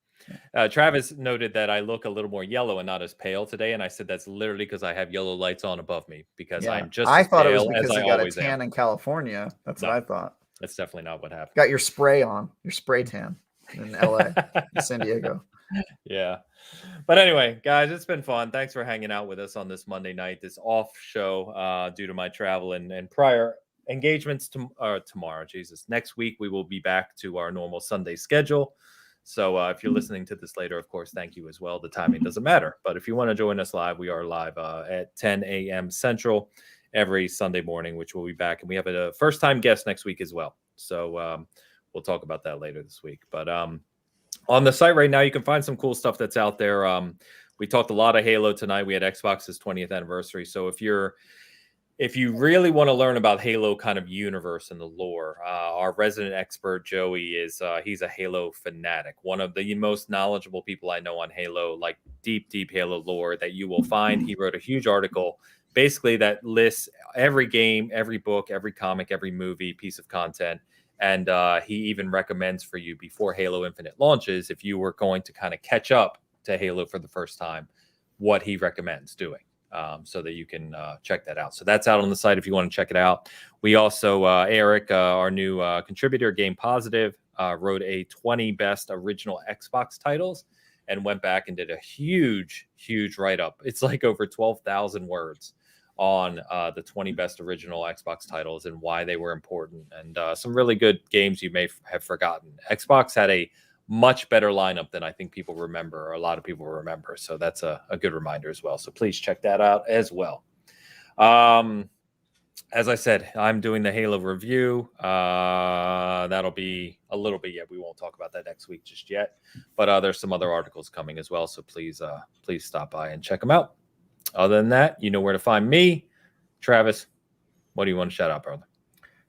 Travis noted that I look a little more yellow and not as pale today, and I said that's literally because I have yellow lights on above me, because I'm just I thought it was pale because as you I got a always tan am. in California. That's what I thought. That's definitely not what happened. Got your spray on, your spray tan in LA, in San Diego. Yeah. But anyway, guys, it's been fun. Thanks for hanging out with us on this Monday night, this off show due to my travel and prior engagements tomorrow. Jesus. Next week, we will be back to our normal Sunday schedule. So if you're listening to this later, of course, thank you as well. The timing doesn't matter. But if you want to join us live, we are live at 10 a.m. Central every Sunday morning, which we'll be back. And we have a first-time guest next week as well. So we'll talk about that later this week. But on the site right now, you can find some cool stuff that's out there. We talked a lot of Halo tonight. We had Xbox's 20th anniversary. So if you really want to learn about Halo kind of universe and the lore, our resident expert, Joey, he's a Halo fanatic. One of the most knowledgeable people I know on Halo, like deep Halo lore that you will find. He wrote a huge article basically that lists every game, every book, every comic, every movie, piece of content. And he even recommends for you before Halo Infinite launches, if you were going to kind of catch up to Halo for the first time, what he recommends doing. So that you can check that out. So that's out on the site if you want to check it out. We also, Eric, our new contributor, Game Positive, wrote a 20 best original Xbox titles and went back and did a huge write-up. It's like over 12,000 words on the 20 best original Xbox titles and why they were important, and some really good games you may have forgotten. Xbox had a much better lineup than I think people remember, or a lot of people remember. So that's a good reminder as well. So please check that out as well. As I said, I'm doing the Halo review. That'll be a little bit yet. We won't talk about that next week just yet, but there's some other articles coming as well. So please stop by and check them out. Other than that, you know where to find me. Travis, what do you want to shout out, brother?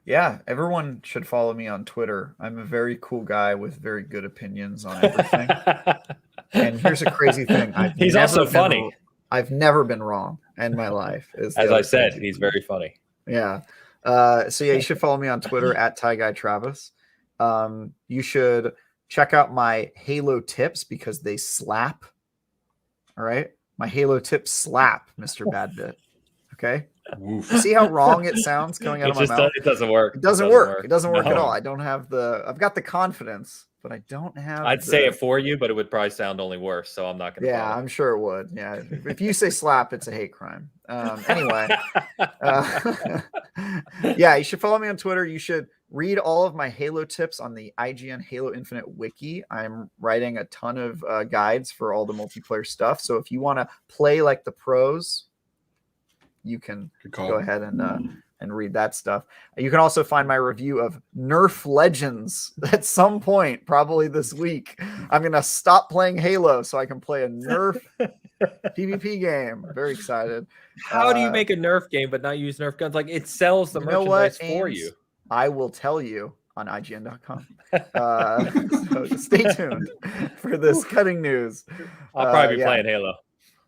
Yeah, everyone should follow me on Twitter. I'm a very cool guy with very good opinions on everything. And here's a crazy thing. He's also funny. I've never been wrong in my life. As I said, he's very funny. Yeah. So yeah, you should follow me on Twitter at TyGuyTravis. You should check out my Halo tips because they slap. All right. My Halo tips slap, Mr. Badbit. Okay. Oof. See how wrong it sounds coming out of my mouth? It doesn't work. It doesn't work. It doesn't work at all. I don't have I've got the confidence, but I don't have. I'd say it for you, but it would probably sound only worse. So I'm not going to. Yeah, I'm sure it would. Yeah. If you say slap, it's a hate crime. Anyway. Yeah, you should follow me on Twitter. You should read all of my Halo tips on the IGN Halo Infinite wiki. I'm writing a ton of guides for all the multiplayer stuff. So if you want to play like the pros, you can go ahead and read that stuff. You can also find my review of Nerf Legends at some point, probably this week. I'm going to stop playing Halo so I can play a Nerf PvP game. Very excited. How do you make a Nerf game but not use Nerf guns? Like, it sells the merchandise for you. I will tell you on IGN.com. So stay tuned for this cutting news. I'll probably be playing Halo.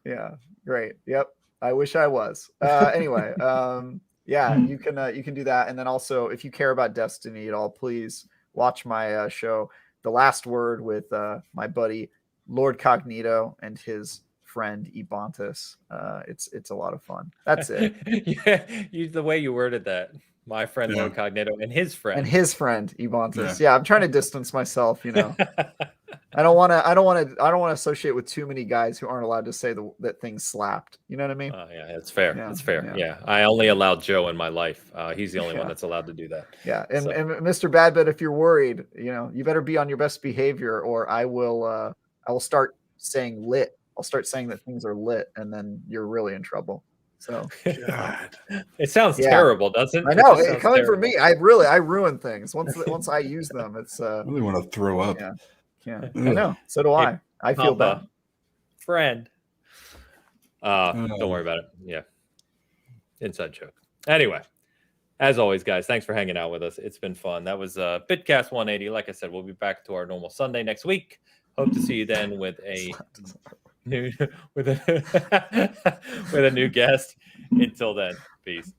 Yeah, great. Yep. I wish I was. Anyway, yeah, you can do that. And then also, if you care about Destiny at all, please watch my show, The Last Word, with my buddy Lord Cognito and his friend Ebontis. It's a lot of fun. That's it. Yeah, the way you worded that. My friend Lord Cognito and his friend. And his friend Ebontis. Yeah, I'm trying to distance myself, you know. I don't want to associate with too many guys who aren't allowed to say that things slapped. You know what I mean? Yeah, it's fair. Yeah, it's fair. Yeah. I only allowed Joe in my life. He's the only one that's allowed to do that. Yeah. And Mr. Badbit, if you're worried, you know, you better be on your best behavior, or I will start saying lit. I'll start saying that things are lit, and then you're really in trouble. So God. It sounds terrible, doesn't it? I know. Coming from me, I ruin things. Once I use them, it's I really want to throw up. Yeah. I know. So do I. I feel bad. Friend. Don't worry about it. Yeah. Inside joke. Anyway, as always, guys, thanks for hanging out with us. It's been fun. That was Bitcast 180. Like I said, we'll be back to our normal Sunday next week. Hope to see you then with a new with a new guest. Until then, peace.